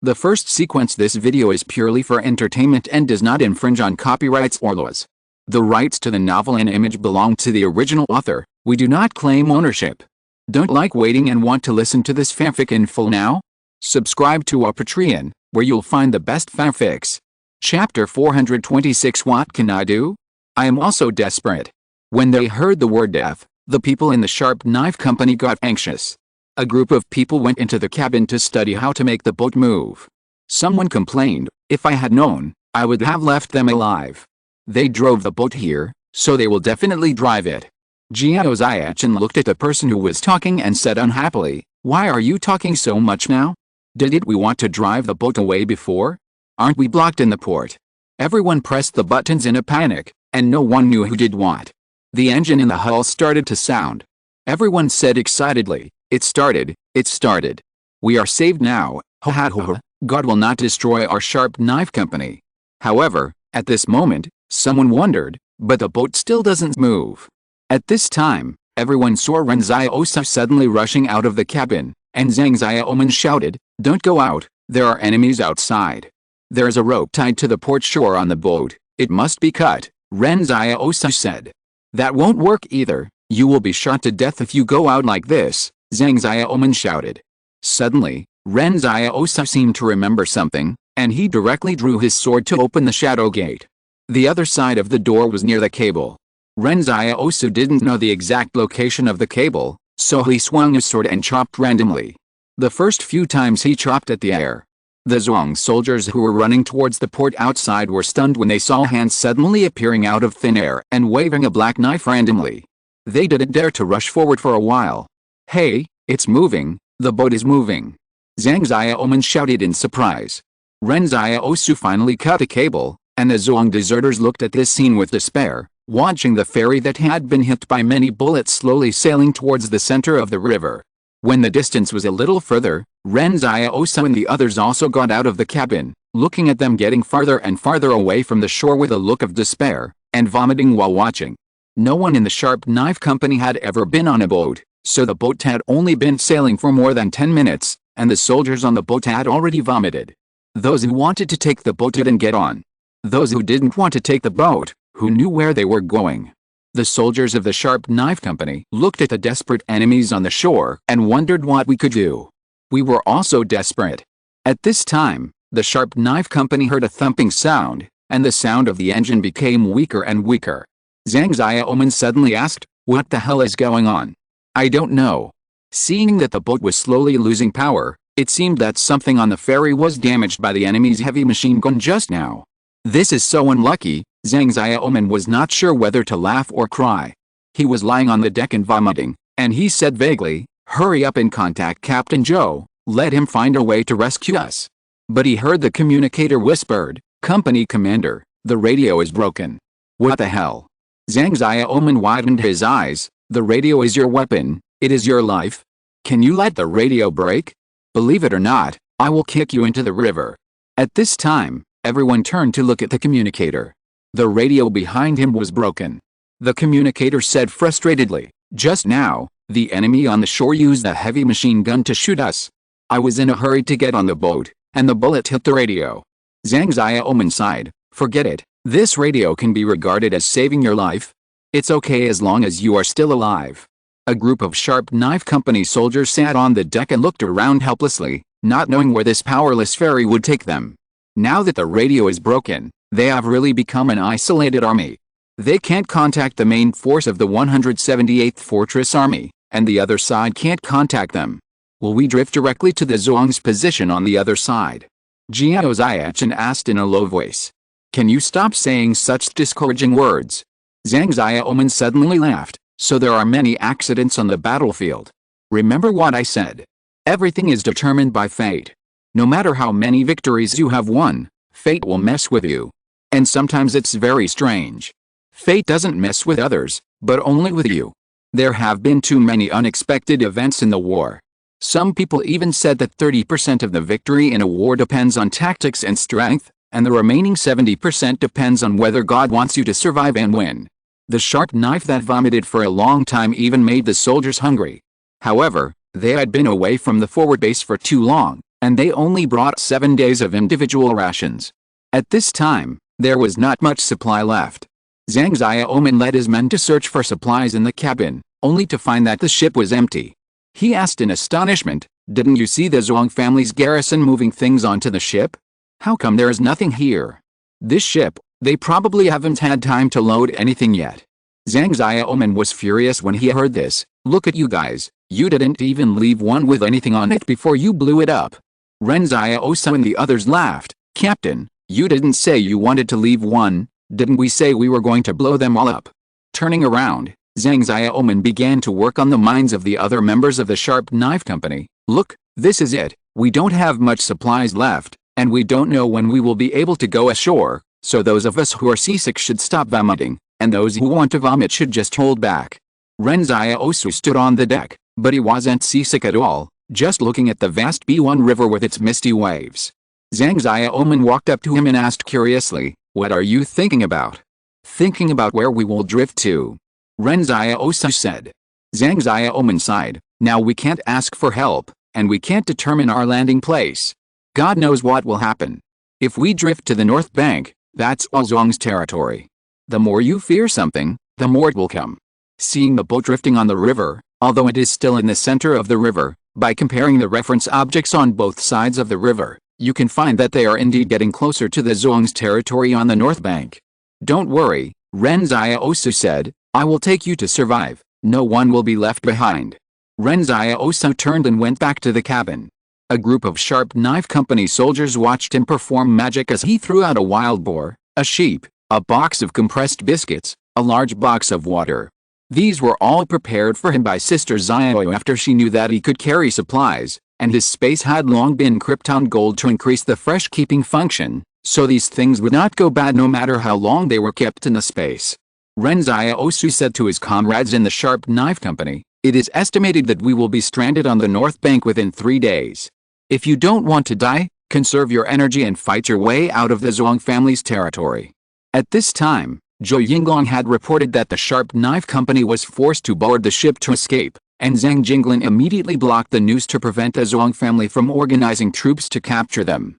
The first sequence this video is purely for entertainment and does not infringe on copyrights or laws. The rights to the novel and image belong to the original author. We do not claim ownership. Don't like waiting and want to listen to this fanfic in full now? Subscribe to our Patreon, where you'll find the best fanfics. Chapter 426. What can I do? I am also desperate. When they heard the word death, the people in the sharp knife company got anxious. A group of people went into the cabin to study how to make the boat move. Someone complained, "If I had known, I would have left them alive. They drove the boat here, so they will definitely drive it." Jiao Ziachin looked at the person who was talking and said unhappily, "Why are you talking so much now? Didn't we want to drive the boat away before? Aren't we blocked in the port?" Everyone pressed the buttons in a panic, and no one knew who did what. The engine in the hull started to sound. Everyone said excitedly, "It started, it started. We are saved now, ha ha ha. God will not destroy our sharp knife company." However, at this moment, someone wondered, but the boat still doesn't move. At this time, everyone saw Ren Xiaosu suddenly rushing out of the cabin, and Zhang Xiaoman shouted, "Don't go out, there are enemies outside. There is a rope tied to the port shore on the boat, it must be cut," Ren Xiaosu said. "That won't work either, you will be shot to death if you go out like this," Zhang Xiaoman shouted. Suddenly, Ren Xiaosu seemed to remember something, and he directly drew his sword to open the shadow gate. The other side of the door was near the cable. Ren Xiaosu didn't know the exact location of the cable, so he swung his sword and chopped randomly. The first few times he chopped at the air. The Zhuang soldiers who were running towards the port outside were stunned when they saw hands suddenly appearing out of thin air and waving a black knife randomly. They didn't dare to rush forward for a while. "Hey, it's moving, the boat is moving!" Zhang Xiaoman shouted in surprise. Ren Xiaosu finally cut a cable, and the Zhuang deserters looked at this scene with despair, watching the ferry that had been hit by many bullets slowly sailing towards the center of the river. When the distance was a little further, Ren Xiaosu and the others also got out of the cabin, looking at them getting farther and farther away from the shore with a look of despair, and vomiting while watching. No one in the sharp knife company had ever been on a boat, so the boat had only been sailing for more than 10 minutes, and the soldiers on the boat had already vomited. Those who wanted to take the boat didn't get on. Those who didn't want to take the boat, who knew where they were going. The soldiers of the sharp knife company looked at the desperate enemies on the shore and wondered what we could do. We were also desperate. At this time, the sharp knife company heard a thumping sound, and the sound of the engine became weaker and weaker. Zhang Xiaoman suddenly asked, "What the hell is going on?" "I don't know." Seeing that the boat was slowly losing power, it seemed that something on the ferry was damaged by the enemy's heavy machine gun just now. "This is so unlucky." Zhang Xiaoman was not sure whether to laugh or cry. He was lying on the deck and vomiting, and he said vaguely, "Hurry up and contact Captain Zhou, let him find a way to rescue us." But he heard the communicator whispered, "Company commander, the radio is broken." "What the hell?" Zhang Xiaoman widened his eyes. "The radio is your weapon, it is your life. Can you let the radio break? Believe it or not, I will kick you into the river." At this time, everyone turned to look at the communicator. The radio behind him was broken. The communicator said frustratedly, "Just now, the enemy on the shore used a heavy machine gun to shoot us. I was in a hurry to get on the boat, and the bullet hit the radio." Zhang Xiaoman sighed, "Forget it, this radio can be regarded as saving your life. It's okay as long as you are still alive." A group of sharp knife company soldiers sat on the deck and looked around helplessly, not knowing where this powerless ferry would take them. Now that the radio is broken, they have really become an isolated army. They can't contact the main force of the 178th Fortress Army, and the other side can't contact them. Will we drift directly to the Zhuang's position on the other side? Jiao Ziachin asked in a low voice. "Can you stop saying such discouraging words?" Zhang Xiaoman suddenly laughed. "So there are many accidents on the battlefield. Remember what I said. Everything is determined by fate. No matter how many victories you have won, fate will mess with you. And sometimes it's very strange. Fate doesn't mess with others, but only with you. There have been too many unexpected events in the war. Some people even said that 30% of the victory in a war depends on tactics and strength, and the remaining 70% depends on whether God wants you to survive and win." The sharp knife that vomited for a long time even made the soldiers hungry. However, they had been away from the forward base for too long, and they only brought 7 days of individual rations. At this time, there was not much supply left. Zhang Xiaoman led his men to search for supplies in the cabin, only to find that the ship was empty. He asked in astonishment, "Didn't you see the Zhuang family's garrison moving things onto the ship? How come there is nothing here? This ship, they probably haven't had time to load anything yet." Zhang Xiaoman was furious when he heard this. "Look at you guys, you didn't even leave one with anything on it before you blew it up." Ren Xiaosu and the others laughed. "Captain, you didn't say you wanted to leave one, didn't we say we were going to blow them all up?" Turning around, Zhang Xiaoman began to work on the minds of the other members of the Sharp Knife Company. "Look, this is it, we don't have much supplies left, and we don't know when we will be able to go ashore, so those of us who are seasick should stop vomiting, and those who want to vomit should just hold back." Ren Xiaosu stood on the deck, but he wasn't seasick at all, just looking at the vast B1 River with its misty waves. Zhang Xiaoman walked up to him and asked curiously, "What are you thinking about?" "Thinking about where we will drift to," Ren Xiaosu said. Zhang Xiaoman sighed, "Now we can't ask for help, and we can't determine our landing place. God knows what will happen. If we drift to the north bank, that's all Zhuang's territory. The more you fear something, the more it will come." Seeing the boat drifting on the river, although it is still in the center of the river, by comparing the reference objects on both sides of the river, you can find that they are indeed getting closer to the Zhuang's territory on the north bank. "Don't worry," Ren Xiaosu said, "I will take you to survive, no one will be left behind." Ren Xiaosu turned and went back to the cabin. A group of Sharp Knife Company soldiers watched him perform magic as he threw out a wild boar, a sheep, a box of compressed biscuits, a large box of water. These were all prepared for him by Sister Xiao after she knew that he could carry supplies, and his space had long been Krypton gold to increase the fresh-keeping function, so these things would not go bad no matter how long they were kept in the space. Ren Xiaosu said to his comrades in the Sharp Knife Company, "It is estimated that we will be stranded on the north bank within 3 days. If you don't want to die, conserve your energy and fight your way out of the Zhuang family's territory." At this time, Zhou Yinglong had reported that the Sharp Knife Company was forced to board the ship to escape, and Zhang Jinglin immediately blocked the news to prevent the Zhuang family from organizing troops to capture them.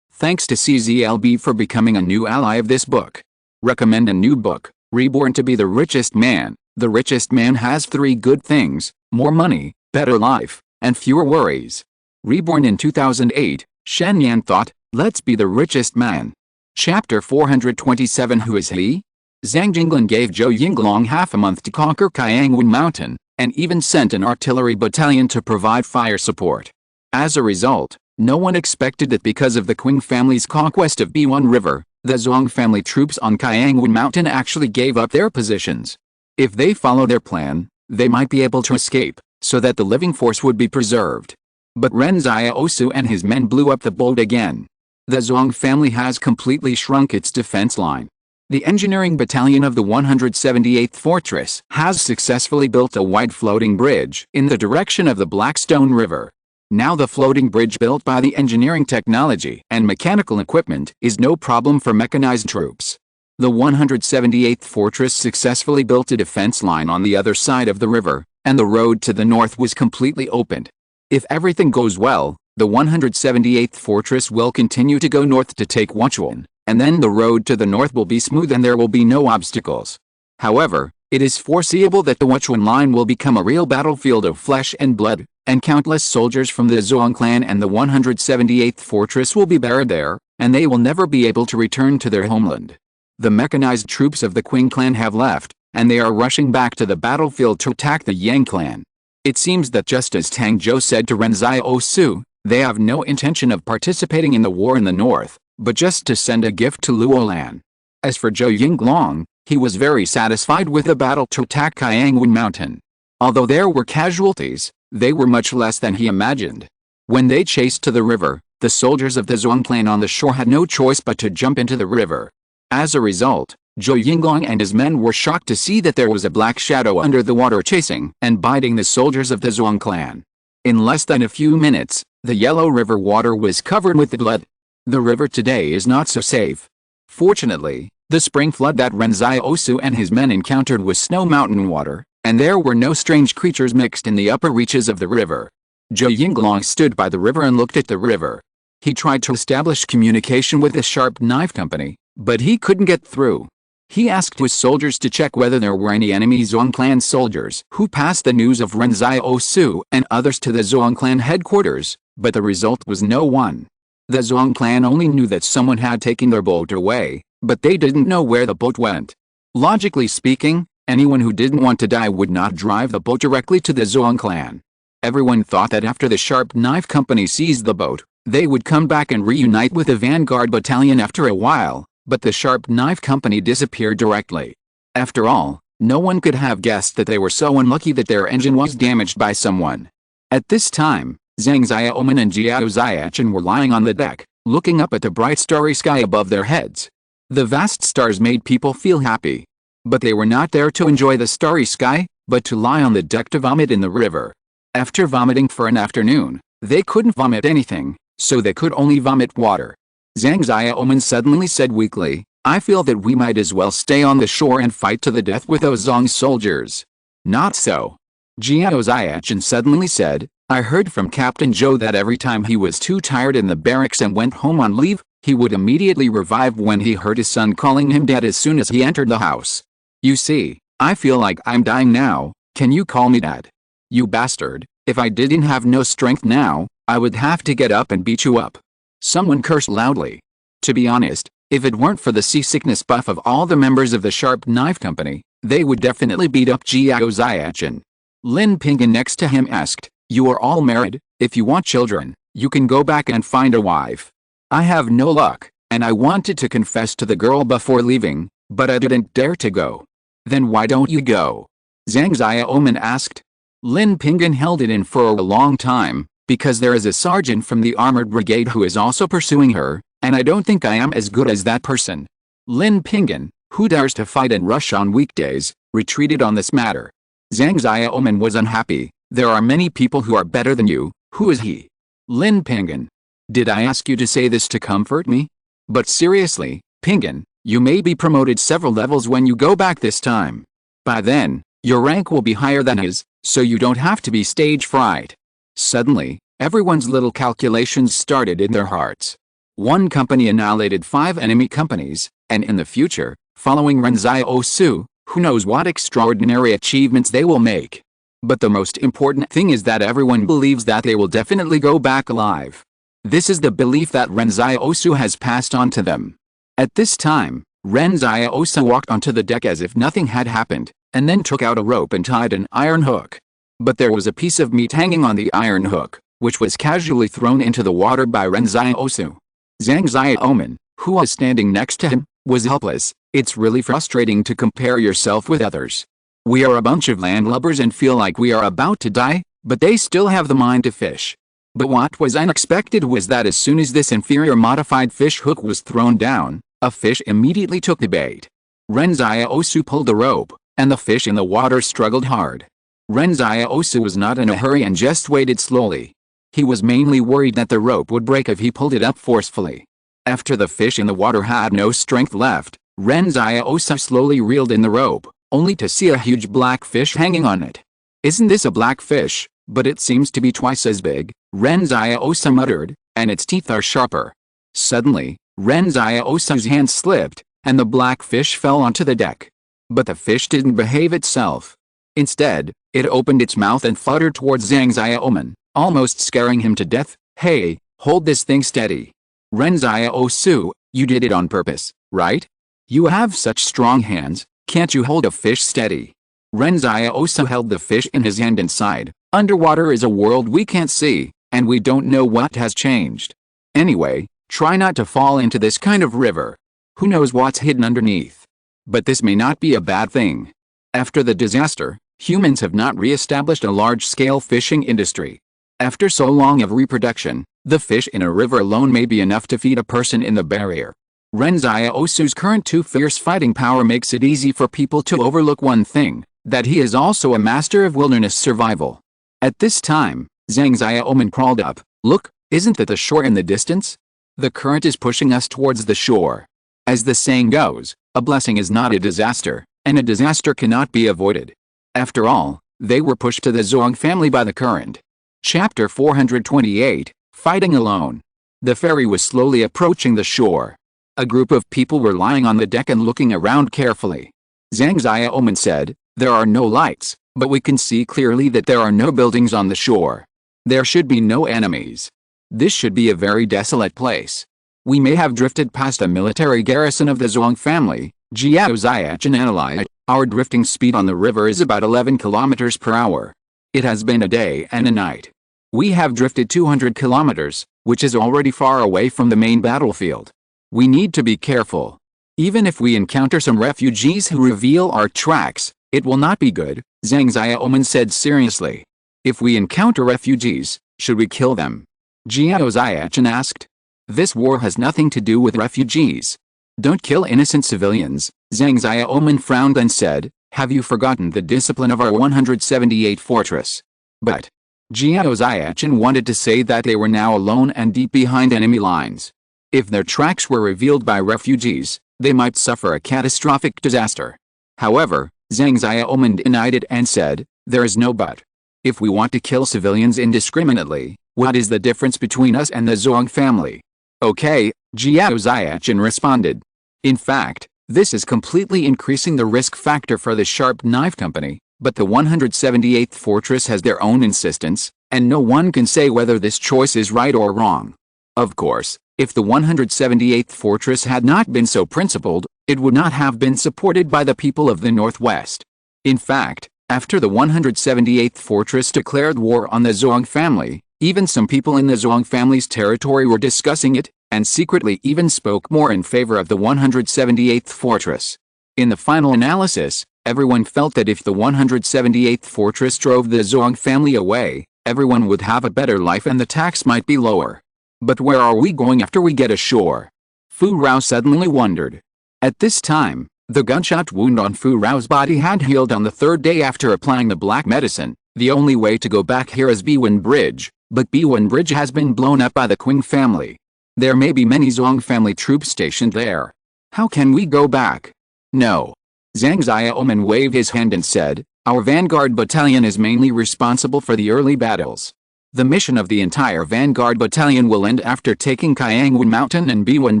Thanks to CZLB for becoming a new ally of this book. Recommend a new book, Reborn to be the Richest Man. The richest man has 3 good things: more money, better life, and fewer worries. Reborn in 2008, Shen Yan thought, "Let's be the richest man." Chapter 427. Who is he? Zhang Jinglin gave Zhou Yinglong half a month to conquer Kayangwen Mountain, and even sent an artillery battalion to provide fire support. As a result, no one expected that because of the Qing family's conquest of B1 River, the Zhuang family troops on Kayangwen Mountain actually gave up their positions. If they follow their plan, they might be able to escape, so that the living force would be preserved. But Ren Xiaosu and his men blew up the boat again. The Zhuang family has completely shrunk its defense line. The engineering battalion of the 178th Fortress has successfully built a wide floating bridge in the direction of the Blackstone River. Now the floating bridge built by the engineering technology and mechanical equipment is no problem for mechanized troops. The 178th Fortress successfully built a defense line on the other side of the river, and the road to the north was completely opened. If everything goes well, the 178th Fortress will continue to go north to take Wuchuan, and then the road to the north will be smooth and there will be no obstacles. However, it is foreseeable that the Wuchuan line will become a real battlefield of flesh and blood, and countless soldiers from the Zhuang clan and the 178th Fortress will be buried there, and they will never be able to return to their homeland. The mechanized troops of the Qing clan have left, and they are rushing back to the battlefield to attack the Yang clan. It seems that just as Tang Zhou said to Ren Xiaosu, they have no intention of participating in the war in the north, but just to send a gift to Luolan. As for Zhou Yinglong, he was very satisfied with the battle to attack Kayangwen Mountain. Although there were casualties, they were much less than he imagined. When they chased to the river, the soldiers of the Zhuang clan on the shore had no choice but to jump into the river. As a result, Zhou Yinglong and his men were shocked to see that there was a black shadow under the water chasing and biting the soldiers of the Zhuang clan. In less than a few minutes, the yellow river water was covered with blood. The river today is not so safe. Fortunately, the spring flood that Ren Xiaosu and his men encountered was snow mountain water, and there were no strange creatures mixed in the upper reaches of the river. Zhou Yinglong stood by the river and looked at the river. He tried to establish communication with the sharp knife company, but he couldn't get through. He asked his soldiers to check whether there were any enemy Zhuang clan soldiers who passed the news of Ren Xiaosu and others to the Zhuang clan headquarters, but the result was no one. The Zhuang clan only knew that someone had taken their boat away, but they didn't know where the boat went. Logically speaking, anyone who didn't want to die would not drive the boat directly to the Zhuang clan. Everyone thought that after the sharp knife company seized the boat, they would come back and reunite with the vanguard battalion after a while, but the sharp knife company disappeared directly. After all, no one could have guessed that they were so unlucky that their engine was damaged by someone. At this time, Zhang Xiaoman and Jiao Xiachen were lying on the deck, looking up at the bright starry sky above their heads. The vast stars made people feel happy. But they were not there to enjoy the starry sky, but to lie on the deck to vomit in the river. After vomiting for an afternoon, they couldn't vomit anything, so they could only vomit water. Zhang Xiaoman suddenly said weakly, "I feel that we might as well stay on the shore and fight to the death with those Zhang soldiers." "Not so." Jiao Xiachen suddenly said, "I heard from Captain Zhou that every time he was too tired in the barracks and went home on leave, he would immediately revive when he heard his son calling him dad as soon as he entered the house. You see, I feel like I'm dying now, can you call me dad? You bastard, if I didn't have no strength now, I would have to get up and beat you up." Someone cursed loudly. To be honest, if it weren't for the seasickness buff of all the members of the Sharp Knife Company, they would definitely beat up Jiao Xiachen. Lin Pinggan next to him asked, "You are all married, if you want children, you can go back and find a wife. I have no luck, and I wanted to confess to the girl before leaving, but I didn't dare to go." "Then why don't you go?" Zhang Xiaoman asked. Lin Pinggan held it in for a long time, "Because there is a sergeant from the armored brigade who is also pursuing her, and I don't think I am as good as that person." Lin Pinggan, who dares to fight and rush on weekdays, retreated on this matter. Zhang Xiaoman was unhappy. "There are many people who are better than you, who is he?" Lin Pinggan. "Did I ask you to say this to comfort me? But seriously, Pinggan, you may be promoted several levels when you go back this time. By then, your rank will be higher than his, so you don't have to be stage fright." Suddenly, everyone's little calculations started in their hearts. One company annihilated 5 enemy companies, and in the future, following Ren Xiaosu, who knows what extraordinary achievements they will make. But the most important thing is that everyone believes that they will definitely go back alive. This is the belief that Ren Xiaosu has passed on to them. At this time, Ren Xiaosu walked onto the deck as if nothing had happened, and then took out a rope and tied an iron hook. But there was a piece of meat hanging on the iron hook, which was casually thrown into the water by Ren Xiaosu. Zhang Xiaoman, who was standing next to him, was helpless. "It's really frustrating to compare yourself with others. We are a bunch of landlubbers and feel like we are about to die, but they still have the mind to fish." But what was unexpected was that as soon as this inferior modified fish hook was thrown down, a fish immediately took the bait. Ren Xiaosu pulled the rope, and the fish in the water struggled hard. Ren Xiaosu was not in a hurry and just waited slowly. He was mainly worried that the rope would break if he pulled it up forcefully. After the fish in the water had no strength left, Ren Xiaosu slowly reeled in the rope, only to see a huge black fish hanging on it. "Isn't this a black fish? But it seems to be twice as big," Ren Xiaosu muttered, "and its teeth are sharper." Suddenly, Ren Xiaosu's hand slipped, and the black fish fell onto the deck. But the fish didn't behave itself. Instead, it opened its mouth and fluttered towards Zhang Xiaoman, almost scaring him to death. "Hey, hold this thing steady. Ren Xiaosu, you did it on purpose, right? You have such strong hands, can't you hold a fish steady?" Ren Xiaosu held the fish in his hand and sighed. "Underwater is a world we can't see, and we don't know what has changed. Anyway, try not to fall into this kind of river. Who knows what's hidden underneath? But this may not be a bad thing. After the disaster, humans have not re-established a large-scale fishing industry. After so long of reproduction, the fish in a river alone may be enough to feed a person in the barrier." Ren Xiaosu's current too fierce fighting power makes it easy for people to overlook one thing, that he is also a master of wilderness survival. At this time, Zhang Xiaoman crawled up. "Look, isn't that the shore in the distance? The current is pushing us towards the shore. As the saying goes, a blessing is not a disaster, and a disaster cannot be avoided." After all, they were pushed to the Zhuang family by the current. Chapter 428, Fighting Alone. The ferry was slowly approaching the shore. A group of people were lying on the deck and looking around carefully. Zhang Xiaoman said, "There are no lights, but we can see clearly that there are no buildings on the shore. There should be no enemies. This should be a very desolate place. We may have drifted past a military garrison of the Zhuang family." Jiao Xiachen analyzed. "Our drifting speed on the river is about 11 kilometers per hour. It has been a day and a night. We have drifted 200 kilometers, which is already far away from the main battlefield. We need to be careful. Even if we encounter some refugees who reveal our tracks, it will not be good," Zhang Xiaoman said seriously. "If we encounter refugees, should we kill them?" Jiao Xiachen asked. "This war has nothing to do with refugees. Don't kill innocent civilians," Zhang Xiaoman frowned and said. "Have you forgotten the discipline of our 178 fortress?" But Jiao Xiachen wanted to say that they were now alone and deep behind enemy lines. If their tracks were revealed by refugees, they might suffer a catastrophic disaster. However, Zhang Xiaoman denied it and said, "There is no but. If we want to kill civilians indiscriminately, what is the difference between us and the Zhuang family?" "Okay," Jiao Xiachen responded. "In fact, this is completely increasing the risk factor for the Sharp Knife Company, but the 178th Fortress has their own insistence, and no one can say whether this choice is right or wrong. Of course, if the 178th Fortress had not been so principled, it would not have been supported by the people of the Northwest. In fact, after the 178th Fortress declared war on the Zhuang family, even some people in the Zhuang family's territory were discussing it, and secretly even spoke more in favor of the 178th Fortress. In the final analysis, everyone felt that if the 178th Fortress drove the Zhuang family away, everyone would have a better life and the tax might be lower. But where are we going after we get ashore?" Fu Rao suddenly wondered. At this time, the gunshot wound on Fu Rao's body had healed on the third day after applying the black medicine. "The only way to go back here is Biwen Bridge, but Biwen Bridge has been blown up by the Qing family. There may be many Zhuang family troops stationed there. How can we go back?" "No." Zhang Xiaoman waved his hand and said, "Our vanguard battalion is mainly responsible for the early battles. The mission of the entire vanguard battalion will end after taking Kayangwen Mountain and Biwen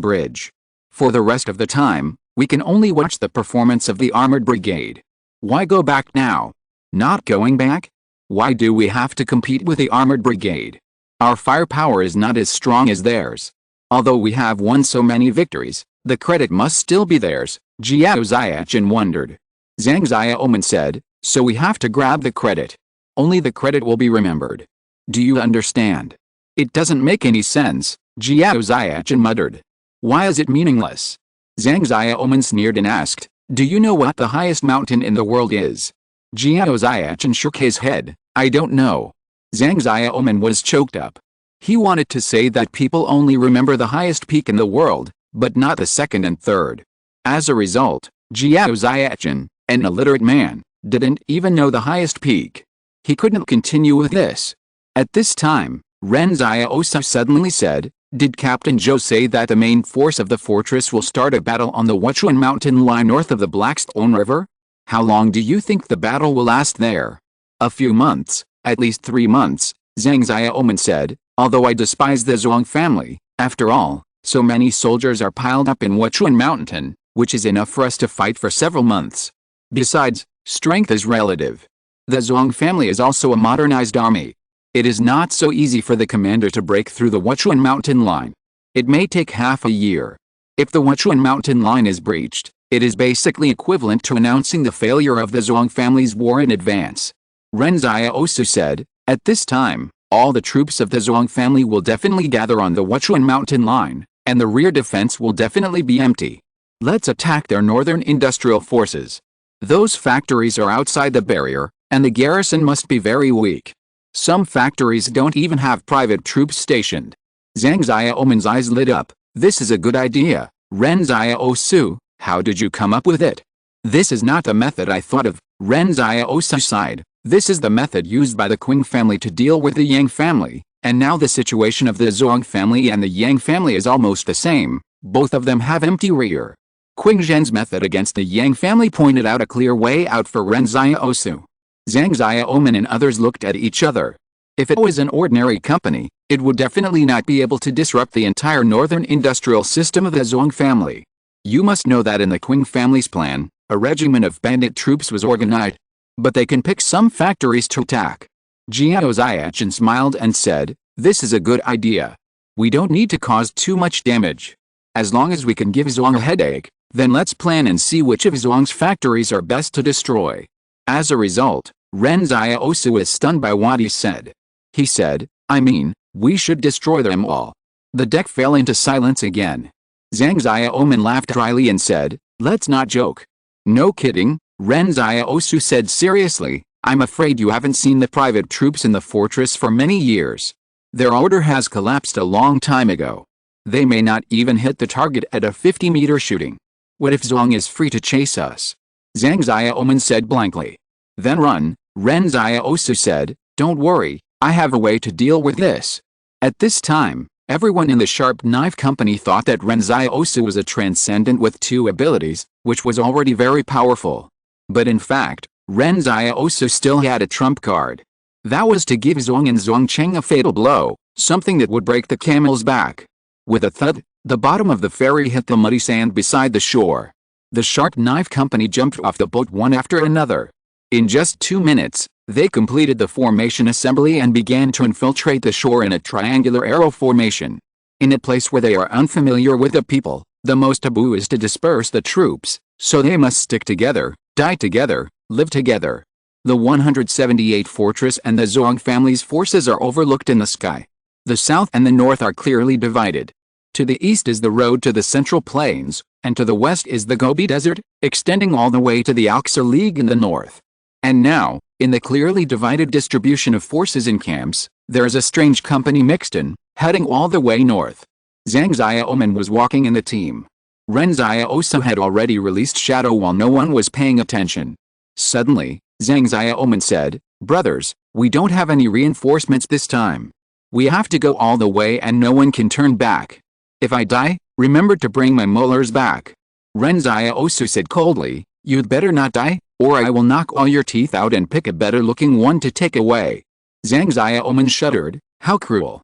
Bridge. For the rest of the time, we can only watch the performance of the armored brigade. Why go back now?" "Not going back? Why do we have to compete with the armored brigade? Our firepower is not as strong as theirs. Although we have won so many victories, the credit must still be theirs," Jiao Xiachen wondered. Zhang Xiaoman said, "So we have to grab the credit. Only the credit will be remembered. Do you understand?" "It doesn't make any sense," Jiao Xiachen muttered. "Why is it meaningless?" Zhang Xiaoman sneered and asked, "Do you know what the highest mountain in the world is?" Jiao Xiachen shook his head. "I don't know." Zhang Xiaoman was choked up. He wanted to say that people only remember the highest peak in the world, but not the second and third. As a result, Jiao Xiachen, an illiterate man, didn't even know the highest peak. He couldn't continue with this. At this time, Ren Xiaosu suddenly said, "Did Captain Zhou say that the main force of the fortress will start a battle on the Wuchuan mountain line north of the Blackstone River? How long do you think the battle will last there?" "A few months, at least 3 months," Zhang Xiaoman said, "although I despise the Zhuang family, after all, so many soldiers are piled up in Wuchuan mountain, which is enough for us to fight for several months. Besides, strength is relative. The Zhuang family is also a modernized army. It is not so easy for the commander to break through the Wuchuan mountain line. It may take half a year. If the Wuchuan mountain line is breached, it is basically equivalent to announcing the failure of the Zhuang family's war in advance." Ren Xiaosu said, "At this time, all the troops of the Zhuang family will definitely gather on the Wuchuan mountain line, and the rear defense will definitely be empty. Let's attack their northern industrial forces. Those factories are outside the barrier, and the garrison must be very weak. Some factories don't even have private troops stationed." Zhang Xiaoman's eyes lit up. "This is a good idea, Ren Xiaosu. How did you come up with it?" "This is not the method I thought of," Ren Xiaosu sighed. "This is the method used by the Qing family to deal with the Yang family, and now the situation of the Zhuang family and the Yang family is almost the same. Both of them have empty rear." Qing Zhen's method against the Yang family pointed out a clear way out for Ren Xiaosu. Zhang Xiaoman and others looked at each other. If it was an ordinary company, it would definitely not be able to disrupt the entire northern industrial system of the Zhuang family. You must know that in the Qing family's plan, a regiment of bandit troops was organized. But they can pick some factories to attack. Jiao Ziachin smiled and said, "This is a good idea. We don't need to cause too much damage. As long as we can give Zhuang a headache, then let's plan and see which of Zhuang's factories are best to destroy." As a result, Ren Xiaosu was stunned by what he said. He said, "I mean, we should destroy them all." The deck fell into silence again. Zhang Xiaoman laughed dryly and said, "Let's not joke." "No kidding," Ren Xiaosu said seriously. "I'm afraid you haven't seen the private troops in the fortress for many years. Their order has collapsed a long time ago. They may not even hit the target at a 50-meter shooting. What if Zhuang is free to chase us?" Zhang Xiaoman said blankly. "Then run," Ren Xiaosu said. "Don't worry, I have a way to deal with this." At this time, everyone in the Sharp Knife Company thought that Ren Xiaosu was a transcendent with 2 abilities, which was already very powerful. But in fact, Ren Xiaosu still had a trump card. That was to give Zhuang and Zhuangcheng a fatal blow, something that would break the camel's back. With a thud, the bottom of the ferry hit the muddy sand beside the shore. The Sharp Knife Company jumped off the boat one after another. In just 2 minutes, they completed the formation assembly and began to infiltrate the shore in a triangular arrow formation. In a place where they are unfamiliar with the people, the most taboo is to disperse the troops, so they must stick together, die together, live together. The 178 fortress and the Zhuang family's forces are overlooked in the sky. The south and the north are clearly divided. To the east is the road to the Central Plains, and to the west is the Gobi Desert, extending all the way to the Alxar League in the north. And now, in the clearly divided distribution of forces in camps, there is a strange company mixed in, heading all the way north. Zhang Xiaoman was walking in the team. Ren Xiaosu had already released Shadow while no one was paying attention. Suddenly, Zhang Xiaoman said, "Brothers, we don't have any reinforcements this time. We have to go all the way and no one can turn back. If I die, remember to bring my molars back." Ren Xiaosu said coldly, "You'd better not die, or I will knock all your teeth out and pick a better-looking one to take away." Zhang Xiaoman shuddered, "How cruel."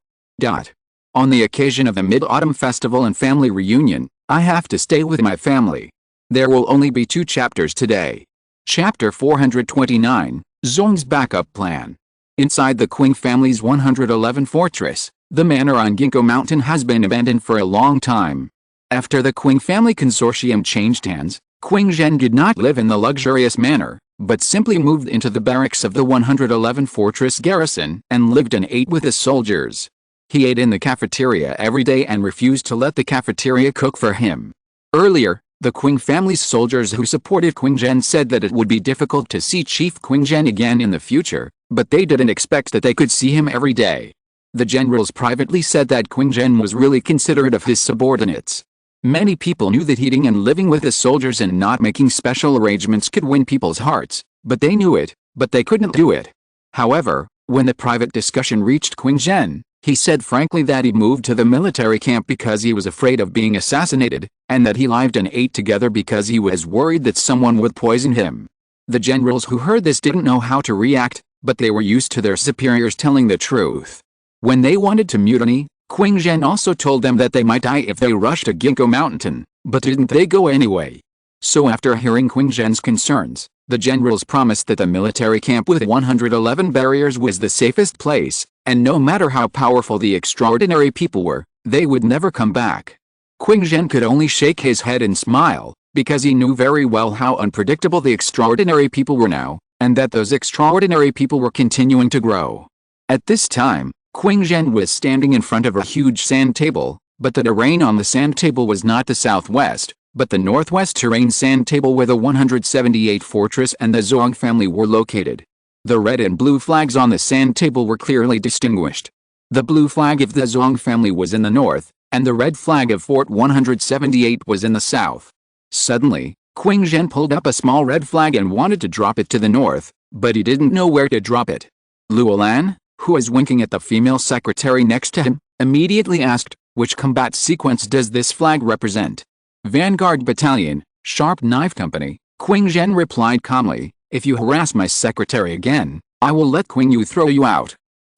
On the occasion of the Mid-Autumn Festival and family reunion, I have to stay with my family. There will only be 2 chapters today. Chapter 429, Zhuang's Backup Plan. Inside the Qing family's 111 fortress, the manor on Ginkgo Mountain has been abandoned for a long time. After the Qing family consortium changed hands, Qing Zhen did not live in the luxurious manor, but simply moved into the barracks of the 111 fortress garrison and lived and ate with his soldiers. He ate in the cafeteria every day and refused to let the cafeteria cook for him. Earlier, the Qing family's soldiers who supported Qing Zhen said that it would be difficult to see Chief Qing Zhen again in the future, but they didn't expect that they could see him every day. The generals privately said that Qing Zhen was really considerate of his subordinates. Many people knew that eating and living with his soldiers and not making special arrangements could win people's hearts, but they knew it, but they couldn't do it. However, when the private discussion reached Qing Zhen, he said frankly that he moved to the military camp because he was afraid of being assassinated, and that he lived and ate together because he was worried that someone would poison him. The generals who heard this didn't know how to react, but they were used to their superiors telling the truth. When they wanted to mutiny, Qing Zhen also told them that they might die if they rushed to Ginkgo Mountain, but didn't they go anyway? So after hearing Qing Zhen's concerns, the generals promised that the military camp with 111 barriers was the safest place, and no matter how powerful the extraordinary people were, they would never come back. Qing Zhen could only shake his head and smile, because he knew very well how unpredictable the extraordinary people were now, and that those extraordinary people were continuing to grow. At this time, Qing Zhen was standing in front of a huge sand table, but the terrain on the sand table was not the southwest, but the northwest terrain sand table where the 178 fortress and the Zhuang family were located. The red and blue flags on the sand table were clearly distinguished. The blue flag of the Zhuang family was in the north, and the red flag of Fort 178 was in the south. Suddenly, Qing Zhen pulled up a small red flag and wanted to drop it to the north, but he didn't know where to drop it. Luolan, who was winking at the female secretary next to him, immediately asked, "Which combat sequence does this flag represent?" "Vanguard Battalion, Sharp Knife Company," Qing Zhen replied calmly. "If you harass my secretary again, I will let Qing Yu throw you out."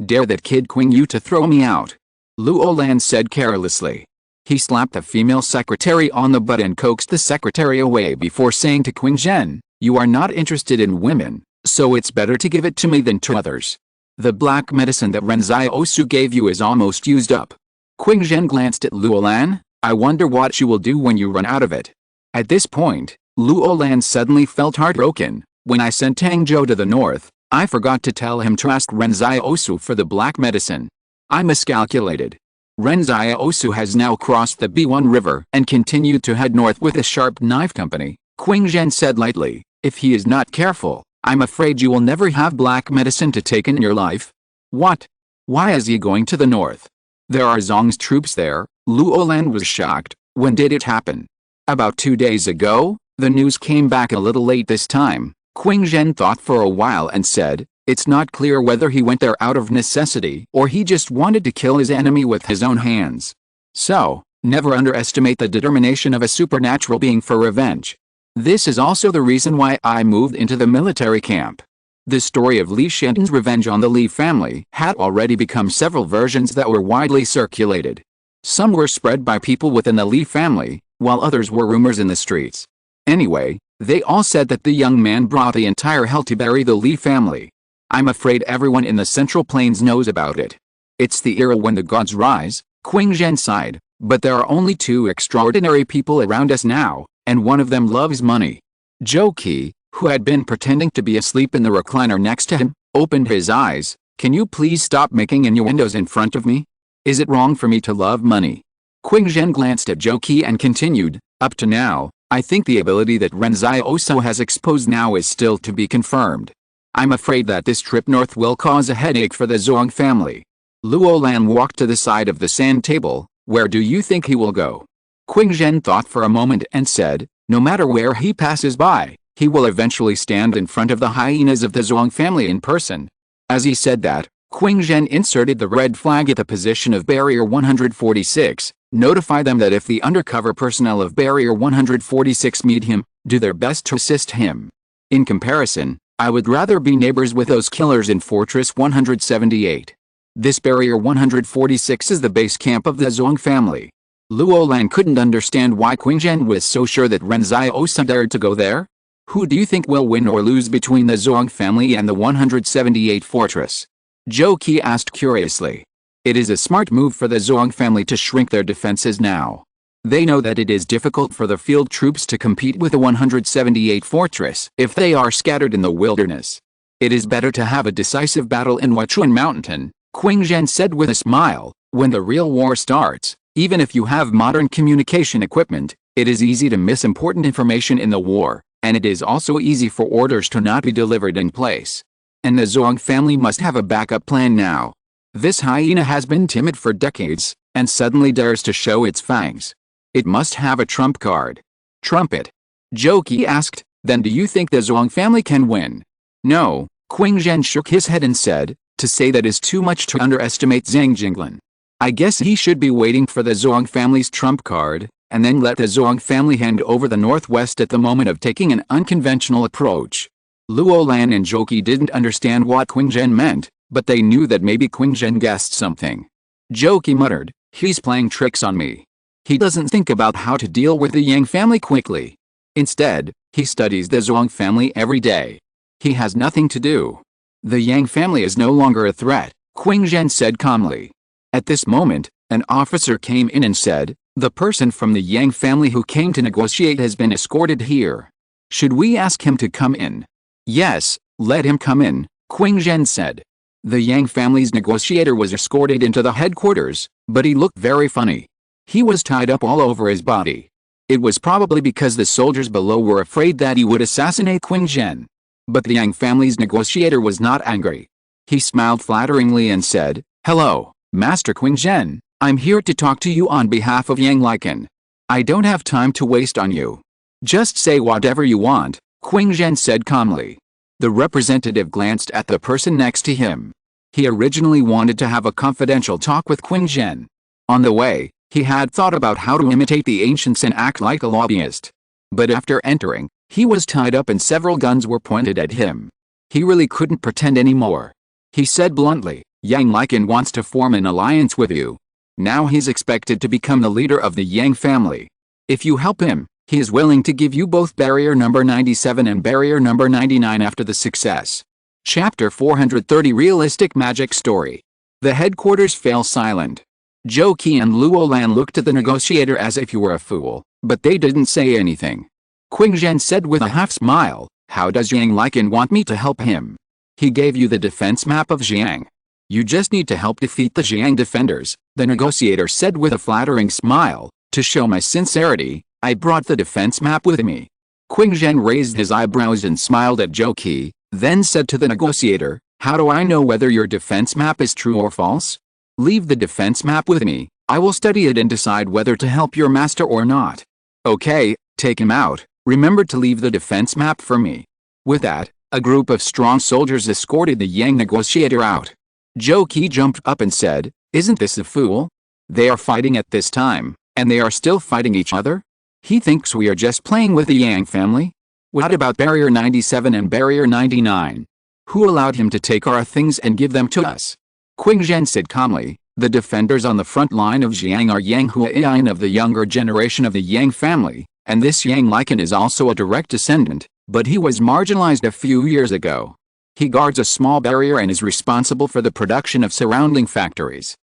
Dare that kid Qing Yu to throw me out. Luo Lan said carelessly. He slapped the female secretary on the butt and coaxed the secretary away before saying to Qing Zhen, "You are not interested in women, so it's better to give it to me than to others. The black medicine that Ren Xiaosu gave you is almost used up." Qing Zhen glanced at Luo Lan. "I wonder what you will do when you run out of it." At this point, Luo Lan suddenly felt heartbroken. "When I sent Tang Zhou to the north, I forgot to tell him to ask Ren Xiaosu for the black medicine. I miscalculated." Ren Xiaosu has now crossed the B1 river and continued to head north with a sharp knife company. Qing Zhen said lightly, "If he is not careful, I'm afraid you will never have black medicine to take in your life." "What? Why is he going to the north? There are Zong's troops there." Luo Lan was shocked. "When did it happen?" "About 2 days ago." The news came back a little late this time. Qing Zhen thought for a while and said, "It's not clear whether he went there out of necessity or he just wanted to kill his enemy with his own hands. So, never underestimate the determination of a supernatural being for revenge. This is also the reason why I moved into the military camp." The story of Li Shen's revenge on the Li family had already become several versions that were widely circulated. Some were spread by people within the Li family, while others were rumors in the streets. Anyway, they all said that the young man brought the entire hell to bury the Li family. I'm afraid everyone in the Central Plains knows about it. It's the era when the gods rise, Qing Zhen sighed, but there are only 2 extraordinary people around us now, and one of them loves money. Zhou Qi, who had been pretending to be asleep in the recliner next to him, opened his eyes. "Can you please stop making innuendos in front of me? Is it wrong for me to love money?" Qing Zhen glanced at Zhou Qi and continued, "Up to now, I think the ability that Ren Xiaosu has exposed now is still to be confirmed. I'm afraid that this trip north will cause a headache for the Zong family." Luo Lan walked to the side of the sand table. "Where do you think he will go?" Qing Zhen thought for a moment and said, "No matter where he passes by, he will eventually stand in front of the hyenas of the Zong family in person." As he said that, Qing Zhen inserted the red flag at the position of Barrier 146, notify them that if the undercover personnel of Barrier 146 meet him, do their best to assist him. In comparison, I would rather be neighbors with those killers in Fortress 178. This Barrier 146 is the base camp of the Zong family. Luo Lan couldn't understand why Qing Zhen was so sure that Ren Xiaosu dared to go there. Who do you think will win or lose between the Zong family and the 178 fortress? Zhou Qi asked curiously. It is a smart move for the Zong family to shrink their defenses now. They know that it is difficult for the field troops to compete with the 178 fortress if they are scattered in the wilderness. It is better to have a decisive battle in Huachuan Mountain, Qing Zhen said with a smile. When the real war starts, even if you have modern communication equipment, it is easy to miss important information in the war, and it is also easy for orders to not be delivered in place. And the Zong family must have a backup plan now. This hyena has been timid for decades, and suddenly dares to show its fangs. It must have a trump card. Trumpet? Zhou Qi asked. Then do you think the Zong family can win? No, Qing Zhen shook his head and said, to say that is too much to underestimate Zhang Jinglin. I guess he should be waiting for the Zong family's trump card, and then let the Zong family hand over the northwest at the moment of taking an unconventional approach. Luo Lan and Zhou Qi didn't understand what Qing Zhen meant, but they knew that maybe Qing Zhen guessed something. Zhou Qi muttered, he's playing tricks on me. He doesn't think about how to deal with the Yang family quickly. Instead, he studies the Zong family every day. He has nothing to do. The Yang family is no longer a threat, Qing Zhen said calmly. At this moment, an officer came in and said, the person from the Yang family who came to negotiate has been escorted here. Should we ask him to come in? Yes, let him come in, Qing Zhen said. The Yang family's negotiator was escorted into the headquarters, but he looked very funny. He was tied up all over his body. It was probably because the soldiers below were afraid that he would assassinate Qing Zhen. But the Yang family's negotiator was not angry. He smiled flatteringly and said, hello, Master Qing Zhen, I'm here to talk to you on behalf of Yang Lycan. I don't have time to waste on you. Just say whatever you want, Qing Zhen said calmly. The representative glanced at the person next to him. He originally wanted to have a confidential talk with Qing Zhen. On the way, he had thought about how to imitate the ancients and act like a lobbyist. But after entering, he was tied up and several guns were pointed at him. He really couldn't pretend anymore. He said bluntly, Yang Liken wants to form an alliance with you. Now he's expected to become the leader of the Yang family. If you help him, he is willing to give you both barrier number 97 and barrier number 99 after the success. Chapter 430 Realistic Magic Story. The headquarters fell silent. Zhou Qi and Luo Lan looked at the negotiator as if you were a fool, but they didn't say anything. Qing Zhen said with a half-smile, "How does Yang Liken want me to help him? He gave you the defense map of Jiang. You just need to help defeat the Jiang defenders," the negotiator said with a flattering smile. "To show my sincerity, I brought the defense map with me." Qing Zhen raised his eyebrows and smiled at Zhou Qi, then said to the negotiator, "How do I know whether your defense map is true or false? Leave the defense map with me, I will study it and decide whether to help your master or not." "Okay, take him out. Remember to leave the defense map for me." With that, a group of strong soldiers escorted the Yang negotiator out. Zhou Qi jumped up and said, "Isn't this a fool? They are fighting at this time, and they are still fighting each other? He thinks we are just playing with the Yang family? What about barrier 97 and barrier 99? Who allowed him to take our things and give them to us?" Qing Zhen said calmly, "The defenders on the front line of Jiang are Yang Huaiyan of the younger generation of the Yang family, and this Yang Liken is also a direct descendant, but he was marginalized a few years ago. He guards a small barrier and is responsible for the production of surrounding factories."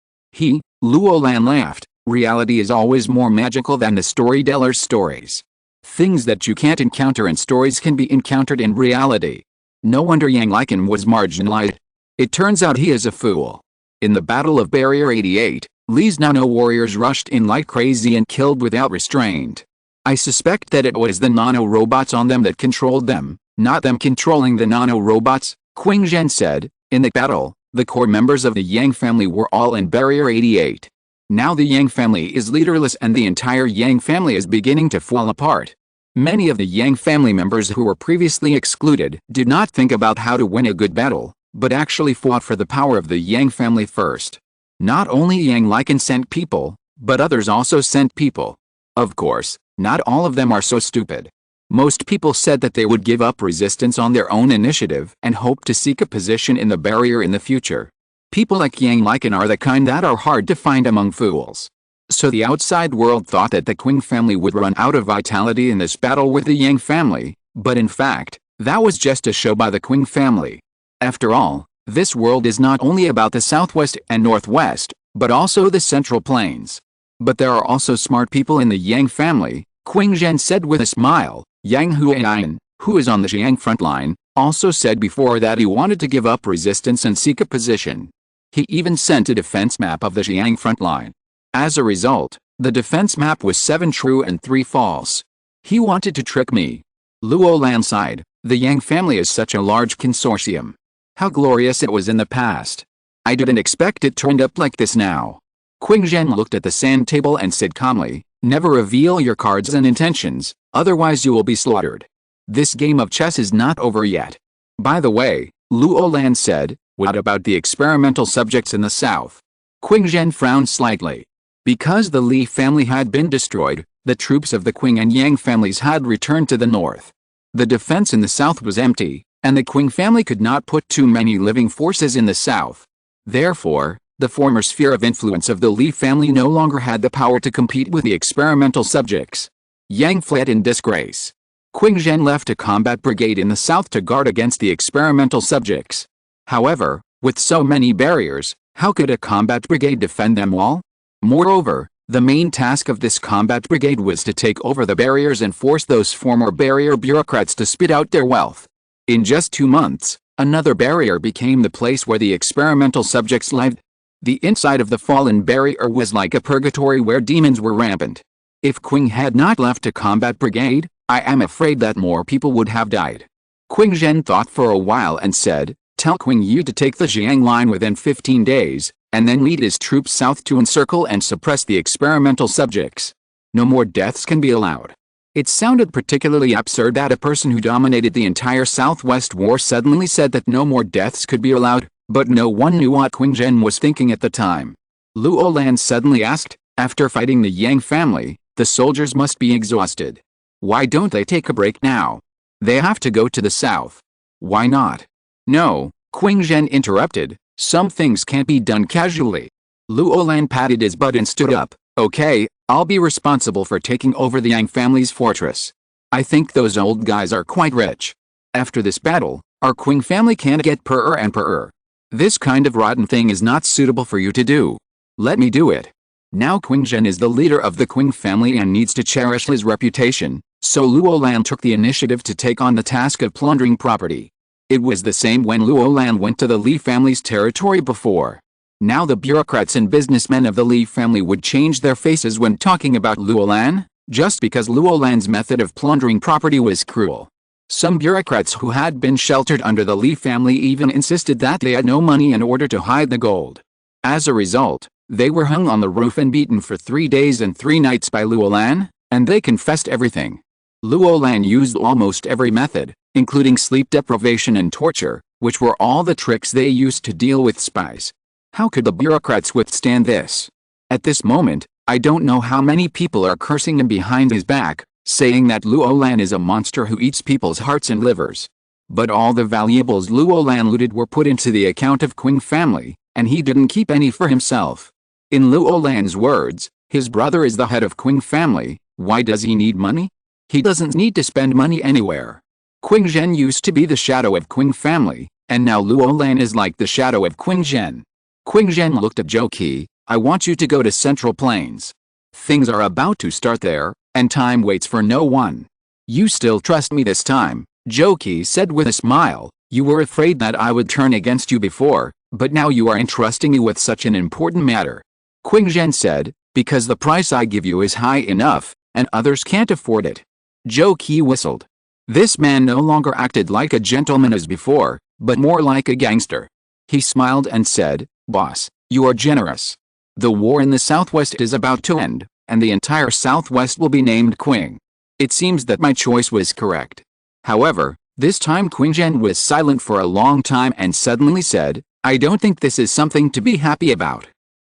Luo Lan laughed. "Reality is always more magical than the storyteller's stories. Things that you can't encounter in stories can be encountered in reality. No wonder Yang Liken was marginalized. It turns out he is a fool." In the Battle of Barrier 88, Li's nano warriors rushed in like crazy and killed without restraint. "I suspect that it was the nano-robots on them that controlled them, not them controlling the nano-robots," Qing Zhen said. "In the battle, the core members of the Yang family were all in Barrier 88. Now the Yang family is leaderless and the entire Yang family is beginning to fall apart. Many of the Yang family members who were previously excluded did not think about how to win a good battle, but actually fought for the power of the Yang family first. Not only Yang Liken sent people, but others also sent people. Of course, not all of them are so stupid. Most people said that they would give up resistance on their own initiative and hope to seek a position in the barrier in the future. People like Yang Liken are the kind that are hard to find among fools. So the outside world thought that the Qing family would run out of vitality in this battle with the Yang family, but in fact, that was just a show by the Qing family. After all, this world is not only about the southwest and northwest, but also the central plains. But there are also smart people in the Yang family, Qing Zhen said with a smile. Yang Huaiyan, who is on the Jiang front line, also said before that he wanted to give up resistance and seek a position. He even sent a defense map of the Jiang front line. As a result, the defense map was 7 true and 3 false. He wanted to trick me. Luo Lan sighed. The Yang family is such a large consortium. How glorious it was in the past. I didn't expect it turned up like this now. Qing Zhen looked at the sand table and said calmly, "Never reveal your cards and intentions, otherwise you will be slaughtered. This game of chess is not over yet." "By the way," Luo Lan said, "what about the experimental subjects in the south?" Qing Zhen frowned slightly. Because the Li family had been destroyed, the troops of the Qing and Yang families had returned to the north. The defense in the south was empty, and the Qing family could not put too many living forces in the south. Therefore, the former sphere of influence of the Li family no longer had the power to compete with the experimental subjects. Yang fled in disgrace. Qing Zhen left a combat brigade in the south to guard against the experimental subjects. However, with so many barriers, how could a combat brigade defend them all? Moreover, the main task of this combat brigade was to take over the barriers and force those former barrier bureaucrats to spit out their wealth. In just 2 months, another barrier became the place where the experimental subjects lived. The inside of the fallen barrier was like a purgatory where demons were rampant. If Qing had not left a combat brigade, I am afraid that more people would have died. Qing Zhen thought for a while and said, "Tell Qing Yu to take the Jiang line within 15 days, and then lead his troops south to encircle and suppress the experimental subjects. No more deaths can be allowed." It sounded particularly absurd that a person who dominated the entire Southwest War suddenly said that no more deaths could be allowed, but no one knew what Qing Zhen was thinking at the time. Luo Lan suddenly asked, "After fighting the Yang family, the soldiers must be exhausted. Why don't they take a break now? They have to go to the south." "Why not?" "No," Qing Zhen interrupted, Some things can't be done casually. Luolan patted his butt and stood up. Okay, I'll be responsible for taking over the Yang family's fortress. I think those old guys are quite rich. After this battle, our Qing family can't get poorer and poorer. This kind of rotten thing is not suitable for you to do. Let me do it. Now Qing Zhen is the leader of the Qing family and needs to cherish his reputation, so Luolan took the initiative to take on the task of plundering property. It was the same when Luolan went to the Li family's territory before. Now the bureaucrats and businessmen of the Li family would change their faces when talking about Luolan, just because Luolan's method of plundering property was cruel. Some bureaucrats who had been sheltered under the Li family even insisted that they had no money in order to hide the gold. As a result, they were hung on the roof and beaten for 3 days and 3 nights by Luolan, and they confessed everything. Luolan used almost every method, including sleep deprivation and torture, which were all the tricks they used to deal with spies. How could the bureaucrats withstand this? At this moment, I don't know how many people are cursing him behind his back, saying that Luolan is a monster who eats people's hearts and livers. But all the valuables Luolan looted were put into the account of Qing family, and he didn't keep any for himself. In Luolan's words, his brother is the head of Qing family. Why does he need money? He doesn't need to spend money anywhere. Qing Zhen used to be the shadow of Qing family, and now Luolan is like the shadow of Qing Zhen. Qing Zhen looked at Zhou Qi. I want you to go to Central Plains. Things are about to start there, and time waits for no one. You still trust me this time, Zhou Qi said with a smile. You were afraid that I would turn against you before, but now you are entrusting me with such an important matter. Qing Zhen said, because the price I give you is high enough, and others can't afford it. Zhou Qi whistled. This man no longer acted like a gentleman as before, but more like a gangster. He smiled and said, Boss, you are generous. The war in the southwest is about to end, and the entire southwest will be named Qing. It seems that my choice was correct. However, this time Qing Zhen was silent for a long time and suddenly said, I don't think this is something to be happy about.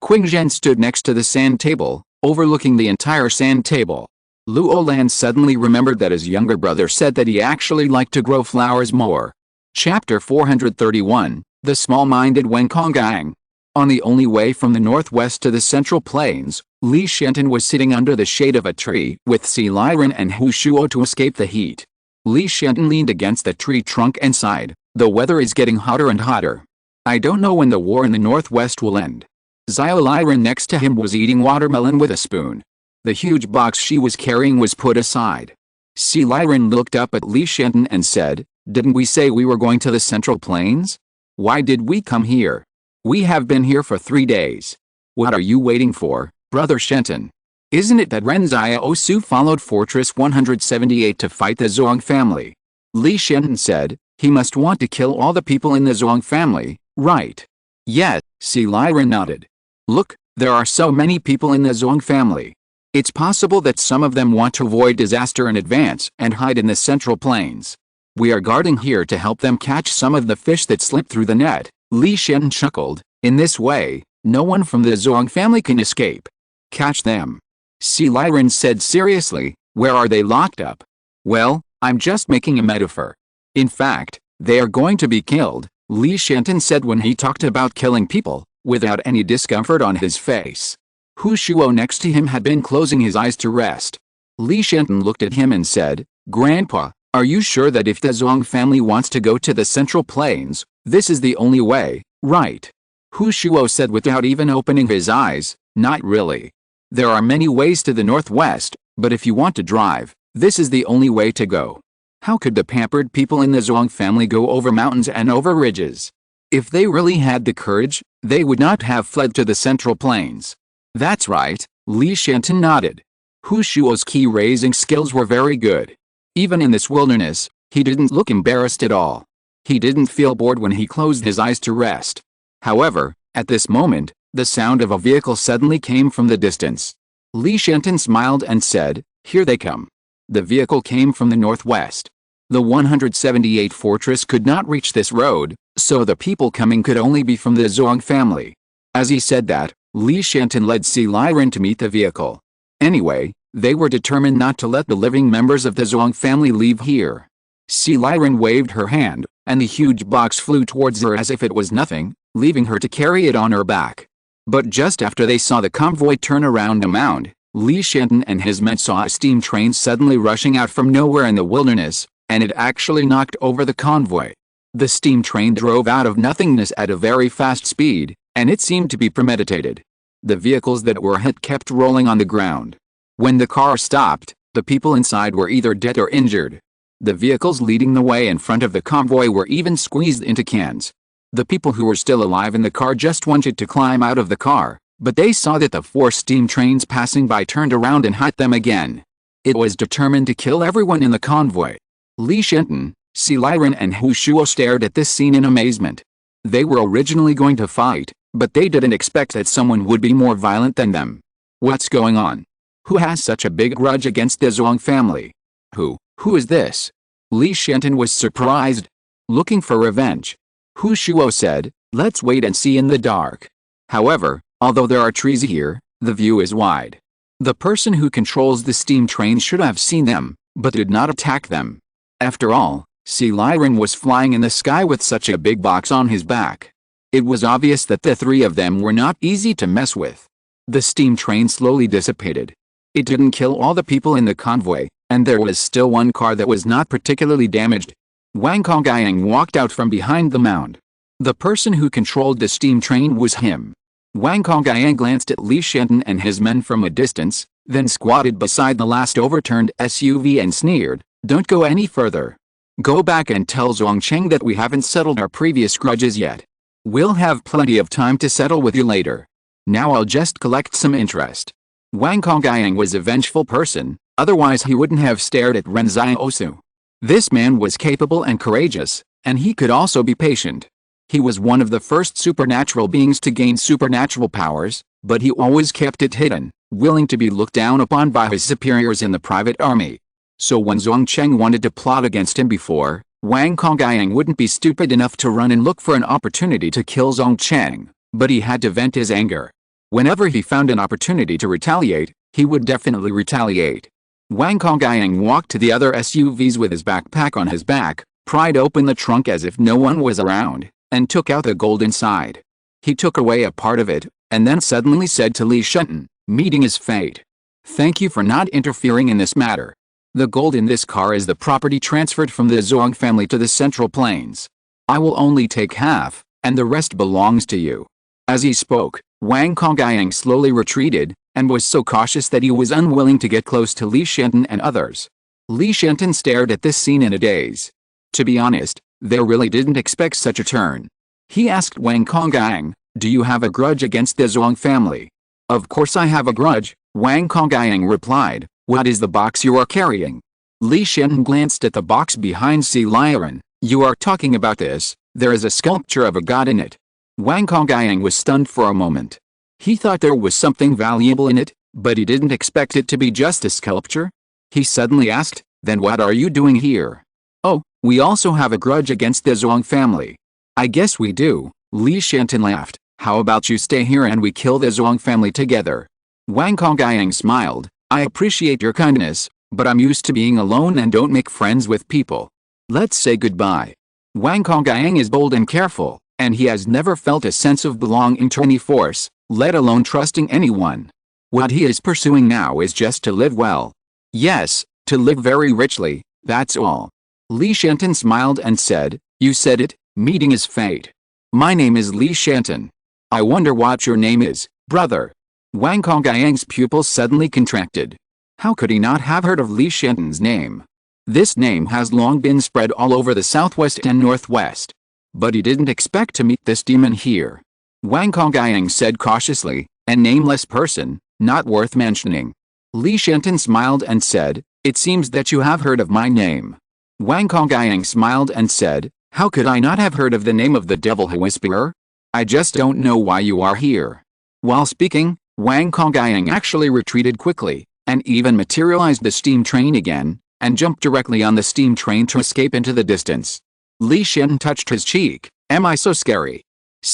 Qing Zhen stood next to the sand table, overlooking the entire sand table. Luolan suddenly remembered that his younger brother said that he actually liked to grow flowers more. Chapter 431, The Small-Minded Wen Konggang. On the only way from the northwest to the Central Plains, Li Shenton was sitting under the shade of a tree with Si Liren and Hu Shuo to escape the heat. Li Shenton leaned against the tree trunk and sighed. The weather is getting hotter and hotter. I don't know when the war in the northwest will end. Xiao Liren next to him was eating watermelon with a spoon. The huge box she was carrying was put aside. Si Liren looked up at Li Shenton and said, Didn't we say we were going to the Central Plains? Why did we come here? We have been here for 3 days. What are you waiting for, Brother Shenton? Isn't it that Ren Xiaosu followed Fortress 178 to fight the Zhuang family? Li Shenton said, he must want to kill all the people in the Zhuang family, right? Yes, Si Liren nodded. Look, there are so many people in the Zhuang family. It's possible that some of them want to avoid disaster in advance and hide in the Central Plains. We are guarding here to help them catch some of the fish that slip through the net. Li Shen chuckled. In this way, no one from the Zhuang family can escape. Catch them. Si Liren said seriously, where are they locked up? Well, I'm just making a metaphor. In fact, they are going to be killed, Li Shenton said when he talked about killing people, without any discomfort on his face. Hu Shuo next to him had been closing his eyes to rest. Li Shenton looked at him and said, Grandpa, are you sure that if the Zhuang family wants to go to the Central Plains, this is the only way, right? Hu Shuo said without even opening his eyes, not really. There are many ways to the northwest, but if you want to drive, this is the only way to go. How could the pampered people in the Zhuang family go over mountains and over ridges? If they really had the courage, they would not have fled to the Central Plains. That's right, Li Shenton nodded. Hu Shuo's key-raising skills were very good. Even in this wilderness, he didn't look embarrassed at all. He didn't feel bored when he closed his eyes to rest. However, at this moment, the sound of a vehicle suddenly came from the distance. Li Shenton smiled and said, Here they come. The vehicle came from the northwest. The 178 fortress could not reach this road, so the people coming could only be from the Zhuang family. As he said that, Li Shenton led Si Liren to meet the vehicle. Anyway, they were determined not to let the living members of the Zhuang family leave here. Si Liren waved her hand, and the huge box flew towards her as if it was nothing. leaving her to carry it on her back. But just after they saw the convoy turn around a mound, Li Shanton and his men saw a steam train suddenly rushing out from nowhere in the wilderness, and it actually knocked over the convoy. The steam train drove out of nothingness at a very fast speed, and it seemed to be premeditated. The vehicles that were hit kept rolling on the ground. When the car stopped, the people inside were either dead or injured. The vehicles leading the way in front of the convoy were even squeezed into cans. The people who were still alive in the car just wanted to climb out of the car, but they saw that the 4 steam trains passing by turned around and hit them again. It was determined to kill everyone in the convoy. Li Shanton, Ren and Hu Shuo stared at this scene in amazement. They were originally going to fight, but they didn't expect that someone would be more violent than them. What's going on? Who has such a big grudge against the Zhuang family? Who is this? Li Shanton was surprised. Looking for revenge. Hu Shuo said, let's wait and see in the dark. However, although there are trees here, the view is wide. The person who controls the steam train should have seen them, but did not attack them. After all, Ren was flying in the sky with such a big box on his back. It was obvious that the 3 of them were not easy to mess with. The steam train slowly dissipated. It didn't kill all the people in the convoy, and there was still one car that was not particularly damaged. Wang Kongyang walked out from behind the mound. The person who controlled the steam train was him. Wang Kongyang glanced at Li Shanton and his men from a distance, then squatted beside the last overturned SUV and sneered, don't go any further. Go back and tell Zhuangcheng that we haven't settled our previous grudges yet. We'll have plenty of time to settle with you later. Now I'll just collect some interest. Wang Kongyang was a vengeful person, otherwise he wouldn't have stared at Ren Xiaosu. This man was capable and courageous, and he could also be patient. He was one of the first supernatural beings to gain supernatural powers, but he always kept it hidden, willing to be looked down upon by his superiors in the private army. So when Zhuangcheng wanted to plot against him before, Wang Kongyang wouldn't be stupid enough to run and look for an opportunity to kill Zhuangcheng, but he had to vent his anger. Whenever he found an opportunity to retaliate, he would definitely retaliate. Wang Kongyang walked to the other SUVs with his backpack on his back, pried open the trunk as if no one was around, and took out the gold inside. He took away a part of it, and then suddenly said to Li Shanton, meeting his fate. Thank you for not interfering in this matter. The gold in this car is the property transferred from the Zhuang family to the Central Plains. I will only take half, and the rest belongs to you. As he spoke, Wang Kongyang slowly retreated, and was so cautious that he was unwilling to get close to Li Shanton and others. Li Shanton stared at this scene in a daze. To be honest, they really didn't expect such a turn. He asked Wang Kongyang, do you have a grudge against the Zhuang family? Of course I have a grudge, Wang Kongyang replied. What is the box you are carrying? Li Shanton glanced at the box behind Ren. You are talking about this, there is a sculpture of a god in it. Wang Kongyang was stunned for a moment. He thought there was something valuable in it, but he didn't expect it to be just a sculpture. He suddenly asked, then what are you doing here? Oh, we also have a grudge against the Zhuang family. I guess we do, Li Shanton laughed. How about you stay here and we kill the Zhuang family together? Wang Kongyang smiled. I appreciate your kindness, but I'm used to being alone and don't make friends with people. Let's say goodbye. Wang Kongyang is bold and careful, and he has never felt a sense of belonging to any force, let alone trusting anyone. What he is pursuing now is just to live well. Yes, to live very richly, that's all. Li Shanton smiled and said, you said it, meeting his fate. My name is Li Shanton. I wonder what your name is, brother. Wang Kongyang's pupils suddenly contracted. How could he not have heard of Li Shanton's name? This name has long been spread all over the southwest and northwest. But he didn't expect to meet this demon here. Wang Kongyang said cautiously, a nameless person, not worth mentioning. Li Shanton smiled and said, it seems that you have heard of my name. Wang Kongyang smiled and said, how could I not have heard of the name of the devil whisperer? I just don't know why you are here. While speaking, Wang Kongyang actually retreated quickly, and even materialized the steam train again, and jumped directly on the steam train to escape into the distance. Li Shanton touched his cheek. Am I so scary?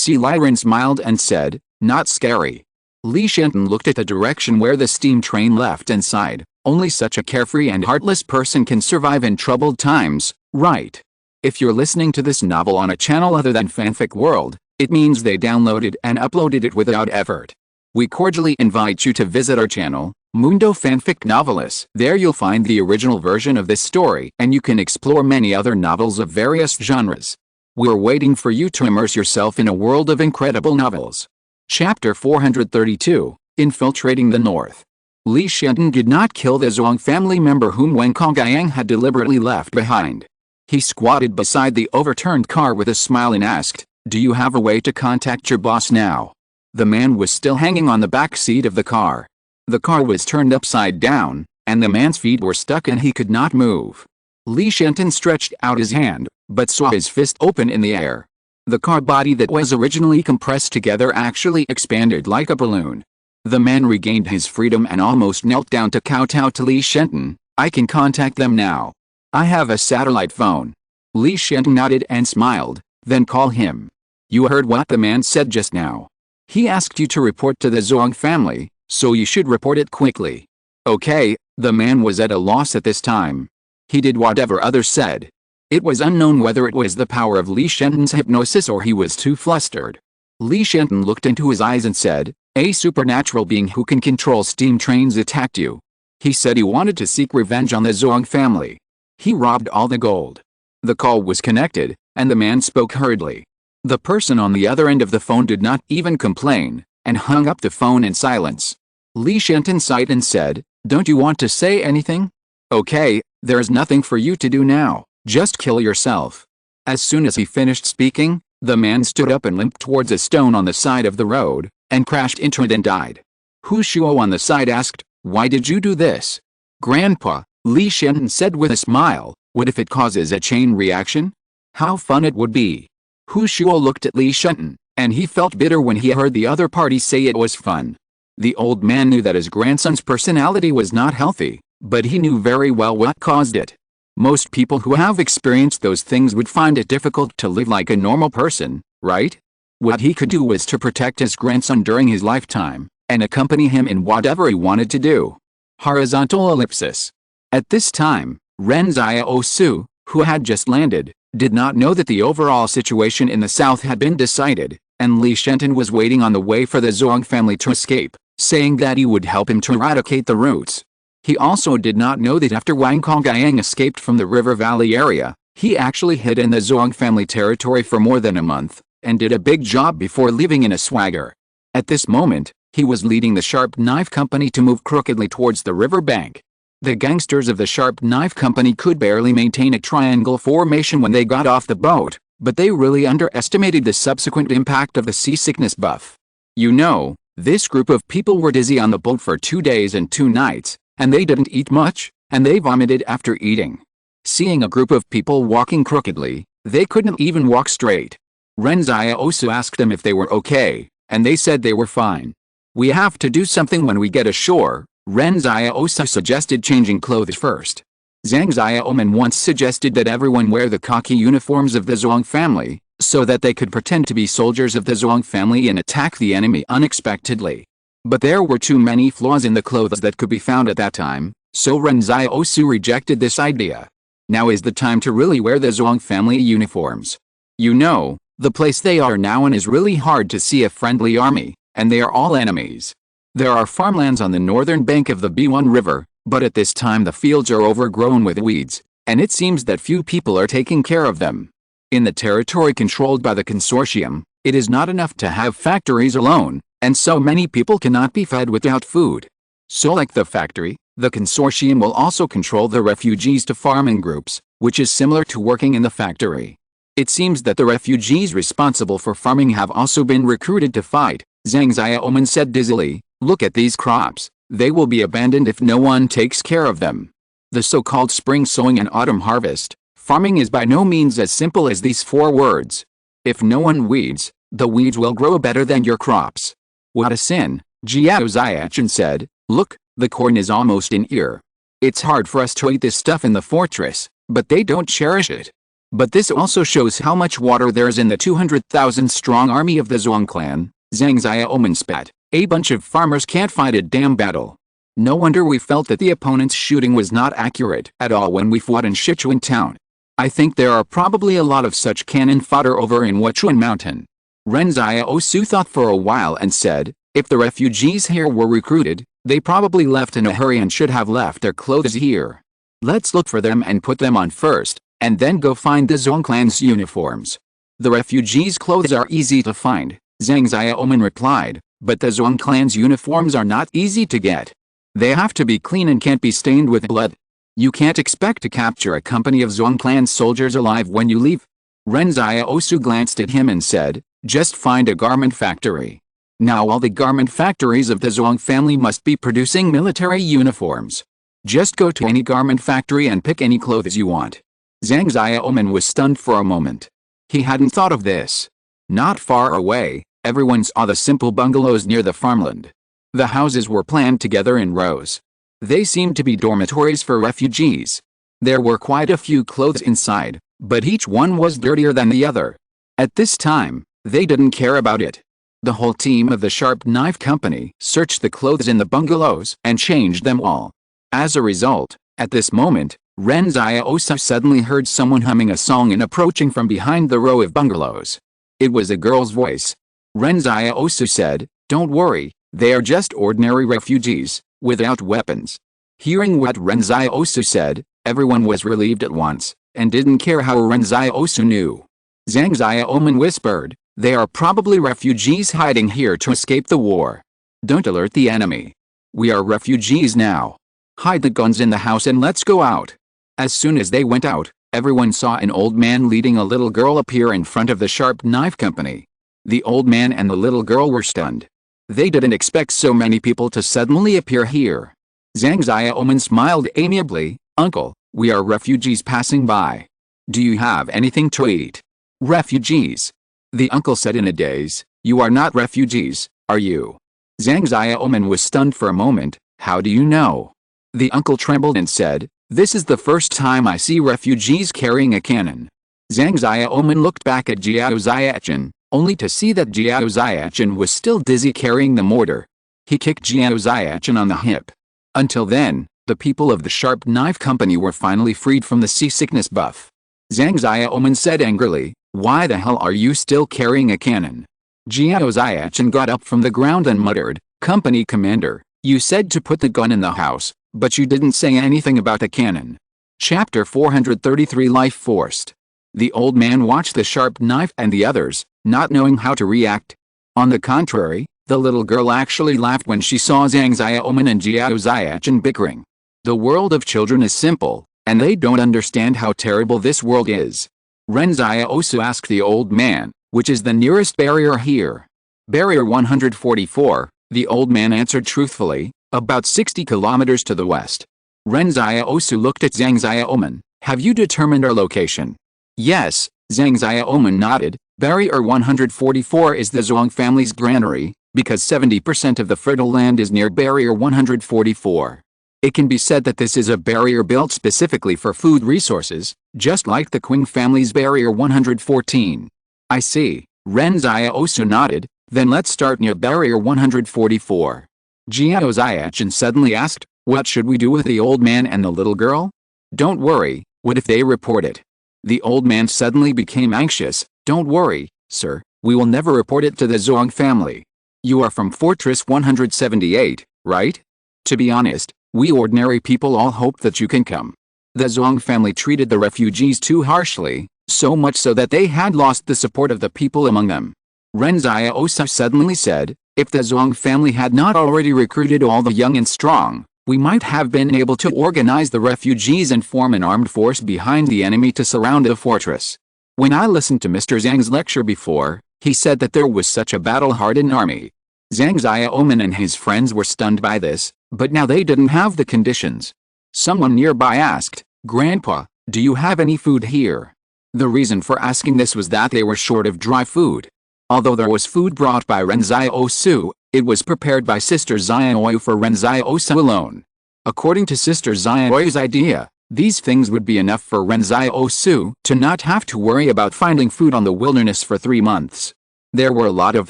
Ren smiled and said, not scary. Li Shanton looked at the direction where the steam train left and sighed. Only such a carefree and heartless person can survive in troubled times, right? If you're listening to this novel on a channel other than Fanfic World, It means they downloaded and uploaded it without effort. We cordially invite you to visit our channel, Mundo Fanfic Novelist. There you'll find the original version of this story, and you can explore many other novels of various genres. We're waiting for you to immerse yourself in a world of incredible novels. Chapter 432, Infiltrating the North. Li Shenton did not kill the Zhuang family member whom Wen Kongyang had deliberately left behind. He squatted beside the overturned car with a smile and asked, "Do you have a way to contact your boss now?" The man was still hanging on the back seat of the car. The car was turned upside down, and the man's feet were stuck and he could not move. Li Shenton stretched out his hand, but saw his fist open in the air. The car body that was originally compressed together actually expanded like a balloon. The man regained his freedom and almost knelt down to kowtow to Li Shenton. "I can contact them now. I have a satellite phone." Li Shenton nodded and smiled. "Then call him." "You heard what the man said just now. He asked you to report to the Zhuang family, so you should report it quickly." "Okay." The man was at a loss at this time. He did whatever others said. It was unknown whether it was the power of Li Shenton's hypnosis or he was too flustered. Li Shenton looked into his eyes and said, "A supernatural being who can control steam trains attacked you. He said he wanted to seek revenge on the Zhuang family. He robbed all the gold." The call was connected, and the man spoke hurriedly. The person on the other end of the phone did not even complain, and hung up the phone in silence. Li Shenton sighed and said, "Don't you want to say anything?" "Okay, there's nothing for you to do now, just kill yourself." As soon as he finished speaking, the man stood up and limped towards a stone on the side of the road, and crashed into it and died. Hu Shuo on the side asked, "Why did you do this?" "Grandpa," Li Shenton said with a smile, "what if it causes a chain reaction? How fun it would be." Hu Shuo looked at Li Shenton, and he felt bitter when he heard the other party say it was fun. The old man knew that his grandson's personality was not healthy, but he knew very well what caused it. Most people who have experienced those things would find it difficult to live like a normal person, right? What he could do was to protect his grandson during his lifetime, and accompany him in whatever he wanted to do. Horizontal ellipsis. At this time, Ren Xiaosu, who had just landed, did not know that the overall situation in the south had been decided, and Li Shenton was waiting on the way for the Zhuang family to escape, saying that he would help him to eradicate the roots. He also did not know that after Wang Kongyang escaped from the river valley area, he actually hid in the Zhuang family territory for more than a month, and did a big job before leaving in a swagger. At this moment, he was leading the Sharp Knife Company to move crookedly towards the river bank. The gangsters of the Sharp Knife Company could barely maintain a triangle formation when they got off the boat, but they really underestimated the subsequent impact of the seasickness buff. You know, this group of people were dizzy on the boat for 2 days and 2 nights, and they didn't eat much, and they vomited after eating. Seeing a group of people walking crookedly, they couldn't even walk straight. Ren Xiaosu asked them if they were okay, and they said they were fine. "We have to do something when we get ashore." Ren Xiaosu suggested changing clothes first. Zhang Xiaoman once suggested that everyone wear the khaki uniforms of the Zhuang family, so that they could pretend to be soldiers of the Zhuang family and attack the enemy unexpectedly. But there were too many flaws in the clothes that could be found at that time, so Ren Xiaosu rejected this idea. Now is the time to really wear the Zhuang family uniforms. You know, the place they are now in is really hard to see a friendly army, and they are all enemies. There are farmlands on the northern bank of the B1 River, but at this time the fields are overgrown with weeds, and it seems that few people are taking care of them. In the territory controlled by the consortium, it is not enough to have factories alone, and so many people cannot be fed without food. So like the factory, the consortium will also control the refugees to farm in groups, which is similar to working in the factory. It seems that the refugees responsible for farming have also been recruited to fight, Zhang Xiaoman said dizzily. "Look at these crops, they will be abandoned if no one takes care of them." The so-called spring sowing and autumn harvest, farming is by no means as simple as these 4 words. If no one weeds, the weeds will grow better than your crops. "What a sin," Jiao Xiachen said. "Look, the corn is almost in ear. It's hard for us to eat this stuff in the fortress, but they don't cherish it." But this also shows how much water there is in the 200,000 strong army of the Zhuang clan, Zhang Xiaoman spat. "A bunch of farmers can't fight a damn battle. No wonder we felt that the opponent's shooting was not accurate at all when we fought in Sichuan town. I think there are probably a lot of such cannon fodder over in Huachuan Mountain." Ren Xiaosu thought for a while and said, if the refugees here were recruited, they probably left in a hurry and should have left their clothes here. Let's look for them and put them on first, and then go find the Zhuang clan's uniforms. The refugees' clothes are easy to find, Zhang Xiaoman replied, but the Zhuang clan's uniforms are not easy to get. They have to be clean and can't be stained with blood. You can't expect to capture a company of Zhuang clan soldiers alive when you leave. Ren Xiaosu glanced at him and said, just find a garment factory. Now all the garment factories of the Zhuang family must be producing military uniforms. Just go to any garment factory and pick any clothes you want. Zhang Xiaoman was stunned for a moment. He hadn't thought of this. Not far away, everyone saw the simple bungalows near the farmland. The houses were planned together in rows. They seemed to be dormitories for refugees. There were quite a few clothes inside, but each one was dirtier than the other. At this time, they didn't care about it. The whole team of the Sharp Knife Company searched the clothes in the bungalows and changed them all. As a result, at this moment, Ren Xiaosu suddenly heard someone humming a song and approaching from behind the row of bungalows. It was a girl's voice. Ren Xiaosu said, don't worry, they are just ordinary refugees, without weapons. Hearing what Ren Xiaosu said, everyone was relieved at once, and didn't care how Ren Xiaosu knew. Zhang Xiaoman whispered, they are probably refugees hiding here to escape the war. Don't alert the enemy. We are refugees now. Hide the guns in the house and let's go out. As soon as they went out, everyone saw an old man leading a little girl appear in front of the Sharp Knife Company. The old man and the little girl were stunned. They didn't expect so many people to suddenly appear here. Zhang Xiaoman smiled amiably, Uncle, we are refugees passing by. Do you have anything to eat? Refugees. The uncle said in a daze, you are not refugees, are you? Zhang Xiaoman was stunned for a moment, how do you know? The uncle trembled and said, this is the first time I see refugees carrying a cannon. Zhang Xiaoman looked back at Jiao Xiachen, only to see that Jiao Xiachen was still dizzy carrying the mortar. He kicked Jiao Xiachen on the hip. Until then, the people of the Sharp Knife Company were finally freed from the seasickness buff. Zhang Xiaoman said angrily, why the hell are you still carrying a cannon? Jiao Xiachen got up from the ground and muttered, Company Commander, you said to put the gun in the house, but you didn't say anything about the cannon. Chapter 433 Life Forced. The old man watched the Sharp Knife and the others, not knowing how to react. On the contrary, the little girl actually laughed when she saw Zhang Xiaoman and Jiao Xiachen bickering. The world of children is simple, and they don't understand how terrible this world is. Ren Xiaosu asked the old man, which is the nearest barrier here? Barrier 144, the old man answered truthfully, about 60 kilometers to the west. Ren Xiaosu looked at Zhang Xiaoman, have you determined our location? Yes, Zhang Xiaoman nodded, Barrier 144 is the Zhuang family's granary, because 70% of the fertile land is near Barrier 144. It can be said that this is a barrier built specifically for food resources, just like the Qing family's Barrier 114. I see, Ren Xiaosu nodded, then let's start near Barrier 144. Jiao Xiachen suddenly asked, what should we do with the old man and the little girl? Don't worry, what if they report it? The old man suddenly became anxious, don't worry, sir, we will never report it to the Zhuang family. You are from Fortress 178, right? To be honest, we ordinary people all hope that you can come. The Zhuang family treated the refugees too harshly, so much so that they had lost the support of the people among them. Ren Xiaosu suddenly said, if the Zhuang family had not already recruited all the young and strong, we might have been able to organize the refugees and form an armed force behind the enemy to surround the fortress. When I listened to Mr. Zhang's lecture before, he said that there was such a battle-hardened army. Zhang Xiaoman and his friends were stunned by this, but now they didn't have the conditions. Someone nearby asked, Grandpa, do you have any food here? The reason for asking this was that they were short of dry food. Although there was food brought by Ren Xiaosu, it was prepared by Sister Xiaoyu for Ren Xiaosu alone. According to Sister Xiaoyu's idea, these things would be enough for Ren Xiaosu to not have to worry about finding food on the wilderness for 3 months. There were a lot of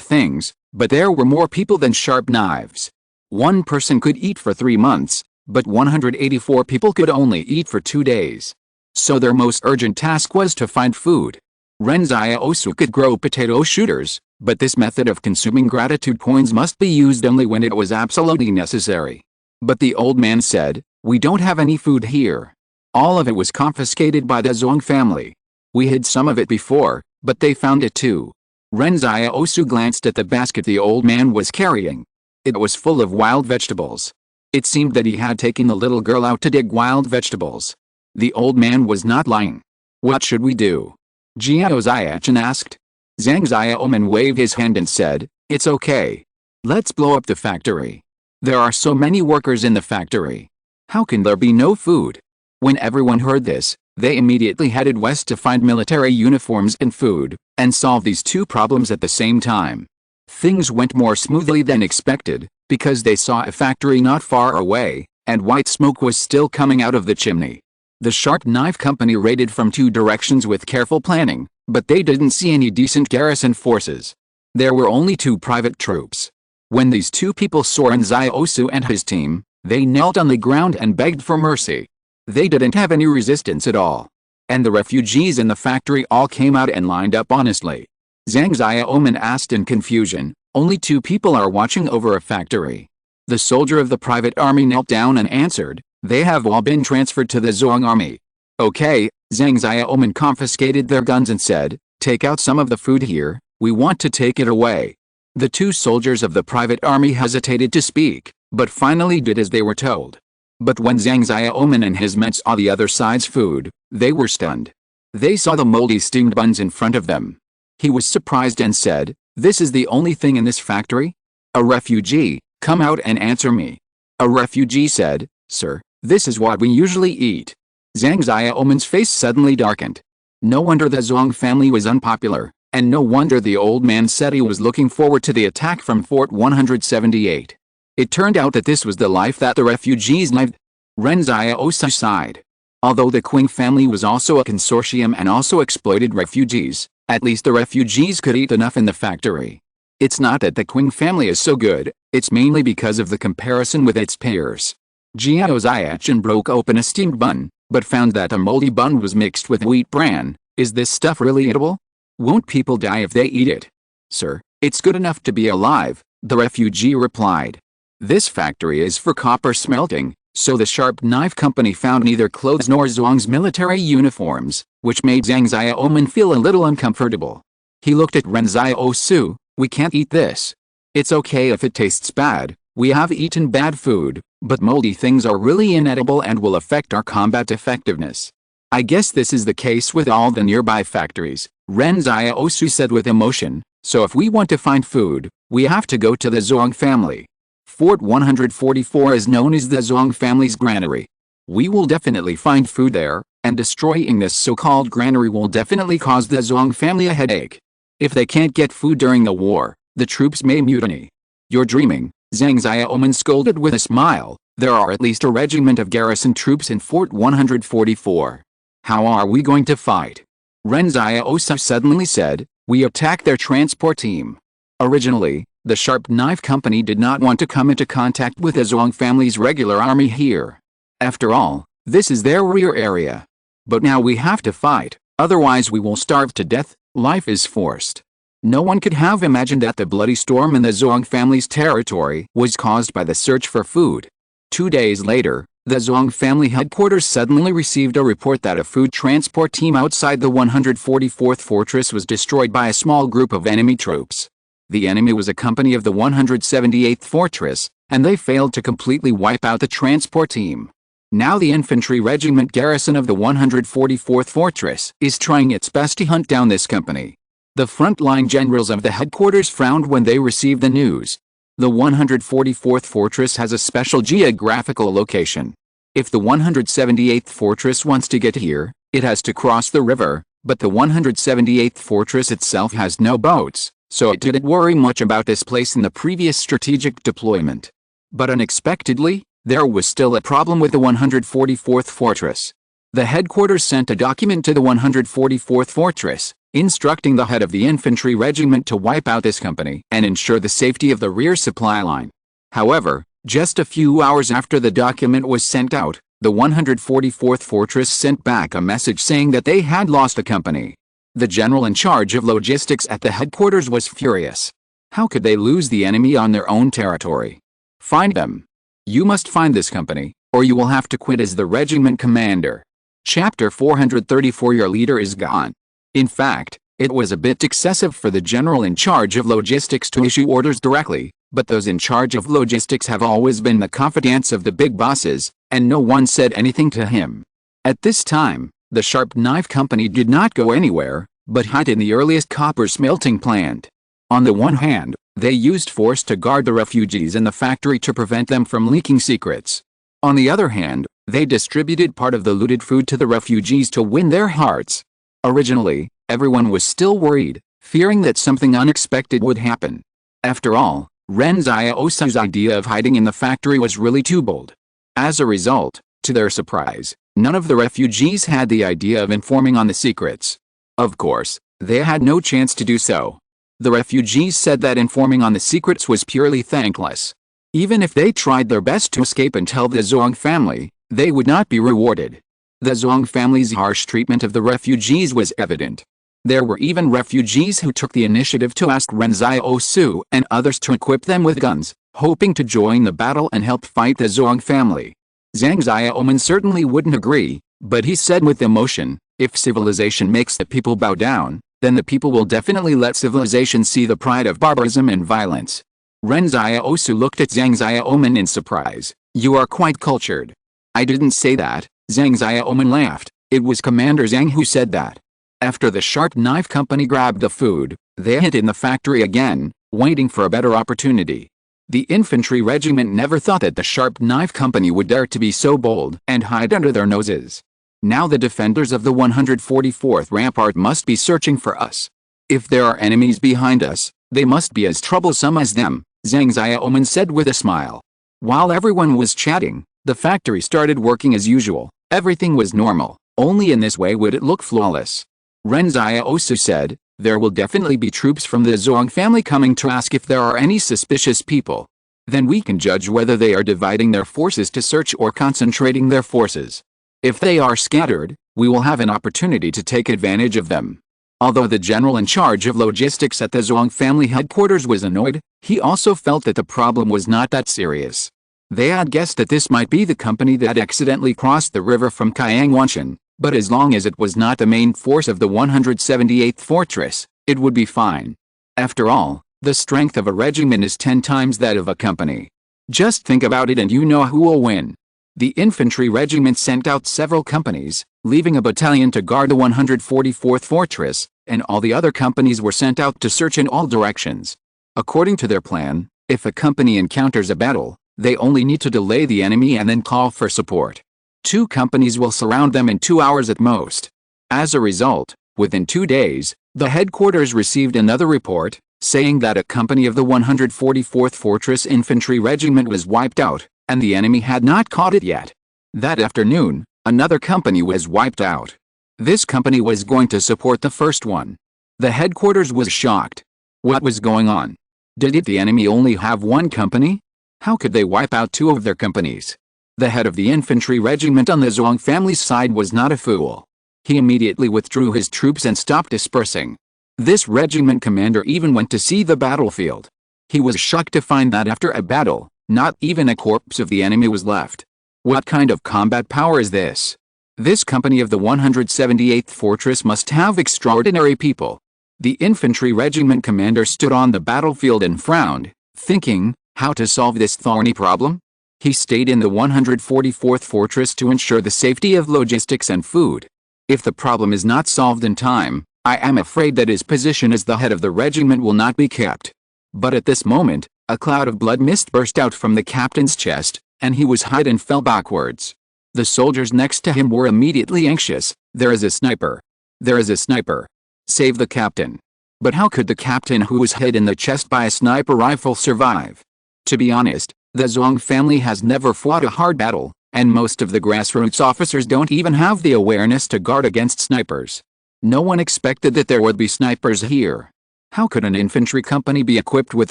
things, but there were more people than sharp knives. One person could eat for 3 months, but 184 people could only eat for 2 days. So their most urgent task was to find food. Ren Xiaosu could grow potato shooters, But this method of consuming gratitude coins must be used only when it was absolutely necessary. But the old man said, "We don't have any food here. All of it was confiscated by the Zong family. We hid some of it before, but they found it too." Ren Xiaosu glanced at the basket the old man was carrying. It was full of wild vegetables. It seemed that he had taken the little girl out to dig wild vegetables. The old man was not lying. "What should we do?" Jiao Ziachan asked. Zhang Xiaoman waved his hand and said, "It's okay. Let's blow up the factory. There are so many workers in the factory. How can there be no food?" When everyone heard this, they immediately headed west to find military uniforms and food, and solve these two problems at the same time. Things went more smoothly than expected, because they saw a factory not far away, and white smoke was still coming out of the chimney. The Sharp Knife Company raided from two directions with careful planning, but they didn't see any decent garrison forces. There were only 2 private troops. When these 2 people saw Ren Xiaosu and his team, they knelt on the ground and begged for mercy. They didn't have any resistance at all. And the refugees in the factory all came out and lined up honestly. Zhang Xiaoman asked in confusion, "Only 2 people are watching over a factory?" The soldier of the private army knelt down and answered, "They have all been transferred to the Zong army." "Okay." Zhang Xiaoman confiscated their guns and said, "Take out some of the food here, we want to take it away." The 2 soldiers of the private army hesitated to speak, but finally did as they were told. But when Zhang Xiaoman and his men saw the other side's food, they were stunned. They saw the moldy steamed buns in front of them. He was surprised and said, "This is the only thing in this factory? A refugee, come out and answer me." A refugee said, "Sir, this is what we usually eat." Zhang Xiaoman's face suddenly darkened. No wonder the Zong family was unpopular, and no wonder the old man said he was looking forward to the attack from Fort 178. It turned out that this was the life that the refugees lived. Ren Xiaosu sighed. Although the Qing family was also a consortium and also exploited refugees, at least the refugees could eat enough in the factory. It's not that the Qing family is so good, it's mainly because of the comparison with its peers. Jiao Ziachan broke open a steamed bun, but found that a moldy bun was mixed with wheat bran. "Is this stuff really eatable? Won't people die if they eat it?" "Sir, it's good enough to be alive," the refugee replied. This factory is for copper smelting, so the Sharp Knife Company found neither clothes nor Zong's military uniforms, which made Zhang Xiaoman feel a little uncomfortable. He looked at Ren Xiaosu. "We can't eat this. It's okay if it tastes bad, we have eaten bad food, but moldy things are really inedible and will affect our combat effectiveness." "I guess this is the case with all the nearby factories," Ren Xiaosu said with emotion, "so if we want to find food, we have to go to the Zong family. Fort 144 is known as the Zong family's granary. We will definitely find food there, and destroying this so-called granary will definitely cause the Zong family a headache. If they can't get food during the war, the troops may mutiny." "You're dreaming," Zhang Xiaoman scolded with a smile. "There are at least a regiment of garrison troops in Fort 144. How are we going to fight?" Ren Xiaosu suddenly said, "We attack their transport team." Originally, the Sharp Knife Company did not want to come into contact with the Zong family's regular army here. After all, this is their rear area. But now we have to fight, otherwise we will starve to death. Life is forced. No one could have imagined that the bloody storm in the Zong family's territory was caused by the search for food. 2 days later, the Zong family headquarters suddenly received a report that a food transport team outside the 144th fortress was destroyed by a small group of enemy troops. The enemy was a company of the 178th fortress, and they failed to completely wipe out the transport team. Now the infantry regiment garrison of the 144th fortress is trying its best to hunt down this company. The frontline generals of the headquarters frowned when they received the news. The 144th fortress has a special geographical location. If the 178th fortress wants to get here, it has to cross the river, but the 178th fortress itself has no boats, so it didn't worry much about this place in the previous strategic deployment. But unexpectedly, there was still a problem with the 144th fortress. The headquarters sent a document to the 144th fortress, instructing the head of the infantry regiment to wipe out this company and ensure the safety of the rear supply line. However, just a few hours after the document was sent out, the 144th fortress sent back a message saying that they had lost the company. The general in charge of logistics at the headquarters was furious. How could they lose the enemy on their own territory? Find them. You must find this company, or you will have to quit as the regiment commander. Chapter 434. Your leader is gone. In fact, it was a bit excessive for the general in charge of logistics to issue orders directly, but those in charge of logistics have always been the confidants of the big bosses, and no one said anything to him. At this time, the Sharp Knife Company did not go anywhere, but hid in the earliest copper smelting plant. On the one hand, they used force to guard the refugees in the factory to prevent them from leaking secrets. On the other hand, they distributed part of the looted food to the refugees to win their hearts. Originally, everyone was still worried, fearing that something unexpected would happen. After all, Ren Xiaosu's idea of hiding in the factory was really too bold. As a result, to their surprise, none of the refugees had the idea of informing on the secrets. Of course, they had no chance to do so. The refugees said that informing on the secrets was purely thankless. Even if they tried their best to escape and tell the Zhuang family, they would not be rewarded. The Zhuang family's harsh treatment of the refugees was evident. There were even refugees who took the initiative to ask Ren Xiaosu and others to equip them with guns, hoping to join the battle and help fight the Zhuang family. Zhang Xiaoman certainly wouldn't agree, but he said with emotion, if civilization makes the people bow down, then the people will definitely let civilization see the pride of barbarism and violence. Ren Xiaosu looked at Zhang Xiaoman in surprise. You are quite cultured. I didn't say that, Zhang Xiaoman laughed. It was Commander Zhang who said that. After the Sharp Knife Company grabbed the food, they hid in the factory again, waiting for a better opportunity. The infantry regiment never thought that the Sharp Knife Company would dare to be so bold and hide under their noses. Now the defenders of the 144th Rampart must be searching for us. If there are enemies behind us, they must be as troublesome as them, Zhang Xiaoman said with a smile. While everyone was chatting, the factory started working as usual. Everything was normal. Only in this way would it look flawless. Ren Xiaosu said, there will definitely be troops from the Zhuang family coming to ask if there are any suspicious people. Then we can judge whether they are dividing their forces to search or concentrating their forces. If they are scattered, we will have an opportunity to take advantage of them. Although the general in charge of logistics at the Zhuang family headquarters was annoyed, he also felt that the problem was not that serious. They had guessed that this might be the company that accidentally crossed the river from Kayangwanshan, but as long as it was not the main force of the 178th Fortress, it would be fine. After all, the strength of a regiment is 10 times that of a company. Just think about it and you know who will win. The infantry regiment sent out several companies, leaving a battalion to guard the 144th Fortress, and all the other companies were sent out to search in all directions. According to their plan, if a company encounters a battle, they only need to delay the enemy and then call for support. 2 companies will surround them in 2 hours at most. As a result, within 2 days, the headquarters received another report, saying that a company of the 144th Fortress Infantry Regiment was wiped out, and the enemy had not caught it yet. That afternoon, another company was wiped out. This company was going to support the first one. The headquarters was shocked. What was going on? Did the enemy only have one company? How could they wipe out 2 of their companies? The head of the infantry regiment on the Zhuang family's side was not a fool. He immediately withdrew his troops and stopped dispersing. This regiment commander even went to see the battlefield. He was shocked to find that after a battle, not even a corpse of the enemy was left. What kind of combat power is this? This company of the 178th Fortress must have extraordinary people. The infantry regiment commander stood on the battlefield and frowned, thinking, how to solve this thorny problem? He stayed in the 144th Fortress to ensure the safety of logistics and food. If the problem is not solved in time, I am afraid that his position as the head of the regiment will not be kept. But at this moment, a cloud of blood mist burst out from the captain's chest, and he was hit and fell backwards. The soldiers next to him were immediately anxious. There is a sniper. There is a sniper. Save the captain. But how could the captain who was hit in the chest by a sniper rifle survive? To be honest, the Zhuang family has never fought a hard battle, and most of the grassroots officers don't even have the awareness to guard against snipers. No one expected that there would be snipers here. How could an infantry company be equipped with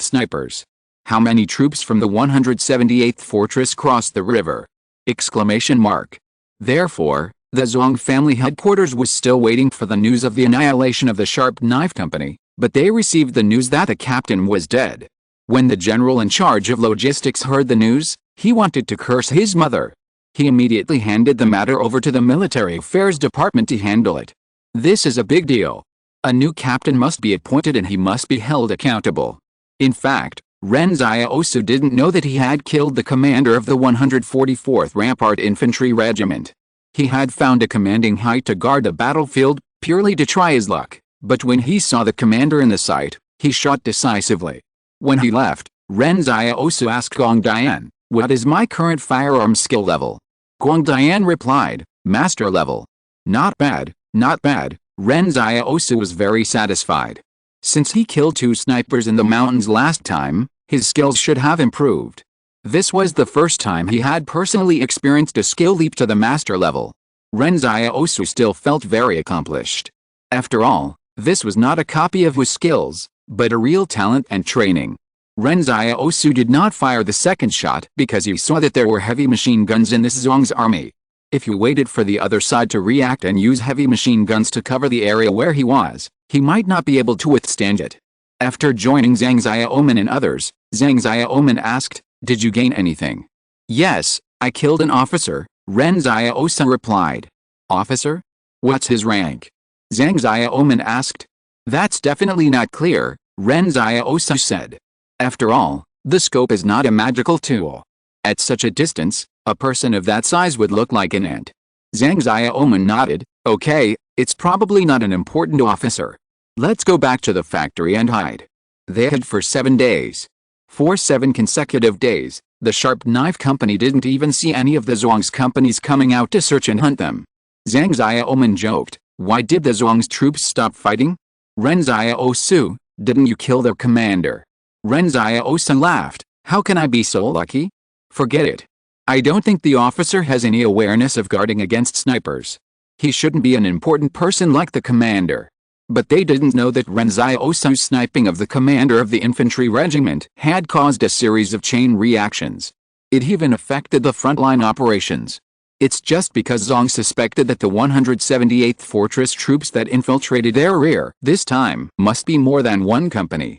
snipers? How many troops from the 178th Fortress crossed the river? Exclamation mark. Therefore, The Zhuang family headquarters was still waiting for the news of the annihilation of the Sharp Knife Company, but they received the news that the captain was dead. When the general in charge of logistics heard the news, he wanted to curse his mother. He immediately handed the matter over to the military affairs department to handle it. This is a big deal. A new captain must be appointed and he must be held accountable. In fact, Ren Xiaosu didn't know that he had killed the commander of the 144th Rampart Infantry Regiment. He had found a commanding height to guard the battlefield, purely to try his luck, but when he saw the commander in the sight, he shot decisively. When he left, Ren Xiaosu asked Gong Dian, "What is my current firearm skill level?" Gong Dian replied, "Master level." "Not bad, not bad." Ren Xiaosu was very satisfied. Since he killed 2 snipers in the mountains last time, his skills should have improved. This was the first time he had personally experienced a skill leap to the master level. Ren Xiaosu still felt very accomplished. After all, this was not a copy of his skills, but a real talent and training. Ren Xiaosu did not fire the second shot because he saw that there were heavy machine guns in this Zhuang's army. If he waited for the other side to react and use heavy machine guns to cover the area where he was, he might not be able to withstand it. After joining Zhang Xiaoman and others, Zhang Xiaoman asked, "Did you gain anything?" "Yes, I killed an officer," Ren Xiaosu replied. "Officer? What's his rank?" Zhang Xiaoman asked. "That's definitely not clear," Ren Xiaosu said. "After all, the scope is not a magical tool. At such a distance, a person of that size would look like an ant." Zhang Xiaoman nodded. "Okay, it's probably not an important officer. Let's go back to the factory and hide." They hid for 7 days. For 7 consecutive days, the Sharp Knife Company didn't even see any of the Zhuang's companies coming out to search and hunt them. Zhang Xiaoman joked, "Why did the Zhuang's troops stop fighting?" "Ren Xiaosu, didn't you kill their commander?" Ren Xiaosu laughed, "How can I be so lucky? Forget it. I don't think the officer has any awareness of guarding against snipers. He shouldn't be an important person like the commander." But they didn't know that Ren Xiaosu's sniping of the commander of the infantry regiment had caused a series of chain reactions. It even affected the frontline operations. It's just because Zhang suspected that the 178th Fortress troops that infiltrated their rear this time must be more than one company.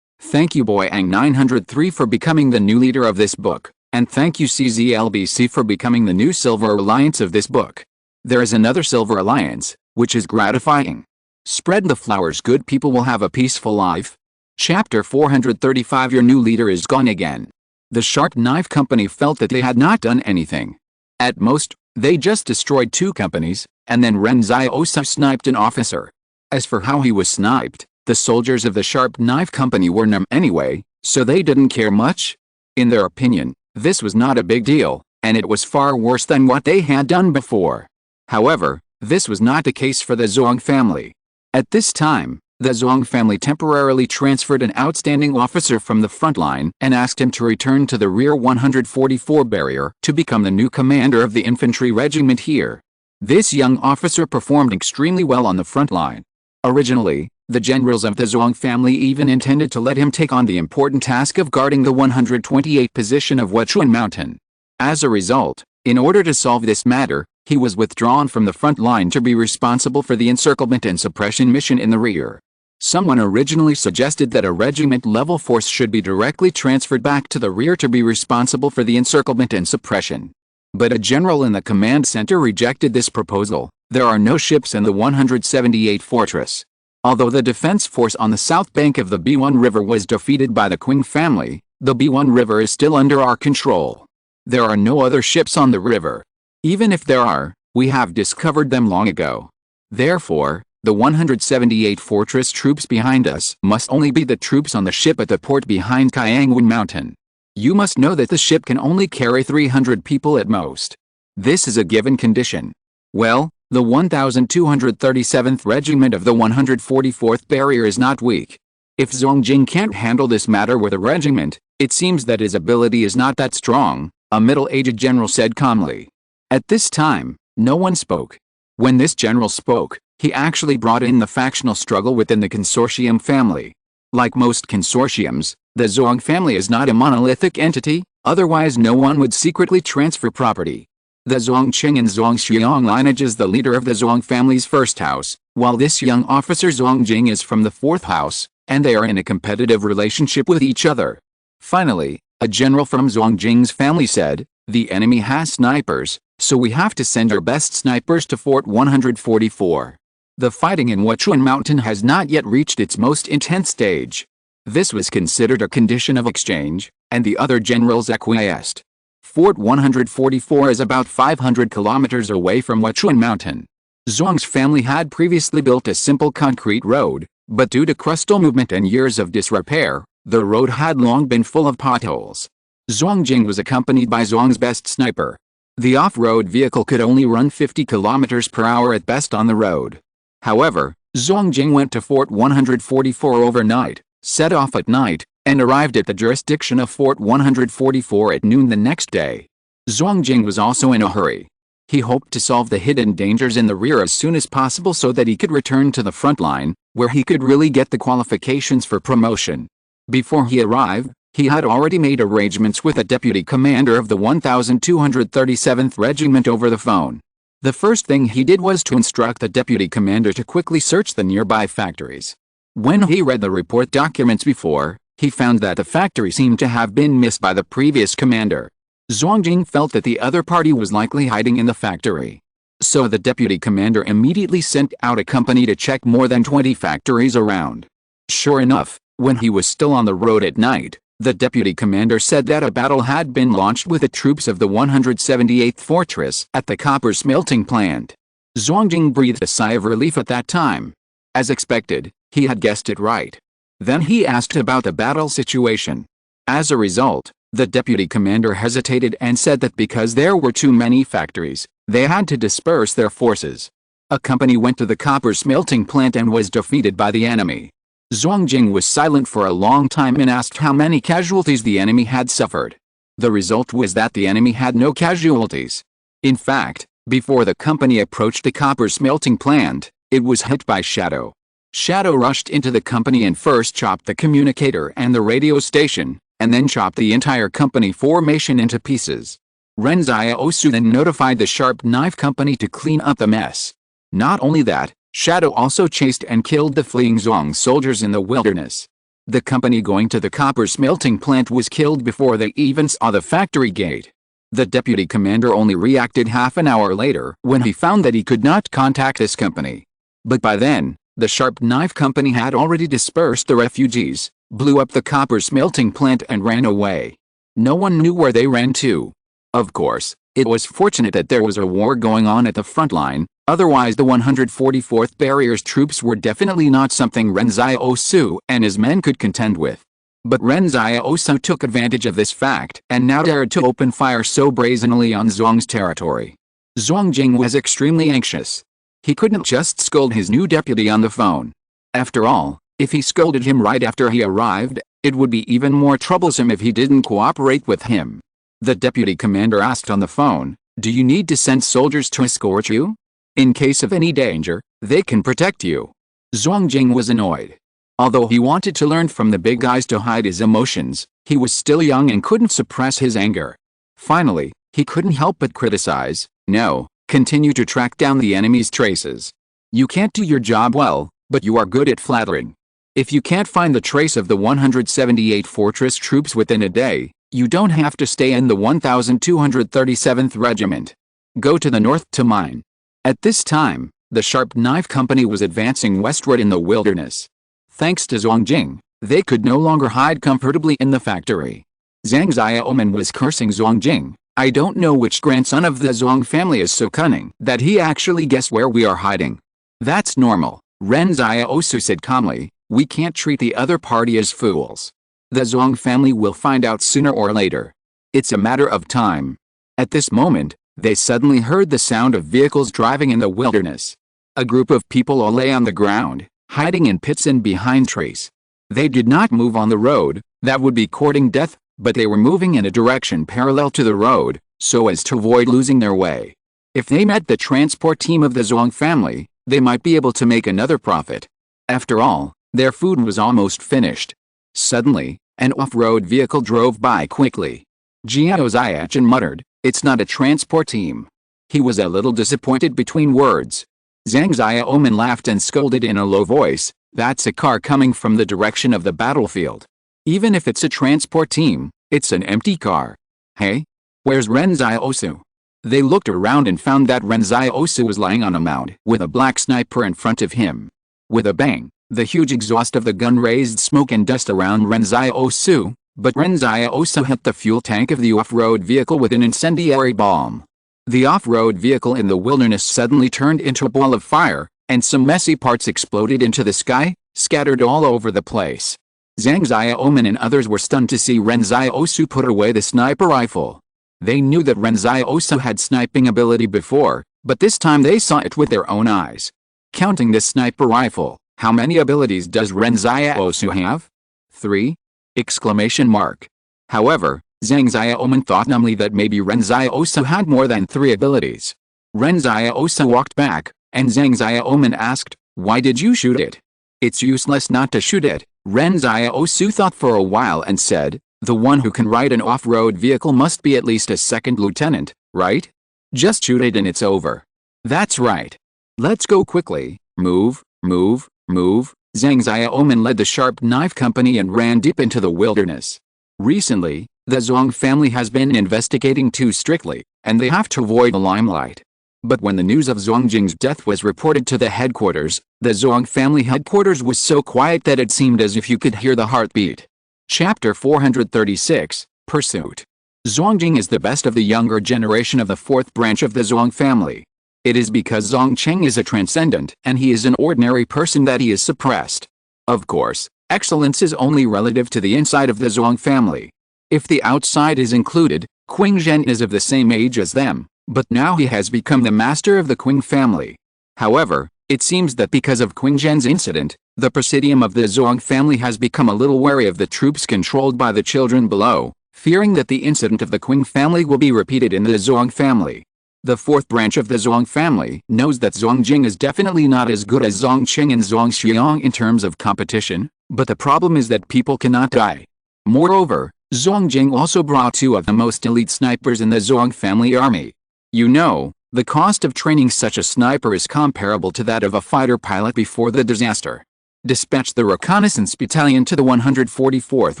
Thank you Boyang903 for becoming the new leader of this book, and thank you CZLBC for becoming the new Silver Alliance of this book. There is another Silver Alliance, which is gratifying. Spread the flowers, good people will have a peaceful life. Chapter 435 Your new leader is gone again. The Sharp Knife Company felt that they had not done anything. At most, they just destroyed 2 companies, and then Ren Xiaosu sniped an officer. As for how he was sniped, the soldiers of the Sharp Knife Company were numb anyway, so they didn't care much. In their opinion, this was not a big deal, and it was far worse than what they had done before. However, this was not the case for the Zhuang family. At this time, the Zhuang family temporarily transferred an outstanding officer from the front line and asked him to return to the rear 144 barrier to become the new commander of the infantry regiment here. This young officer performed extremely well on the front line. Originally, the generals of the Zhuang family even intended to let him take on the important task of guarding the 128th position of Wechuan Mountain. As a result, in order to solve this matter, he was withdrawn from the front line to be responsible for the encirclement and suppression mission in the rear. Someone originally suggested that a regiment-level force should be directly transferred back to the rear to be responsible for the encirclement and suppression. But a general in the command center rejected this proposal. There are no ships in the 178th fortress. Although the defense force on the south bank of the B1 River was defeated by the Qing family, the B1 River is still under our control. There are no other ships on the river. Even if there are, we have discovered them long ago. Therefore, the 178th Fortress troops behind us must only be the troops on the ship at the port behind Kayangwon Mountain. You must know that the ship can only carry 300 people at most. This is a given condition. Well, the 1237th Regiment of the 144th Barrier is not weak. If Zongjing can't handle this matter with a regiment, it seems that his ability is not that strong, a middle-aged general said calmly. At this time, no one spoke. When this general spoke, he actually brought in the factional struggle within the consortium family. Like most consortiums, the Zhuang family is not a monolithic entity, otherwise no one would secretly transfer property. The Zhongqing and Zhongxiang lineage is the leader of the Zhong family's first house, while this young officer Zhongjing is from the fourth house, and they are in a competitive relationship with each other. Finally, a general from Zhongjing's family said, "The enemy has snipers, so we have to send our best snipers to Fort 144. The fighting in Wechuan Mountain has not yet reached its most intense stage." This was considered a condition of exchange, and the other generals acquiesced. Fort 144 is about 500 kilometers away from Wechuan Mountain. Zhong's family had previously built a simple concrete road, but due to crustal movement and years of disrepair, the road had long been full of potholes. Zhongjing was accompanied by Zhong's best sniper. The off-road vehicle could only run 50 kilometers per hour at best on the road. However, Zhongjing went to Fort 144 overnight, set off at night, and arrived at the jurisdiction of Fort 144 at noon the next day. Zhongjing was also in a hurry. He hoped to solve the hidden dangers in the rear as soon as possible so that he could return to the front line, where he could really get the qualifications for promotion. Before he arrived, he had already made arrangements with the deputy commander of the 1237th Regiment over the phone. The first thing he did was to instruct the deputy commander to quickly search the nearby factories. When he read the report documents before, he found that the factory seemed to have been missed by the previous commander. Zhongjing felt that the other party was likely hiding in the factory. So the deputy commander immediately sent out a company to check more than 20 factories around. Sure enough, when he was still on the road at night, the deputy commander said that a battle had been launched with the troops of the 178th Fortress at the copper smelting plant. Zhongjing breathed a sigh of relief at that time. As expected, he had guessed it right. Then he asked about the battle situation. As a result, the deputy commander hesitated and said that because there were too many factories, they had to disperse their forces. A company went to the copper smelting plant and was defeated by the enemy. Zhongjing was silent for a long time and asked how many casualties the enemy had suffered. The result was that the enemy had no casualties. In fact, before the company approached the copper smelting plant, it was hit by Shadow. Shadow rushed into the company and first chopped the communicator and the radio station, and then chopped the entire company formation into pieces. Ren Xiaosu then notified the Sharp Knife Company to clean up the mess. Not only that, Shadow also chased and killed the fleeing Zhong soldiers in the wilderness. The company going to the copper smelting plant was killed before they even saw the factory gate. The deputy commander only reacted half an hour later when he found that he could not contact this company. But by then, the Sharp Knife Company had already dispersed the refugees, blew up the copper smelting plant and ran away. No one knew where they ran to. Of course, it was fortunate that there was a war going on at the front line, otherwise the 144th Barrier's troops were definitely not something Ren Xiaosu and his men could contend with. But Ren Xiaosu took advantage of this fact and now dared to open fire so brazenly on Zhong's territory. Zhongjing was extremely anxious. He couldn't just scold his new deputy on the phone. After all, if he scolded him right after he arrived, it would be even more troublesome if he didn't cooperate with him. The deputy commander asked on the phone, "Do you need to send soldiers to escort you? In case of any danger, they can protect you." Zhongjing was annoyed. Although he wanted to learn from the big guys to hide his emotions, he was still young and couldn't suppress his anger. Finally, he couldn't help but criticize, "No, continue to track down the enemy's traces. You can't do your job well, but you are good at flattering. If you can't find the trace of the 178 Fortress troops within a day, you don't have to stay in the 1237th Regiment. Go to the north to mine." At this time, the Sharp Knife Company was advancing westward in the wilderness. Thanks to Zhongjing, they could no longer hide comfortably in the factory. Zhang Xiaoman was cursing Zhongjing. "I don't know which grandson of the Zhong family is so cunning that he actually guessed where we are hiding." "That's normal," Ren Xiaosu said calmly. "We can't treat the other party as fools. The Zhong family will find out sooner or later. It's a matter of time." At this moment, they suddenly heard the sound of vehicles driving in the wilderness. A group of people all lay on the ground, hiding in pits and behind trees. They did not move on the road, that would be courting death, but they were moving in a direction parallel to the road, so as to avoid losing their way. If they met the transport team of the Zhong family, they might be able to make another profit. After all, their food was almost finished. Suddenly, an off-road vehicle drove by quickly. Jiao Xiachen muttered, "It's not a transport team, He was a little disappointed between words. Zhang Xiaoman laughed and scolded in a low voice, "That's a car coming from the direction of the battlefield. Even if it's a transport team, it's an empty car. Hey? Where's Ren Xiaosu?" They looked around and found that Ren Xiaosu was lying on a mound with a black sniper in front of him. With a bang, the huge exhaust of the gun raised smoke and dust around Ren Xiaosu, but Ren Xiaosu hit the fuel tank of the off-road vehicle with an incendiary bomb. The off-road vehicle in the wilderness suddenly turned into a ball of fire, and some messy parts exploded into the sky, scattered all over the place. Zhang Xiaoman and others were stunned to see Ren Xiaosu put away the sniper rifle. They knew that Ren Xiaosu had sniping ability before, but this time they saw it with their own eyes. Counting this sniper rifle, how many abilities does Ren Xiaosu have? 3? Exclamation mark. However, Zhang Xiaoman thought numbly that maybe Ren Xiaosu had more than 3 abilities. Ren Xiaosu walked back, and Zhang Xiaoman asked, "Why did you shoot it?" "It's useless not to shoot it," Ren Xiaosu thought for a while and said, "The one who can ride an off-road vehicle must be at least a second lieutenant, right? Just shoot it and it's over." "That's right. Let's go quickly, move, move, move." Zhang Xiaoman led the sharp knife company and ran deep into the wilderness. Recently, the Zhang family has been investigating too strictly, and they have to avoid the limelight. But when the news of Zhang Jing's death was reported to the headquarters, the Zhang family headquarters was so quiet that it seemed as if you could hear the heartbeat. Chapter 436, Pursuit. Zhang Jing is the best of the younger generation of the 4th branch of the Zhang family. It is because Zhang Cheng is a transcendent and he is an ordinary person that he is suppressed. Of course, excellence is only relative to the inside of the Zhang family. If the outside is included, Qing Zhen is of the same age as them, but now he has become the master of the Qing family. However, it seems that because of Qing Zhen's incident, the presidium of the Zhang family has become a little wary of the troops controlled by the children below, fearing that the incident of the Qing family will be repeated in the Zhang family. The 4th branch of the Zhang family knows that Zhang Jing is definitely not as good as Zhang Cheng and Zhang Xiang in terms of competition, but the problem is that people cannot die. Moreover, Zhang Jing also brought 2 of the most elite snipers in the Zhang family army. You know, the cost of training such a sniper is comparable to that of a fighter pilot before the disaster. "Dispatch the reconnaissance battalion to the 144th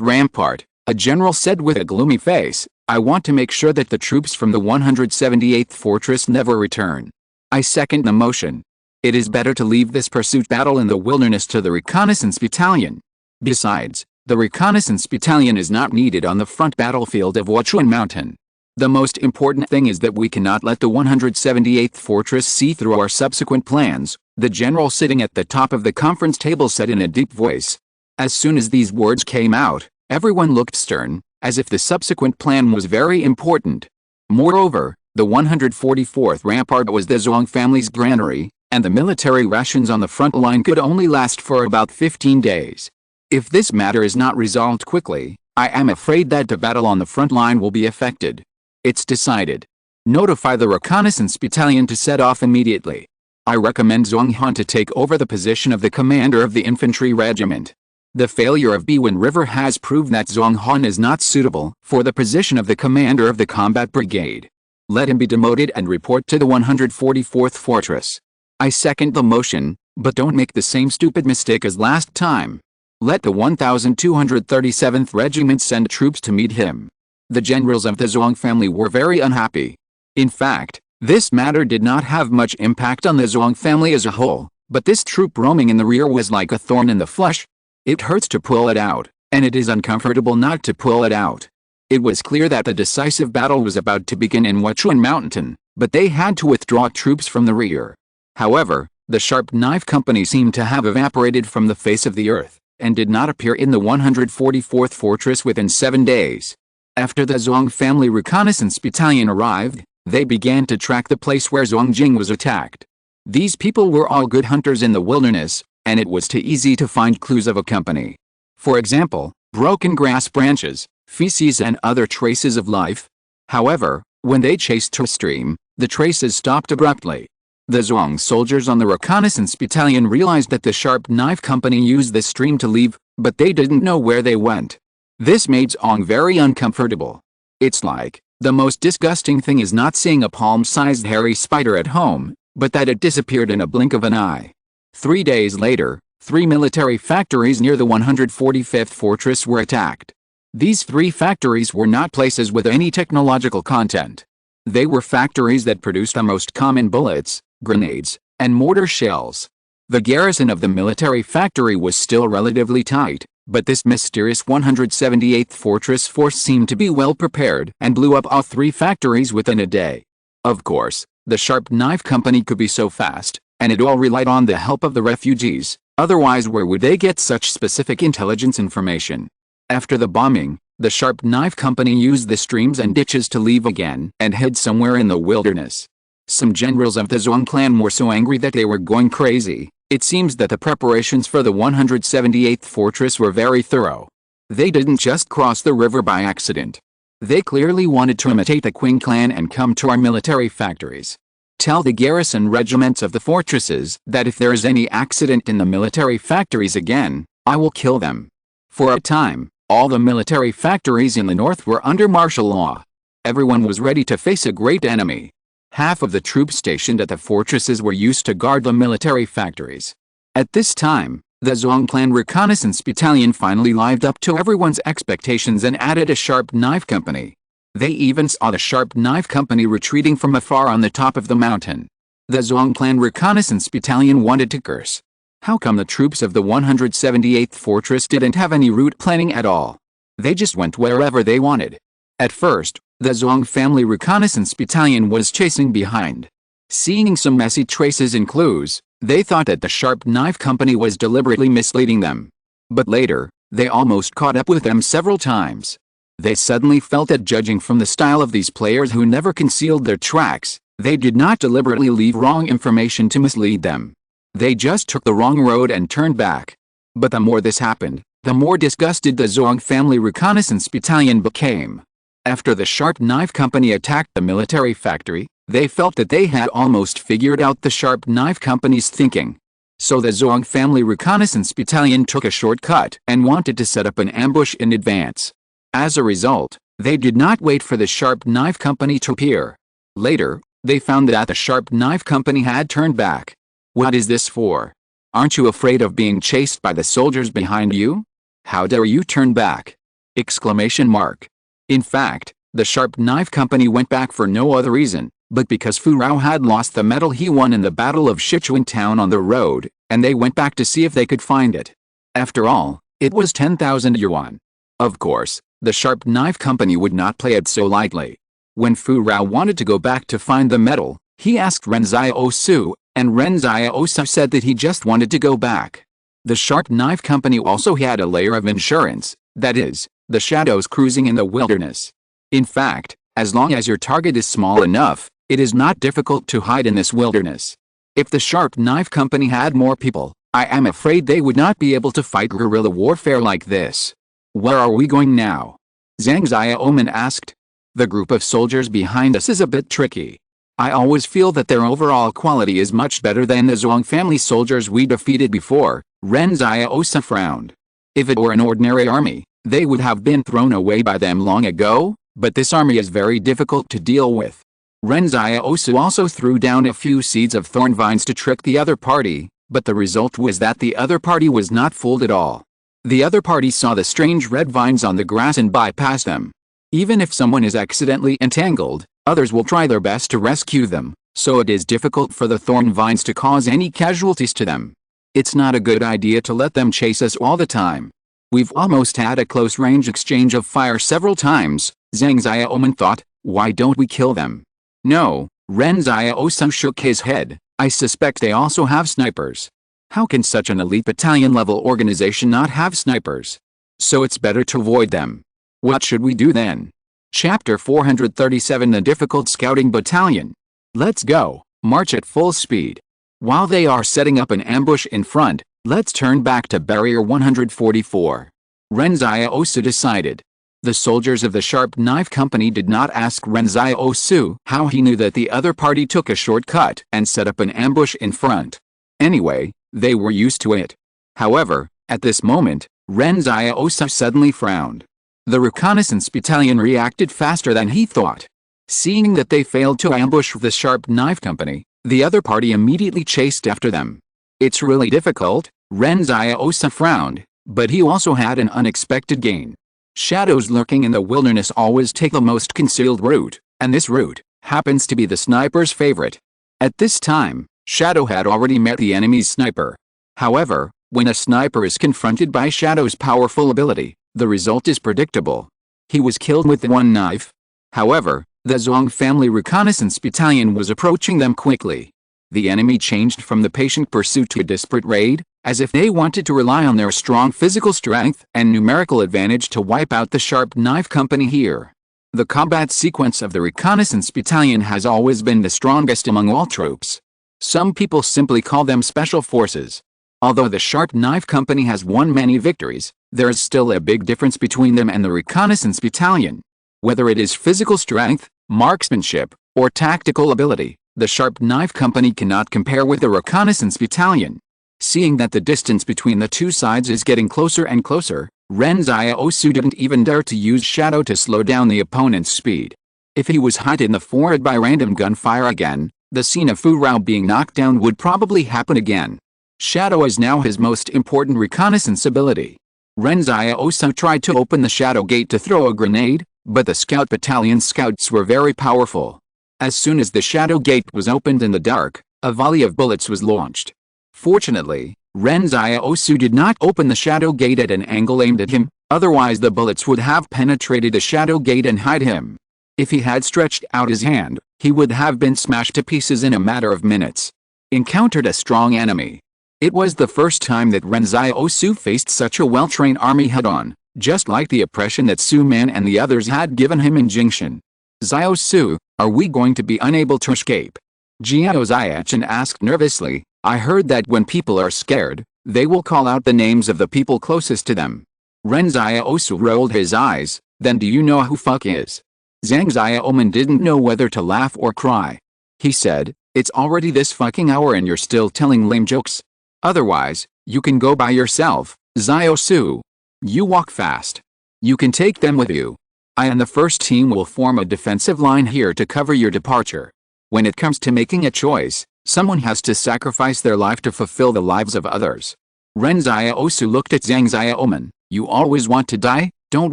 rampart," a general said with a gloomy face. "I want to make sure that the troops from the 178th fortress never return." I second the motion. It is better to leave this pursuit battle in the wilderness to the reconnaissance battalion. Besides, the reconnaissance battalion is not needed on the front battlefield of Wachuan Mountain. The most important thing is that we cannot let the 178th fortress see through our subsequent plans, the general sitting at the top of the conference table said in a deep voice. As soon as these words came out, everyone looked stern, as if the subsequent plan was very important. Moreover, the 144th rampart was the Zhang family's granary, and the military rations on the front line could only last for about 15 days. If this matter is not resolved quickly, I am afraid that the battle on the front line will be affected. It's decided. Notify the reconnaissance battalion to set off immediately. I recommend Zhang Han to take over the position of the commander of the infantry regiment. The failure of Biwen River has proved that Zhang Han is not suitable for the position of the commander of the combat brigade. Let him be demoted and report to the 144th fortress. I second the motion, but don't make the same stupid mistake as last time. Let the 1237th regiment send troops to meet him. The generals of the Zhang family were very unhappy. In fact, this matter did not have much impact on the Zhang family as a whole, but this troop roaming in the rear was like a thorn in the flesh. It hurts to pull it out, and it is uncomfortable not to pull it out. It was clear that the decisive battle was about to begin in Wachuan Mountain, but they had to withdraw troops from the rear. However, the sharp knife company seemed to have evaporated from the face of the earth, and did not appear in the 144th fortress within 7 days. After the Zhang family reconnaissance battalion arrived, they began to track the place where Zhang Jing was attacked. These people were all good hunters in the wilderness, and it was too easy to find clues of a company. For example, broken grass branches, feces and other traces of life. However, when they chased to a stream, the traces stopped abruptly. The Zhang soldiers on the reconnaissance battalion realized that the sharp knife company used the stream to leave, but they didn't know where they went. This made Zhang very uncomfortable. It's like, The most disgusting thing is not seeing a palm-sized hairy spider at home, but that it disappeared in a blink of an eye. 3 days later, 3 military factories near the 145th fortress were attacked. These 3 factories were not places with any technological content. They were factories that produced the most common bullets, grenades, and mortar shells. The garrison of the military factory was still relatively tight, but this mysterious 178th fortress force seemed to be well prepared and blew up all 3 factories within a day. Of course, the Sharp Knife Company could be so fast, and it all relied on the help of the refugees, otherwise where would they get such specific intelligence information? After the bombing, the Sharp Knife Company used the streams and ditches to leave again and hid somewhere in the wilderness. Some generals of the Zhuang clan were so angry that they were going crazy. It seems that the preparations for the 178th fortress were very thorough. They didn't just cross the river by accident. They clearly wanted to imitate the Qing clan and come to our military factories. Tell the garrison regiments of the fortresses that if there is any accident in the military factories again, I will kill them. For a time, all the military factories in the north were under martial law. Everyone was ready to face a great enemy. Half of the troops stationed at the fortresses were used to guard the military factories. At this time, the Zhuang clan reconnaissance battalion finally lived up to everyone's expectations and added a Sharp Knife Company. They even saw the Sharp Knife Company retreating from afar on the top of the mountain. The Zhuang clan reconnaissance battalion wanted to curse. How come the troops of the 178th fortress didn't have any route planning at all? They just went wherever they wanted. At first, the Zhuang family reconnaissance battalion was chasing behind. Seeing some messy traces and clues, they thought that the Sharp Knife Company was deliberately misleading them. But later, they almost caught up with them several times. They suddenly felt that judging from the style of these players who never concealed their tracks, they did not deliberately leave wrong information to mislead them. They just took the wrong road and turned back. But the more this happened, the more disgusted the Zhuang family reconnaissance battalion became. After the Sharp Knife Company attacked the military factory, they felt that they had almost figured out the Sharp Knife Company's thinking. So the Zhuang family reconnaissance battalion took a shortcut and wanted to set up an ambush in advance. As a result, they did not wait for the Sharp Knife Company to appear. Later, they found that the Sharp Knife Company had turned back. What is this for? Aren't you afraid of being chased by the soldiers behind you? How dare you turn back? Exclamation mark. In fact, the Sharp Knife Company went back for no other reason, but because Fu Rao had lost the medal he won in the Battle of Sichuan Town on the road, and they went back to see if they could find it. After all, it was 10,000 yuan. Of course, the Sharp Knife Company would not play it so lightly. When Fu Rao wanted to go back to find the medal, he asked Ren Xiaosu, and Ren Xiaosu said that he just wanted to go back. The Sharp Knife Company also had a layer of insurance, that is, the shadows cruising in the wilderness. In fact, as long as your target is small enough, it is not difficult to hide in this wilderness. If the Sharp Knife Company had more people, I am afraid they would not be able to fight guerrilla warfare like this. Where are we going now? Zhang Xiaoman asked. The group of soldiers behind us is a bit tricky. I always feel that their overall quality is much better than the Zhuang family soldiers we defeated before. Ren Xiaosu frowned. If it were an ordinary army, they would have been thrown away by them long ago, but this army is very difficult to deal with. Ren Xiaosu also threw down a few seeds of thorn vines to trick the other party, but the result was that the other party was not fooled at all. The other party saw the strange red vines on the grass and bypassed them. Even if someone is accidentally entangled, others will try their best to rescue them, so it is difficult for the thorn vines to cause any casualties to them. It's not a good idea to let them chase us all the time. We've almost had a close-range exchange of fire several times, Zhang Xiaoman thought. Why don't we kill them? No, Ren Xiaosu shook his head. I suspect they also have snipers. How can such an elite battalion-level organization not have snipers? So it's better to avoid them. What should we do then? Chapter 437 The Difficult Scouting Battalion. Let's go, march at full speed. While they are setting up an ambush in front, let's turn back to Barrier 144. Ren Xiaosu decided. The soldiers of the Sharp Knife Company did not ask Ren Xiaosu how he knew that the other party took a shortcut and set up an ambush in front. Anyway, they were used to it. However, at this moment, Ren Xiaosu suddenly frowned. The reconnaissance battalion reacted faster than he thought. Seeing that they failed to ambush the Sharp Knife Company, the other party immediately chased after them. It's really difficult, Ren Xiaosu frowned, but he also had an unexpected gain. Shadows lurking in the wilderness always take the most concealed route, and this route happens to be the sniper's favorite. At this time, Shadow had already met the enemy's sniper. However, when a sniper is confronted by Shadow's powerful ability, the result is predictable. He was killed with one knife. However, the Zhong family reconnaissance battalion was approaching them quickly. The enemy changed from the patient pursuit to a desperate raid, as if they wanted to rely on their strong physical strength and numerical advantage to wipe out the Sharp Knife Company here. The combat sequence of the reconnaissance battalion has always been the strongest among all troops. Some people simply call them special forces. Although the Sharp Knife Company has won many victories, there is still a big difference between them and the reconnaissance battalion. Whether it is physical strength, marksmanship, or tactical ability, the Sharp Knife Company cannot compare with the reconnaissance battalion. Seeing that the distance between the two sides is getting closer and closer, Ren Xiaosu didn't even dare to use Shadow to slow down the opponent's speed. If he was hit in the forehead by random gunfire again, the scene of Fu Rao being knocked down would probably happen again. Shadow is now his most important reconnaissance ability. Ren Xiaosu tried to open the Shadow Gate to throw a grenade, but the Scout Battalion scouts were very powerful. As soon as the Shadow Gate was opened in the dark, a volley of bullets was launched. Fortunately, Ren Xiaosu did not open the Shadow Gate at an angle aimed at him, otherwise the bullets would have penetrated the Shadow Gate and hit him. If he had stretched out his hand, he would have been smashed to pieces in a matter of minutes. Encountered a strong enemy. It was the first time that Ren Xiaosu faced such a well-trained army head-on, just like the oppression that Su Man and the others had given him in Jingshan. Xiaosu, are we going to be unable to escape? Jiao Xiachen asked nervously. I heard that when people are scared, they will call out the names of the people closest to them. Ren Xiaosu rolled his eyes. Then do you know who fuck is? Zhang Xiaoman didn't know whether to laugh or cry. He said, it's already this fucking hour and you're still telling lame jokes? Otherwise, you can go by yourself, Xiaosu. You walk fast. You can take them with you. I and the first team will form a defensive line here to cover your departure. When it comes to making a choice, someone has to sacrifice their life to fulfill the lives of others. Ren Xiaosu looked at Zhang Xiaoman. You always want to die? Don't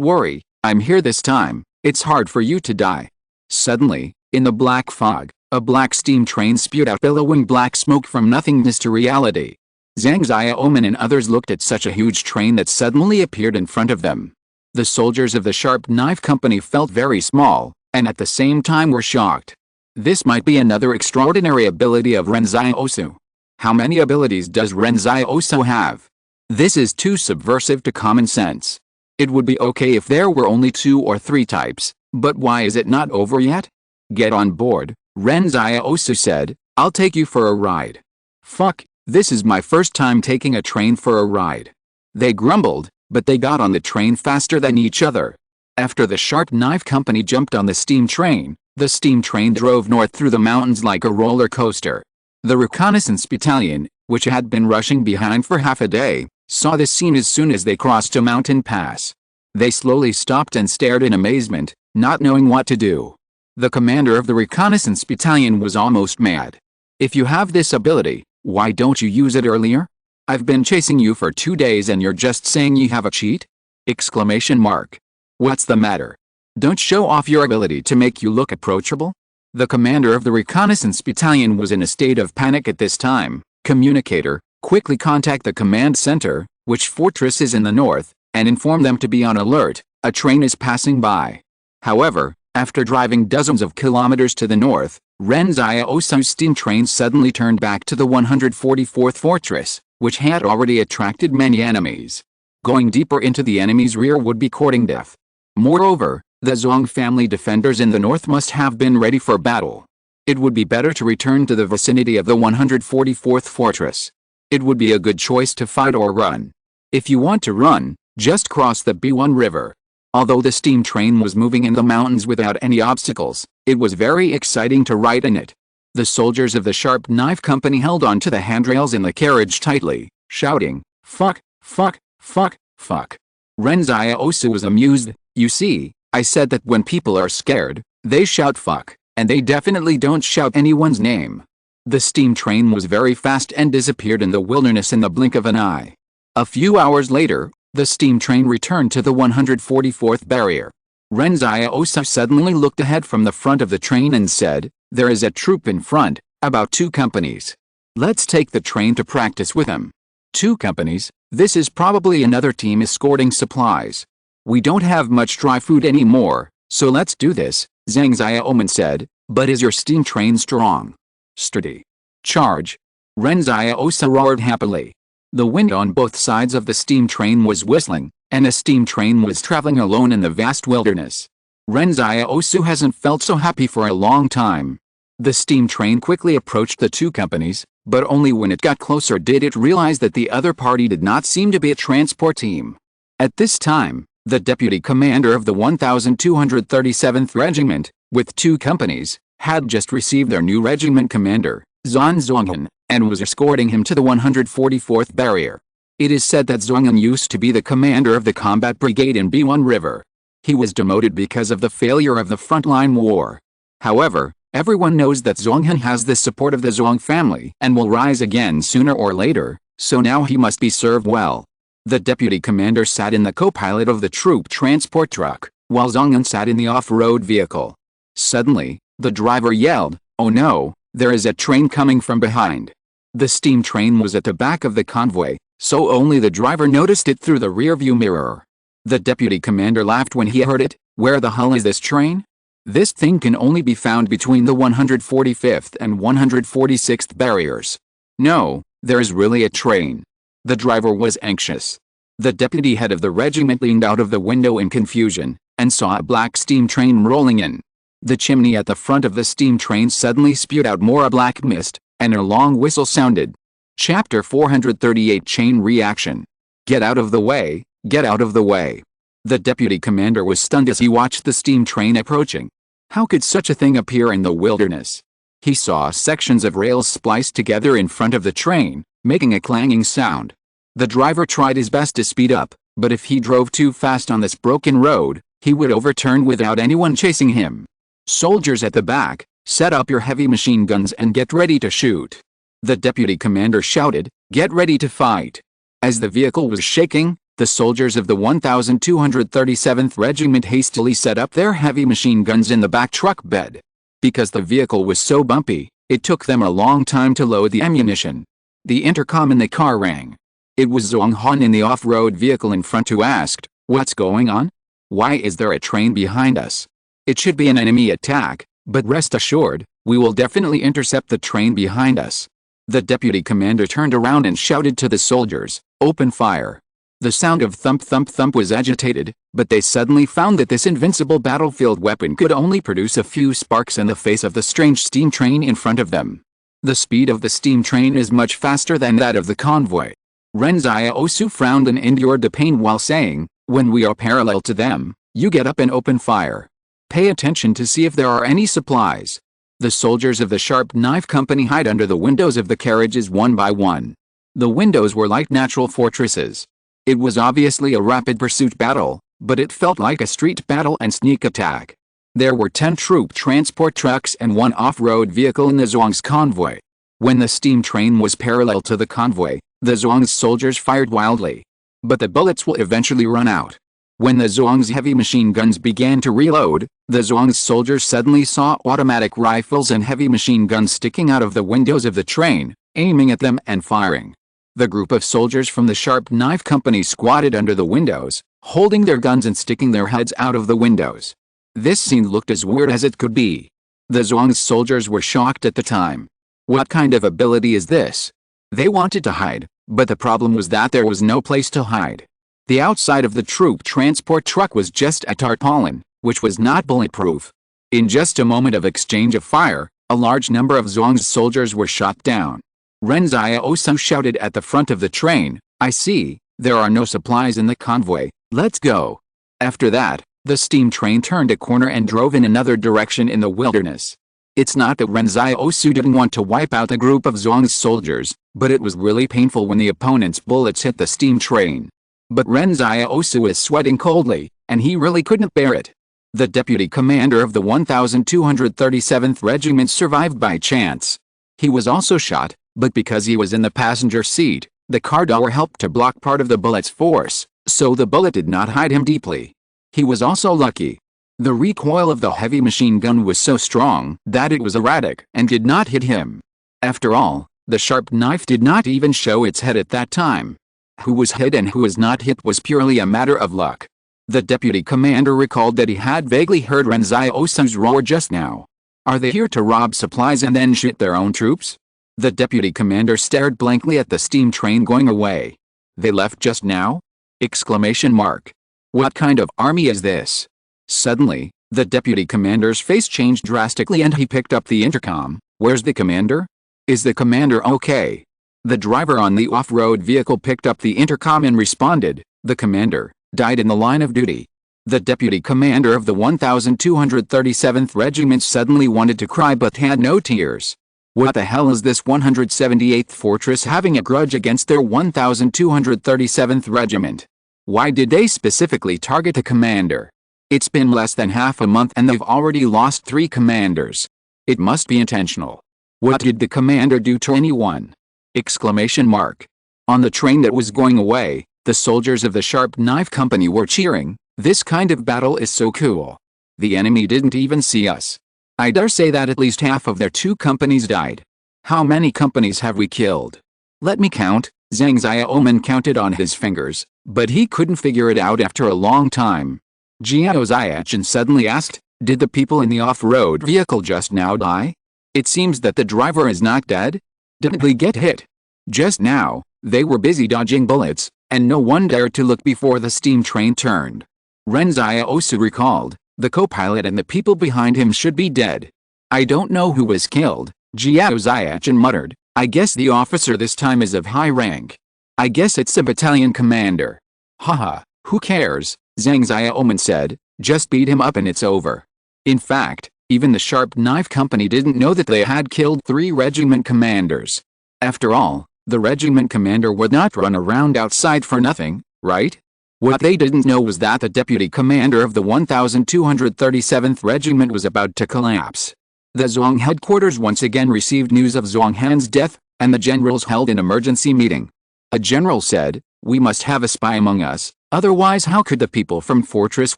worry, I'm here this time. It's hard for you to die. Suddenly, in the black fog, a black steam train spewed out billowing black smoke from nothingness to reality. Zhang Xiaoman and others looked at such a huge train that suddenly appeared in front of them. The soldiers of the Sharp Knife Company felt very small, and at the same time were shocked. This might be another extraordinary ability of Ren Xiaosu. How many abilities does Ren Xiaosu have? This is too subversive to common sense. It would be okay if there were only 2 or 3 types, but why is it not over yet? Get on board, Ren Xiaosu said. I'll take you for a ride. Fuck, this is my first time taking a train for a ride. They grumbled, but they got on the train faster than each other. After the Sharp Knife Company jumped on the steam train, the steam train drove north through the mountains like a roller coaster. The reconnaissance battalion, which had been rushing behind for half a day, saw this scene as soon as they crossed a mountain pass. They slowly stopped and stared in amazement, not knowing what to do. The commander of the reconnaissance battalion was almost mad. If you have this ability, why don't you use it earlier? I've been chasing you for 2 days and you're just saying you have a cheat? Exclamation mark. What's the matter? Don't show off your ability to make you look approachable? The commander of the reconnaissance battalion was in a state of panic at this time. Communicator, quickly contact the command center, which fortress is in the north, and inform them to be on alert. A train is passing by. However, after driving dozens of kilometers to the north, Ren Xiaosu's steam train suddenly turned back to the 144th fortress, which had already attracted many enemies. Going deeper into the enemy's rear would be courting death. Moreover, the Zhong family defenders in the north must have been ready for battle. It would be better to return to the vicinity of the 144th fortress. It would be a good choice to fight or run. If you want to run, just cross the B1 river. Although the steam train was moving in the mountains without any obstacles, it was very exciting to ride in it. The soldiers of the Sharp Knife Company held on to the handrails in the carriage tightly, shouting, fuck, fuck, fuck, fuck. Ren Xiaosu was amused. You see, I said that when people are scared, they shout fuck, and they definitely don't shout anyone's name. The steam train was very fast and disappeared in the wilderness in the blink of an eye. A few hours later, the steam train returned to the 144th barrier. Ren Xiaosu suddenly looked ahead from the front of the train and said, "There is a troop in front, about 2 companies. Let's take the train to practice with them." 2 companies? This is probably another team escorting supplies. We don't have much dry food anymore, so let's do this, Zhang Xiaoman said. But is your steam train strong? Sturdy. Charge. Ren Xiaosu roared happily. The wind on both sides of the steam train was whistling, and a steam train was traveling alone in the vast wilderness. Ren Xiaosu hasn't felt so happy for a long time. The steam train quickly approached the 2 companies, but only when it got closer did it realize that the other party did not seem to be a transport team. At this time, the deputy commander of the 1237th Regiment, with 2 companies, had just received their new regiment commander, Zhang Zhonghan, and was escorting him to the 144th barrier. It is said that Zhonghan used to be the commander of the combat brigade in B1 River. He was demoted because of the failure of the frontline war. However, everyone knows that Zhonghan has the support of the Zhong family and will rise again sooner or later, so now he must be served well. The deputy commander sat in the co-pilot of the troop transport truck, while Zhonghan sat in the off-road vehicle. Suddenly, the driver yelled, "Oh no, there is a train coming from behind." The steam train was at the back of the convoy, so only the driver noticed it through the rearview mirror. The deputy commander laughed when he heard it. "Where the hell is this train? This thing can only be found between the 145th and 146th barriers. No, there is really a train." The driver was anxious. The deputy head of the regiment leaned out of the window in confusion, and saw a black steam train rolling in. The chimney at the front of the steam train suddenly spewed out more black mist, and a long whistle sounded. Chapter 438 Chain Reaction. Get out of the way, get out of the way. The deputy commander was stunned as he watched the steam train approaching. How could such a thing appear in the wilderness? He saw sections of rails spliced together in front of the train, making a clanging sound. The driver tried his best to speed up, but if he drove too fast on this broken road, he would overturn without anyone chasing him. "Soldiers at the back, set up your heavy machine guns and get ready to shoot." The deputy commander shouted, "Get ready to fight." As the vehicle was shaking, the soldiers of the 1237th Regiment hastily set up their heavy machine guns in the back truck bed. Because the vehicle was so bumpy, it took them a long time to load the ammunition. The intercom in the car rang. It was Zhong Han in the off-road vehicle in front who asked, "What's going on? Why is there a train behind us? It should be an enemy attack, but rest assured, we will definitely intercept the train behind us." The deputy commander turned around and shouted to the soldiers, "Open fire." The sound of thump thump thump was agitated, but they suddenly found that this invincible battlefield weapon could only produce a few sparks in the face of the strange steam train in front of them. The speed of the steam train is much faster than that of the convoy. Ren Xiaosu frowned and endured the pain while saying, "When we are parallel to them, you get up and open fire. Pay attention to see if there are any supplies." The soldiers of the Sharp Knife Company hide under the windows of the carriages one by one. The windows were like natural fortresses. It was obviously a rapid pursuit battle, but it felt like a street battle and sneak attack. There were 10 troop transport trucks and 1 off-road vehicle in the Zhuang's convoy. When the steam train was parallel to the convoy, the Zhuang's soldiers fired wildly. But the bullets will eventually run out. When the Zhuang's heavy machine guns began to reload, the Zhuang's soldiers suddenly saw automatic rifles and heavy machine guns sticking out of the windows of the train, aiming at them and firing. The group of soldiers from the Sharp Knife Company squatted under the windows, holding their guns and sticking their heads out of the windows. This scene looked as weird as it could be. The Zhuang's soldiers were shocked at the time. What kind of ability is this? They wanted to hide, but the problem was that there was no place to hide. The outside of the troop transport truck was just a tarpaulin, which was not bulletproof. In just a moment of exchange of fire, a large number of Zhuang's soldiers were shot down. Ren Xiaosu shouted at the front of the train, "I see, there are no supplies in the convoy, let's go." After that, the steam train turned a corner and drove in another direction in the wilderness. It's not that Ren Xiaosu didn't want to wipe out a group of Zhuang's soldiers, but it was really painful when the opponent's bullets hit the steam train. But Ren Xiaosu was sweating coldly, and he really couldn't bear it. The deputy commander of the 1237th Regiment survived by chance. He was also shot, but because he was in the passenger seat, the car door helped to block part of the bullet's force, so the bullet did not hit him deeply. He was also lucky. The recoil of the heavy machine gun was so strong that it was erratic and did not hit him. After all, the sharp knife did not even show its head at that time. Who was hit and who was not hit was purely a matter of luck. The deputy commander recalled that he had vaguely heard Ren Xiaosu's roar just now. Are they here to rob supplies and then shoot their own troops? The deputy commander stared blankly at the steam train going away. They left just now? Exclamation mark. What kind of army is this? Suddenly, the deputy commander's face changed drastically and he picked up the intercom. Where's the commander? Is the commander okay? The driver on the off-road vehicle picked up the intercom and responded, the commander died in the line of duty. The deputy commander of the 1237th Regiment suddenly wanted to cry but had no tears. What the hell is this 178th Fortress having a grudge against their 1237th Regiment? Why did they specifically target the commander? It's been less than half a month and they've already lost 3 commanders. It must be intentional. What did the commander do to anyone? Exclamation mark. On the train that was going away, the soldiers of the Sharp Knife Company were cheering. This kind of battle is so cool. The enemy didn't even see us. I dare say that at least half of their 2 companies died. How many companies have we killed? Let me count. Zhang Xiaoman counted on his fingers, but he couldn't figure it out after a long time. Jiao Ziachin suddenly asked, did the people in the off-road vehicle just now die? It seems that the driver is not dead. Didn't they get hit? Just now, they were busy dodging bullets, and no one dared to look before the steam train turned. Ren Xiaosu recalled, the co-pilot and the people behind him should be dead. I don't know who was killed, Jiao Ziachin muttered. I guess the officer this time is of high rank. I guess it's a battalion commander. Haha, who cares, Zhang Xiaoman said, just beat him up and it's over. In fact, even the Sharp Knife Company didn't know that they had killed 3 regiment commanders. After all, the regiment commander would not run around outside for nothing, right? What they didn't know was that the deputy commander of the 1237th Regiment was about to collapse. The Zhuang headquarters once again received news of Zhuang Han's death, and the generals held an emergency meeting. A general said, we must have a spy among us, otherwise how could the people from Fortress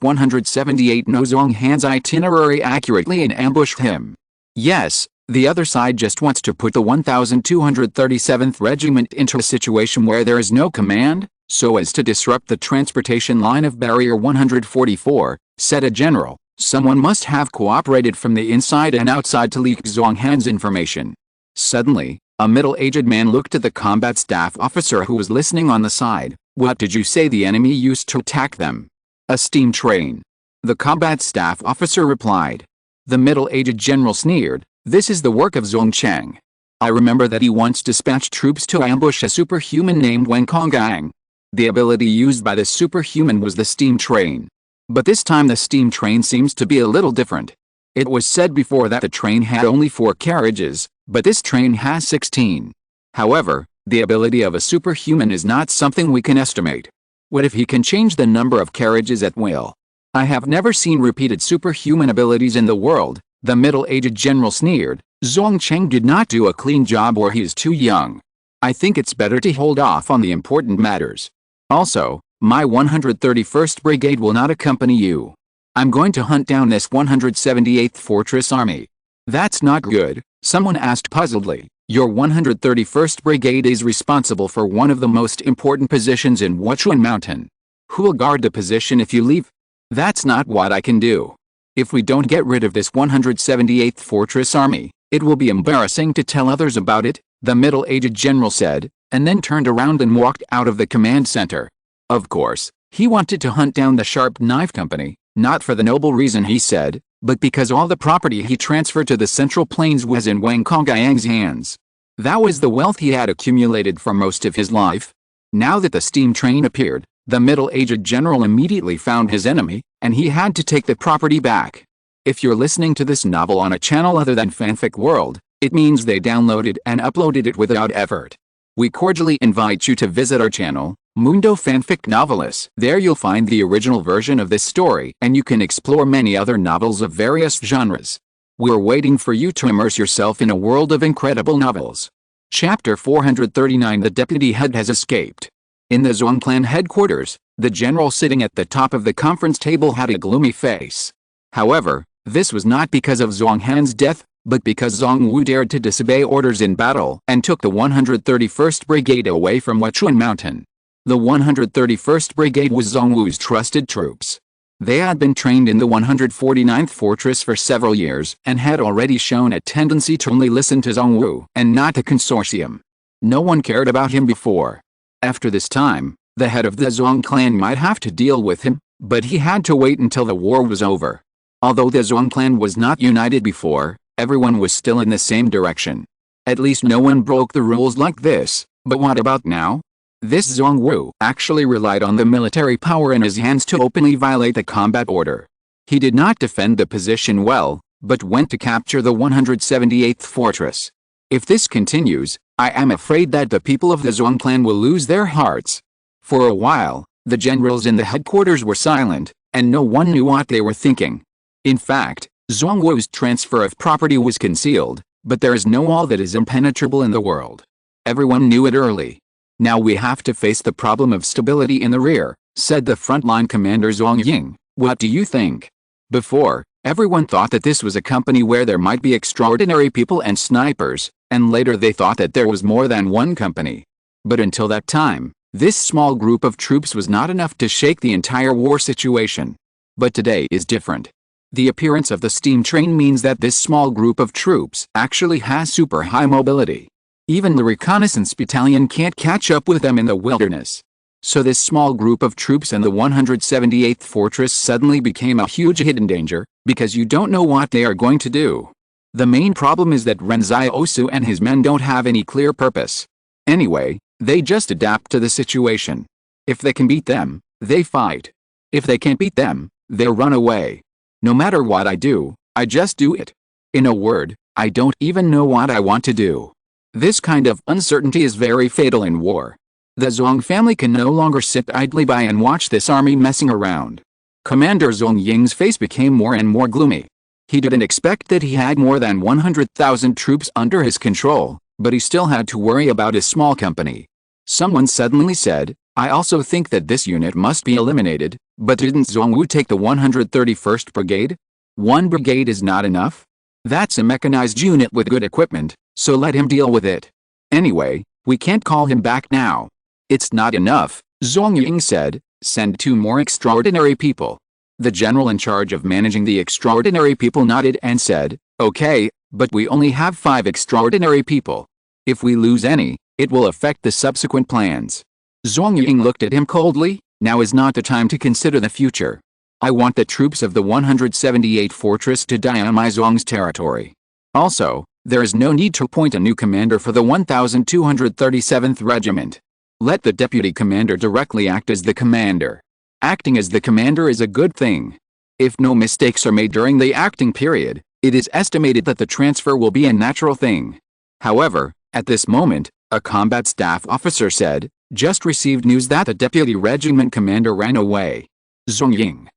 178 know Zhuang Han's itinerary accurately and ambush him? Yes, the other side just wants to put the 1237th Regiment into a situation where there is no command, so as to disrupt the transportation line of Barrier 144, said a general. Someone must have cooperated from the inside and outside to leak Zhuang Han's information. Suddenly, a middle-aged man looked at the combat staff officer who was listening on the side. What did you say the enemy used to attack them? A steam train. The combat staff officer replied. The middle-aged general sneered. This is the work of Zhong Cheng. I remember that he once dispatched troops to ambush a superhuman named Wen Konggang. The ability used by the superhuman was the steam train. But this time the steam train seems to be a little different. It was said before that the train had only 4 carriages, but this train has 16. However, the ability of a superhuman is not something we can estimate. What if he can change the number of carriages at will? I have never seen repeated superhuman abilities in the world, the middle-aged general sneered. Zhong Cheng did not do a clean job or he is too young. I think it's better to hold off on the important matters. Also, my 131st Brigade will not accompany you. I'm going to hunt down this 178th Fortress Army. That's not good, someone asked puzzledly. Your 131st Brigade is responsible for one of the most important positions in Wuchuan Mountain. Who will guard the position if you leave? That's not what I can do. If we don't get rid of this 178th Fortress Army, it will be embarrassing to tell others about it, the middle-aged general said, and then turned around and walked out of the command center. Of course, he wanted to hunt down the Sharp Knife Company, not for the noble reason he said, but because all the property he transferred to the Central Plains was in Wang Kongyang's hands. That was the wealth he had accumulated for most of his life. Now that the steam train appeared, the middle-aged general immediately found his enemy, and he had to take the property back. If you're listening to this novel on a channel other than Fanfic World, it means they downloaded and uploaded it without effort. We cordially invite you to visit our channel, Mundo Fanfic Novelist. There you'll find the original version of this story, and you can explore many other novels of various genres. We're waiting for you to immerse yourself in a world of incredible novels. Chapter 439. The deputy head has escaped. In the Zhuang clan headquarters, the general sitting at the top of the conference table had a gloomy face. However, this was not because of Zhuang Han's death, but because Zhang Wu dared to disobey orders in battle and took the 131st Brigade away from Huachuan Mountain. The 131st Brigade was Zhang Wu's trusted troops. They had been trained in the 149th Fortress for several years and had already shown a tendency to only listen to Zhang Wu and not the consortium. No one cared about him before. After this time, the head of the Zhuang clan might have to deal with him, but he had to wait until the war was over. Although the Zhuang clan was not united before, everyone was still in the same direction. At least no one broke the rules like this, but what about now? This Zhang Wu actually relied on the military power in his hands to openly violate the combat order. He did not defend the position well, but went to capture the 178th fortress. If this continues, I am afraid that the people of the Zhuang clan will lose their hearts. For a while, the generals in the headquarters were silent, and no one knew what they were thinking. In fact, Zhuang Wu's transfer of property was concealed, but there is no wall that is impenetrable in the world. Everyone knew it early. Now we have to face the problem of stability in the rear, said the frontline commander Zhuang Ying. What do you think? Before, everyone thought that this was a company where there might be extraordinary people and snipers, and later they thought that there was more than one company. But until that time, this small group of troops was not enough to shake the entire war situation. But today is different. The appearance of the steam train means that this small group of troops actually has super high mobility. Even the reconnaissance battalion can't catch up with them in the wilderness. So this small group of troops in the 178th fortress suddenly became a huge hidden danger, because you don't know what they are going to do. The main problem is that Ren Xiaosu and his men don't have any clear purpose. Anyway, they just adapt to the situation. If they can beat them, they fight. If they can't beat them, they run away. No matter what I do, I just do it. In a word, I don't even know what I want to do. This kind of uncertainty is very fatal in war. The Zhuang family can no longer sit idly by and watch this army messing around. Commander Zhuang Ying's face became more and more gloomy. He didn't expect that he had more than 100,000 troops under his control, but he still had to worry about his small company. Someone suddenly said, I also think that this unit must be eliminated, but didn't Zhuang Wu take the 131st Brigade? One brigade is not enough? That's a mechanized unit with good equipment, so let him deal with it. Anyway, we can't call him back now. It's not enough, Zhuang Ying said, send 2 more extraordinary people. The general in charge of managing the extraordinary people nodded and said, okay, but we only have 5 extraordinary people. If we lose any, it will affect the subsequent plans. Zhuang Ying looked at him coldly. Now is not the time to consider the future. I want the troops of the 178th fortress to die on my Zhuang's territory. Also, there is no need to appoint a new commander for the 1237th regiment. Let the deputy commander directly act as the commander. Acting as the commander is a good thing. If no mistakes are made during the acting period, it is estimated that the transfer will be a natural thing. However, at this moment, a combat staff officer said, just received news that the deputy regiment commander ran away. Zhuang Ying.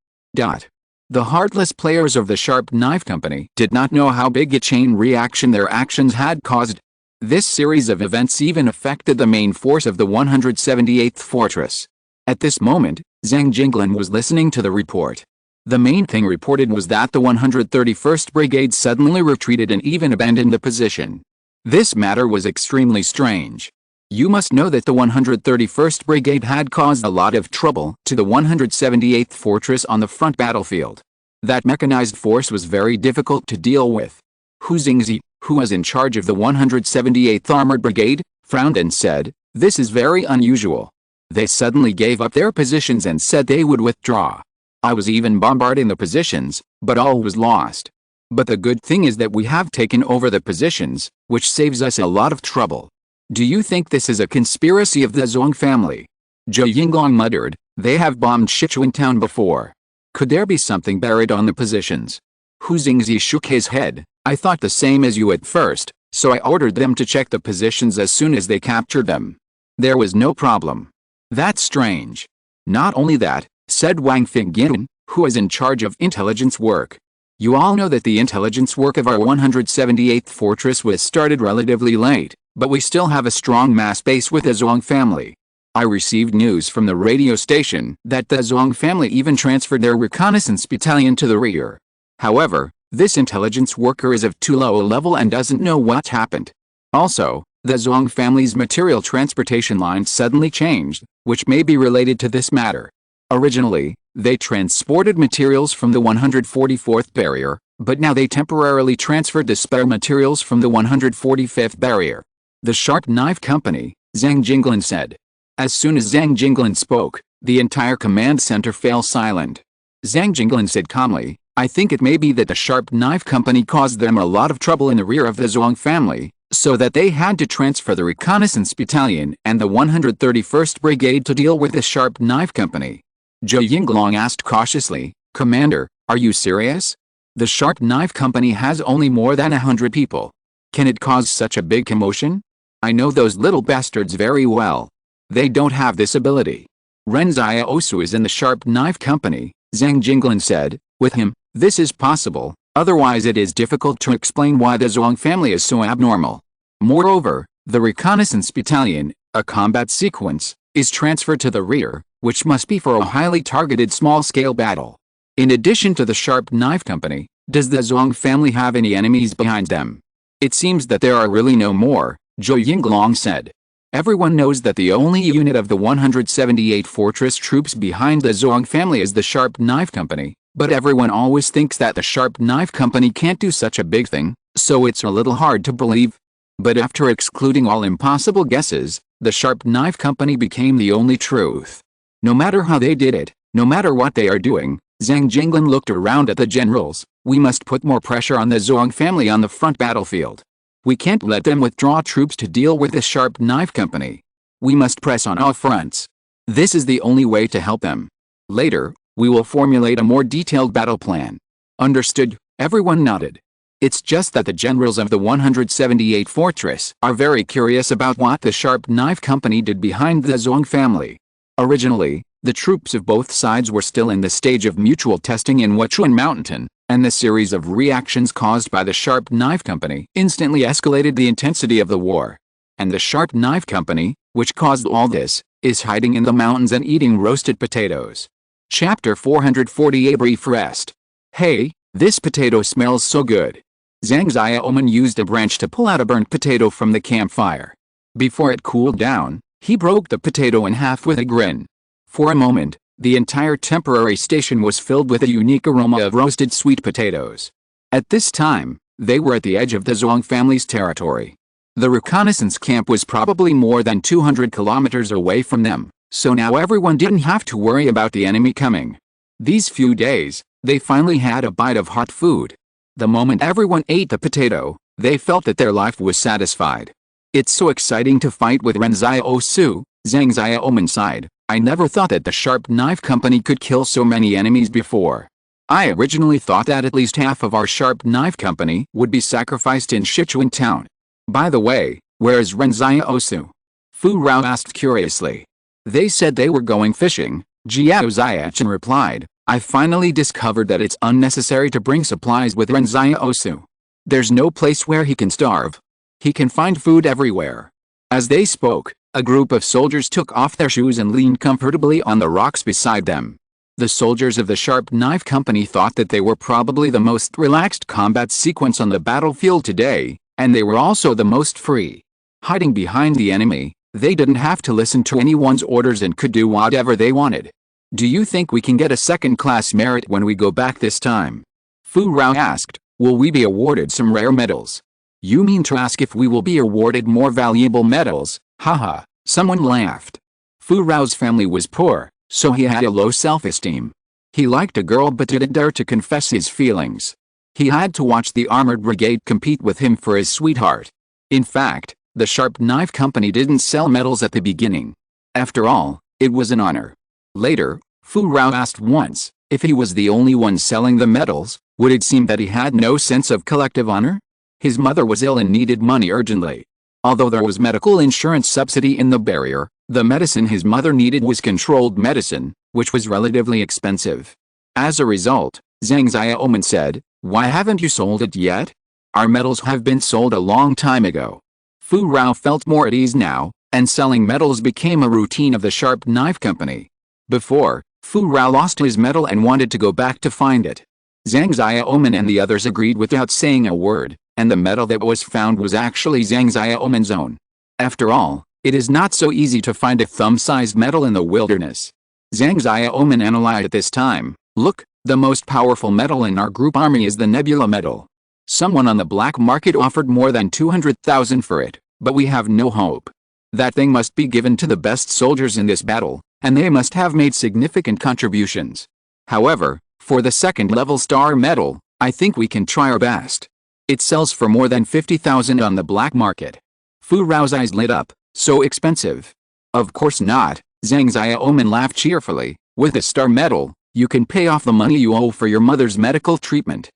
The heartless players of the Sharp Knife Company did not know how big a chain reaction their actions had caused. This series of events even affected the main force of the 178th fortress. At this moment, Zhang Jinglan was listening to the report. The main thing reported was that the 131st Brigade suddenly retreated and even abandoned the position. This matter was extremely strange. You must know that the 131st Brigade had caused a lot of trouble to the 178th Fortress on the front battlefield. That mechanized force was very difficult to deal with. Hu Xingzi, who was in charge of the 178th Armored Brigade, frowned and said, this is very unusual. They suddenly gave up their positions and said they would withdraw. I was even bombarding the positions, but all was lost. But the good thing is that we have taken over the positions, which saves us a lot of trouble. Do you think this is a conspiracy of the Zhuang family? Zhou Yinglong muttered, they have bombed Sichuan town before. Could there be something buried on the positions? Hu Xingzi shook his head, I thought the same as you at first, so I ordered them to check the positions as soon as they captured them. There was no problem. That's strange. Not only that, said Wang Fingyin, who is in charge of intelligence work. You all know that the intelligence work of our 178th fortress was started relatively late, but we still have a strong mass base with the Zhuang family. I received news from the radio station that the Zhuang family even transferred their reconnaissance battalion to the rear. However, this intelligence worker is of too low a level and doesn't know what happened. Also, the Zhuang family's material transportation line suddenly changed, which may be related to this matter. Originally, they transported materials from the 144th barrier, but now they temporarily transferred the spare materials from the 145th barrier. The Sharp Knife Company, Zhang Jinglan said. As soon as Zhang Jinglan spoke, the entire command center fell silent. Zhang Jinglan said calmly, I think it may be that the Sharp Knife Company caused them a lot of trouble in the rear of the Zhuang family, so that they had to transfer the reconnaissance battalion and the 131st Brigade to deal with the Sharp Knife Company. Zhou Yinglong asked cautiously, Commander, are you serious? The Sharp Knife Company has only more than 100 people. Can it cause such a big commotion? I know those little bastards very well. They don't have this ability. Ren Xiaosu is in the Sharp Knife Company, Zhang Jinglan said. With him, this is possible, otherwise it is difficult to explain why the Zhuang family is so abnormal. Moreover, the reconnaissance battalion, a combat sequence, is transferred to the rear, which must be for a highly targeted small-scale battle. In addition to the Sharp Knife Company, does the Zhuang family have any enemies behind them? It seems that there are really no more, Zhou Yinglong said. Everyone knows that the only unit of the 178 fortress troops behind the Zhuang family is the Sharp Knife Company, but everyone always thinks that the Sharp Knife Company can't do such a big thing, so it's a little hard to believe. But after excluding all impossible guesses, the Sharp Knife Company became the only truth. No matter how they did it, no matter what they are doing, Zhang Jinglan looked around at the generals. We must put more pressure on the Zhuang family on the front battlefield. We can't let them withdraw troops to deal with the Sharp Knife Company. We must press on all fronts. This is the only way to help them. Later, we will formulate a more detailed battle plan. Understood, everyone nodded. It's just that the generals of the 178 fortress are very curious about what the Sharp Knife Company did behind the Zhuang family. Originally, the troops of both sides were still in the stage of mutual testing in Huachuan Mountain, and the series of reactions caused by the Sharp Knife Company instantly escalated the intensity of the war. And the Sharp Knife Company, which caused all this, is hiding in the mountains and eating roasted potatoes. Chapter 440 A Brief Rest. Hey, this potato smells so good. Zhang Xiaoman used a branch to pull out a burnt potato from the campfire. Before it cooled down, he broke the potato in half with a grin. For a moment, the entire temporary station was filled with a unique aroma of roasted sweet potatoes. At this time, they were at the edge of the Zhuang family's territory. The reconnaissance camp was probably more than 200 kilometers away from them, so now everyone didn't have to worry about the enemy coming. These few days, they finally had a bite of hot food. The moment everyone ate the potato, they felt that their life was satisfied. It's so exciting to fight with Ren Xiaosu, Zhang Xiaoman sighed. I never thought that the Sharp Knife Company could kill so many enemies before. I originally thought that at least half of our Sharp Knife Company would be sacrificed in Sichuan town. By the way, where is Ren Xiaosu? Fu Rao asked curiously. They said they were going fishing, Jiao Xiachen replied. I finally discovered that it's unnecessary to bring supplies with Ren Xiaosu. There's no place where he can starve. He can find food everywhere. As they spoke, a group of soldiers took off their shoes and leaned comfortably on the rocks beside them. The soldiers of the Sharp Knife Company thought that they were probably the most relaxed combat sequence on the battlefield today, and they were also the most free. Hiding behind the enemy, they didn't have to listen to anyone's orders and could do whatever they wanted. Do you think we can get a second-class merit when we go back this time? Fu Rao asked. Will we be awarded some rare medals? You mean to ask if we will be awarded more valuable medals? Haha, someone laughed. Fu Rao's family was poor, so he had a low self-esteem. He liked a girl but didn't dare to confess his feelings. He had to watch the armored brigade compete with him for his sweetheart. In fact, the Sharp Knife Company didn't sell medals at the beginning. After all, it was an honor. Later, Fu Rao asked once, if he was the only one selling the medals, would it seem that he had no sense of collective honor? His mother was ill and needed money urgently. Although there was medical insurance subsidy in the barrier, The medicine his mother needed was controlled medicine, which was relatively expensive. As a result, Zhang Xiaoman said, "Why haven't you sold it yet? Our metals have been sold a long time ago." Fu Rao felt more at ease now, and selling metals became a routine of the sharp knife company. Before, Fu Rao lost his metal and wanted to go back to find it. Zhang Xiaoman and the others agreed without saying a word, and the metal that was found was actually Zhang Xiaoman's own. After all, it is not so easy to find a thumb-sized metal in the wilderness. Zhang Xiaoman analyzed at this time, "Look, the most powerful metal in our group army is the nebula metal. Someone on the black market offered more than 200,000 for it, but we have no hope. That thing must be given to the best soldiers in this battle, and they must have made significant contributions. However, for the second-level star metal, I think we can try our best. It sells for more than 50,000 on the black market." Fu Rao's eyes lit up. "So expensive?" "Of course not," Zhang Xiaoman laughed cheerfully. "With a star metal, you can pay off the money you owe for your mother's medical treatment."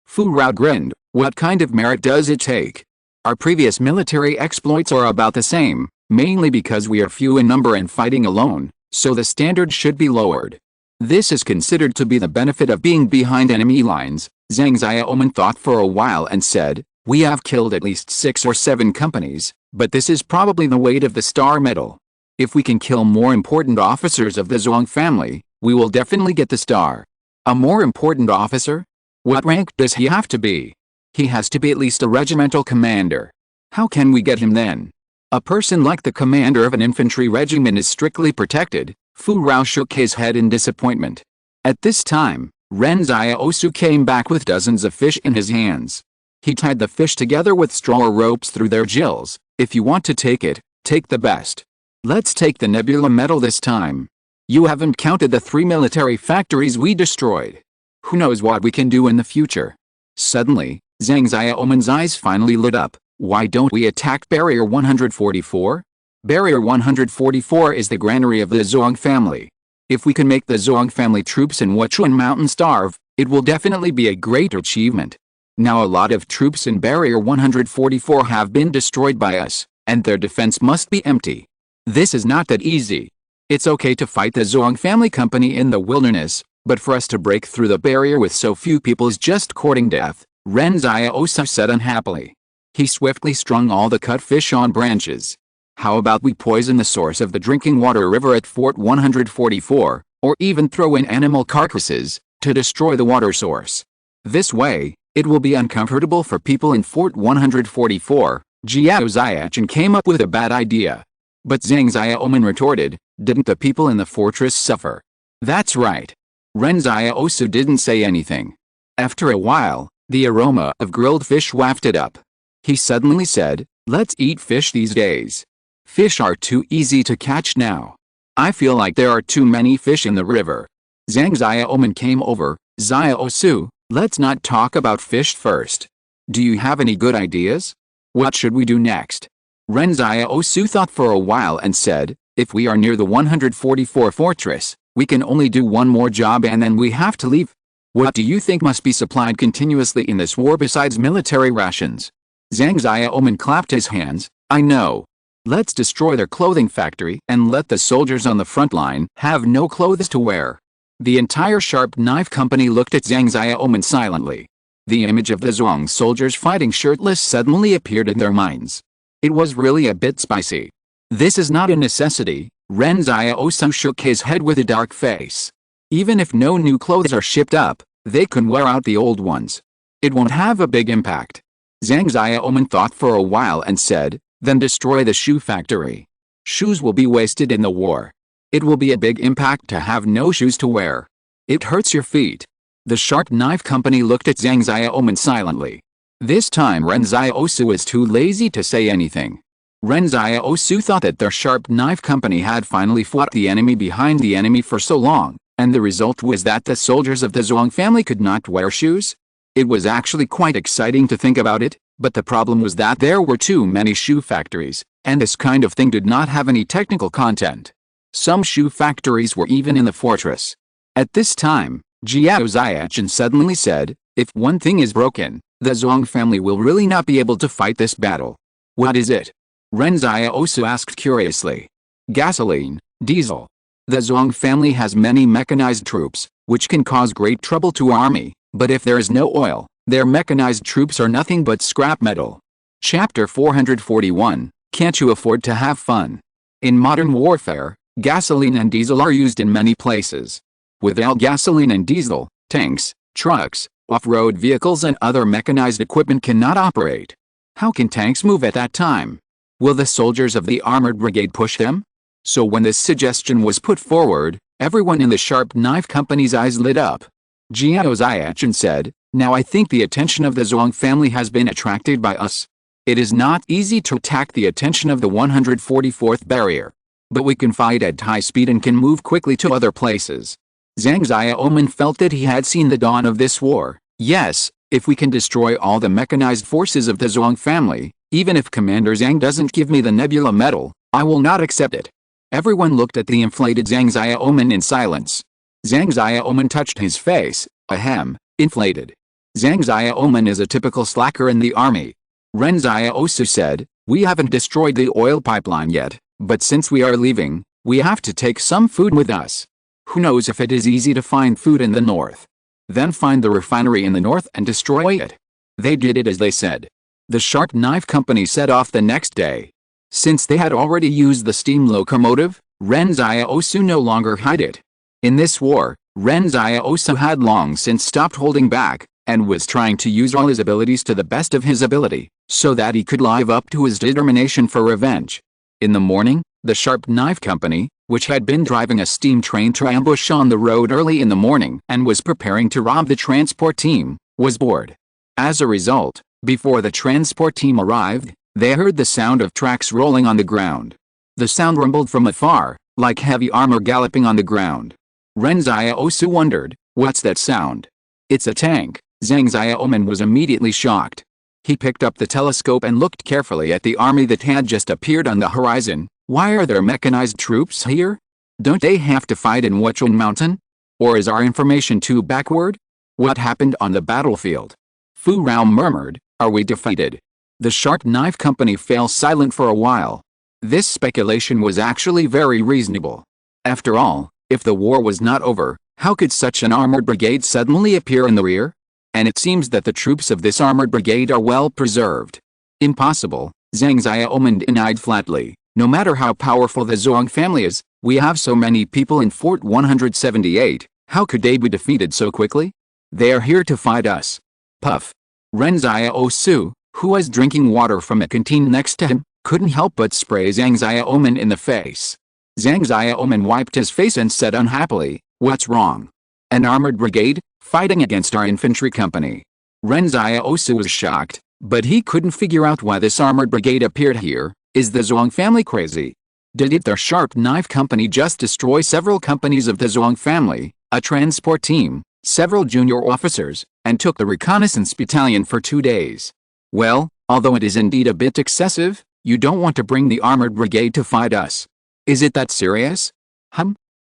Fu Rao grinned. "What kind of merit does it take? Our previous military exploits are about the same, mainly because we are few in number and fighting alone, so the standard should be lowered. This is considered to be the benefit of being behind enemy lines." Zhang Xiaoman thought for a while and said, "We have killed at least 6 or 7 companies, but this is probably the weight of the star metal. If we can kill more important officers of the Zhuang family, we will definitely get the star." "A more important officer? What rank does he have to be?" "He has to be at least a regimental commander." "How can we get him then?" "A person like the commander of an infantry regiment is strictly protected." Fu Rao shook his head in disappointment. At this time, Ren Xiaosu came back with dozens of fish in his hands. He tied the fish together with straw or ropes through their gills. "If you want to take it, take the best. Let's take the nebula metal this time. You haven't counted the 3 military factories we destroyed. Who knows what we can do in the future." Suddenly, Zhang Xiaoman's eyes finally lit up. "Why don't we attack Barrier 144? Barrier 144 is the granary of the Zhuang family. If we can make the Zhuang family troops in Wuchuan Mountain starve, it will definitely be a great achievement. Now a lot of troops in Barrier 144 have been destroyed by us, and their defense must be empty. This is not that easy. It's okay to fight the Zhuang family company in the wilderness, but for us to break through the barrier with so few people is just courting death," Ren Xiaosu said unhappily. He swiftly strung all the cut fish on branches. "How about we poison the source of the drinking water river at Fort 144, or even throw in animal carcasses, to destroy the water source? This way, it will be uncomfortable for people in Fort 144. Jiao Ziachin came up with a bad idea. But Zhang Xiaoman retorted, "Didn't the people in the fortress suffer?" "That's right." Ren Xiaosu didn't say anything. After a while, the aroma of grilled fish wafted up. He suddenly said, "Let's eat fish these days. Fish are too easy to catch now. I feel like there are too many fish in the river." Zhang Xiaoman came over. "Xiaosu, let's not talk about fish first. Do you have any good ideas? What should we do next?" Ren Xiaosu thought for a while and said, "If we are near the 144 fortress, we can only do one more job and then we have to leave. What do you think must be supplied continuously in this war besides military rations?" Zhang Xiaoman clapped his hands. "I know. Let's destroy their clothing factory and let the soldiers on the front line have no clothes to wear." The entire sharp knife company looked at Zhang Xiaoman silently. The image of the Zhuang soldiers fighting shirtless suddenly appeared in their minds. It was really a bit spicy. "This is not a necessity," Ren Xiaosu shook his head with a dark face. "Even if no new clothes are shipped up, they can wear out the old ones. It won't have a big impact." Zhang Xiaoman thought for a while and said, "Then destroy the shoe factory. Shoes will be wasted in the war. It will be a big impact to have no shoes to wear. It hurts your feet." The sharp knife company looked at Zhang Xiaoman silently. This time Ren Xiaosu was too lazy to say anything. Ren Xiaosu thought that their sharp knife company had finally fought the enemy behind the enemy for so long, and the result was that the soldiers of the Zhuang family could not wear shoes. It was actually quite exciting to think about it, but the problem was that there were too many shoe factories, and this kind of thing did not have any technical content. Some shoe factories were even in the fortress. At this time, Jiao Ziachin suddenly said, "If one thing is broken, the Zhuang family will really not be able to fight this battle." "What is it?" Ren Xiaosu asked curiously. gasoline, diesel. The Zhuang family has many mechanized troops, which can cause great trouble to army, but if there is no oil, their mechanized troops are nothing but scrap metal. Chapter 441, Can't You Afford to Have Fun? In modern warfare, gasoline and diesel are used in many places. Without gasoline and diesel, tanks, trucks, off-road vehicles and other mechanized equipment cannot operate. How can tanks move at that time? Will the soldiers of the armored brigade push them? So when this suggestion was put forward, everyone in the Sharp Knife Company's eyes lit up. Jiao Ziachan said, "Now I think the attention of the Zhuang family has been attracted by us. It is not easy to attack the attention of the 144th barrier. But we can fight at high speed and can move quickly to other places." Zhang Xiaoman felt that he had seen the dawn of this war. Yes, if we can destroy all the mechanized forces of the Zhuang family, even if Commander Zhang doesn't give me the Nebula medal, I will not accept it. Everyone looked at the inflated Zhang Xiaoman in silence. Zhang Xiaoman touched his face. Ahem, inflated. Zhang Xiaoman is a typical slacker in the army. Ren Xiaosu said, "We haven't destroyed the oil pipeline yet, but since we are leaving, we have to take some food with us. Who knows if it is easy to find food in the north? Then find the refinery in the north and destroy it." They did it as they said. The Sharp Knife Company set off the next day. Since they had already used the steam locomotive, Ren Xiaosu no longer hid it. In this war, Ren Xiaosu had long since stopped holding back, and was trying to use all his abilities to the best of his ability, so that he could live up to his determination for revenge. In the morning, the Sharp Knife Company, which had been driving a steam train to ambush on the road early in the morning and was preparing to rob the transport team, was bored. As a result, before the transport team arrived, they heard the sound of tracks rolling on the ground. The sound rumbled from afar, like heavy armor galloping on the ground. Ren Xiaosu wondered, "What's that sound?" "It's a tank." Zhang Xiaoman was immediately shocked. He picked up the telescope and looked carefully at the army that had just appeared on the horizon. Why are there mechanized troops here? Don't they have to fight in Wucheng Mountain? Or is our information too backward? What happened on the battlefield? Fu Rao murmured, "Are we defeated?" The Sharp Knife Company fell silent for a while. This speculation was actually very reasonable. After all, if the war was not over, how could such an armored brigade suddenly appear in the rear? And it seems that the troops of this armored brigade are well preserved. Impossible, Zhang Xiaoman denied flatly. No matter how powerful the Zhuang family is, we have so many people in Fort 178, how could they be defeated so quickly? They are here to fight us. Puff. Ren Xiaosu, who was drinking water from a canteen next to him, couldn't help but spray Zhang Xiaoman in the face. Zhang Xiaoman wiped his face and said unhappily, "What's wrong? An armored brigade, fighting against our infantry company." Ren Xiaosu was shocked, but he couldn't figure out why this armored brigade appeared here. Is the Zhuang family crazy? Did their Sharp Knife Company just destroy several companies of the Zhuang family, a transport team, several junior officers, and took the reconnaissance battalion for 2 days? Well, although it is indeed a bit excessive, you don't want to bring the armored brigade to fight us. Is it that serious?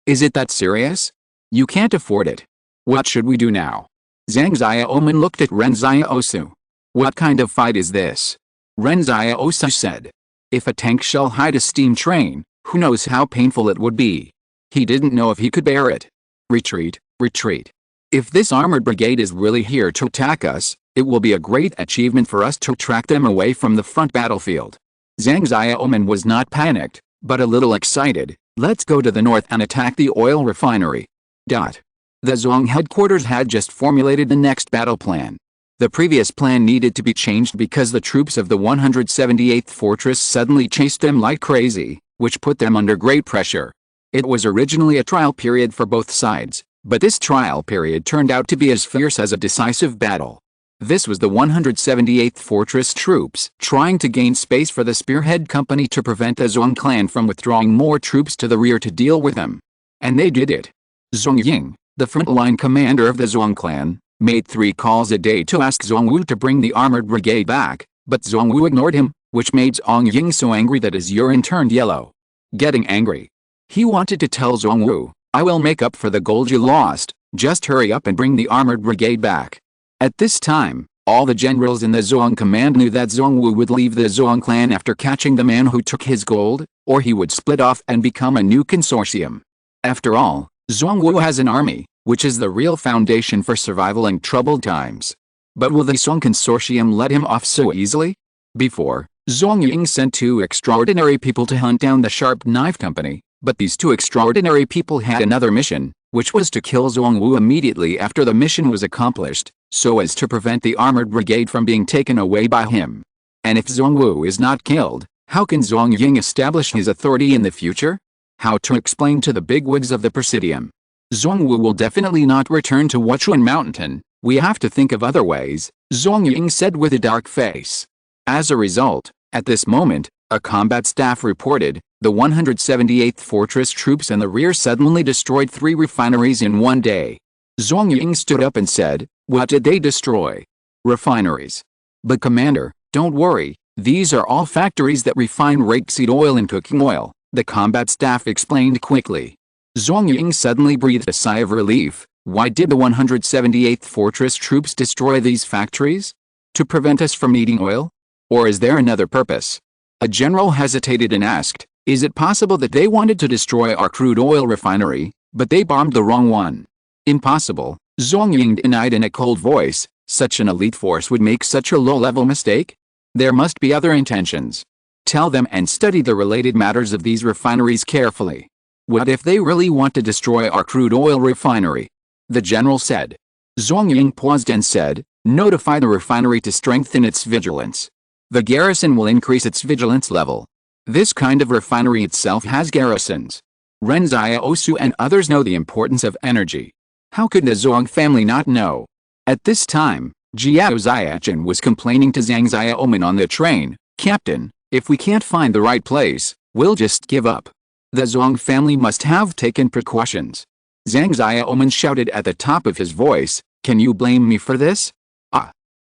Is it that serious? You can't afford it. What should we do now? Zhang Xiaoman looked at Ren Xiaosu. What kind of fight is this? Ren Xiaosu said. If a tank shall hide a steam train, who knows how painful it would be. He didn't know if he could bear it. Retreat, retreat. If this armored brigade is really here to attack us, it will be a great achievement for us to track them away from the front battlefield. Zhang Xiaoman was not panicked, but a little excited. Let's go to the north and attack the oil refinery. The Zhuang headquarters had just formulated the next battle plan. The previous plan needed to be changed because the troops of the 178th Fortress suddenly chased them like crazy, which put them under great pressure. It was originally a trial period for both sides, but this trial period turned out to be as fierce as a decisive battle. This was the 178th Fortress troops trying to gain space for the Spearhead Company to prevent the Zhuang clan from withdrawing more troops to the rear to deal with them. And they did it. Zhong Ying, the frontline commander of the Zhuang clan, made 3 calls a day to ask Zhong Wu to bring the armored brigade back, but Zhong Wu ignored him, which made Zhong Ying so angry that his urine turned yellow. Getting angry. He wanted to tell Zhong Wu, "I will make up for the gold you lost, just hurry up and bring the armored brigade back." At this time, All the generals in the Zhuang command knew that Zhongwu would leave the Zhuang clan after catching the man who took his gold, or he would split off and become a new consortium. After all, Zhongwu has an army, which is the real foundation for survival in troubled times. But will the Zhuang consortium let him off so easily? Before, Zhuang Ying sent 2 extraordinary people to hunt down the Sharp Knife Company, but these 2 extraordinary people had another mission, which was to kill Zhongwu immediately after the mission was accomplished, so as to prevent the armored brigade from being taken away by him. And if Zhongwu is not killed, how can Zhuang Ying establish his authority in the future? How to explain to the bigwigs of the Presidium? Zhongwu will definitely not return to Wuchuan Mountain. We have to think of other ways, Zhuang Ying said with a dark face. As a result, at this moment, a combat staff reported, the 178th Fortress troops in the rear suddenly destroyed 3 refineries in one day. Zhuang Ying stood up and said, "What did they destroy?" "Refineries." "But Commander, don't worry, these are all factories that refine rapeseed oil and cooking oil," the combat staff explained quickly. Zhuang Ying suddenly breathed a sigh of relief. Why did the 178th Fortress troops destroy these factories? To prevent us from eating oil? Or is there another purpose? A general hesitated and asked, "Is it possible that they wanted to destroy our crude oil refinery, but they bombed the wrong one?" "Impossible," Zhuang Ying denied in a cold voice. "Such an elite force would make such a low-level mistake? There must be other intentions. Tell them and study the related matters of these refineries carefully. What if they really want to destroy our crude oil refinery?" the general said. Zhuang Ying paused and said, "Notify the refinery to strengthen its vigilance. The garrison will increase its vigilance level." This kind of refinery itself has garrisons. Ren Xiaosu and others know the importance of energy. How could the Zhuang family not know? At this time, Jiao Xiachen was complaining to Zhang Xiaoman on the train, "Captain, if we can't find the right place, we'll just give up. The Zhuang family must have taken precautions." Zhang Xiaoman shouted at the top of his voice, "Can you blame me for this?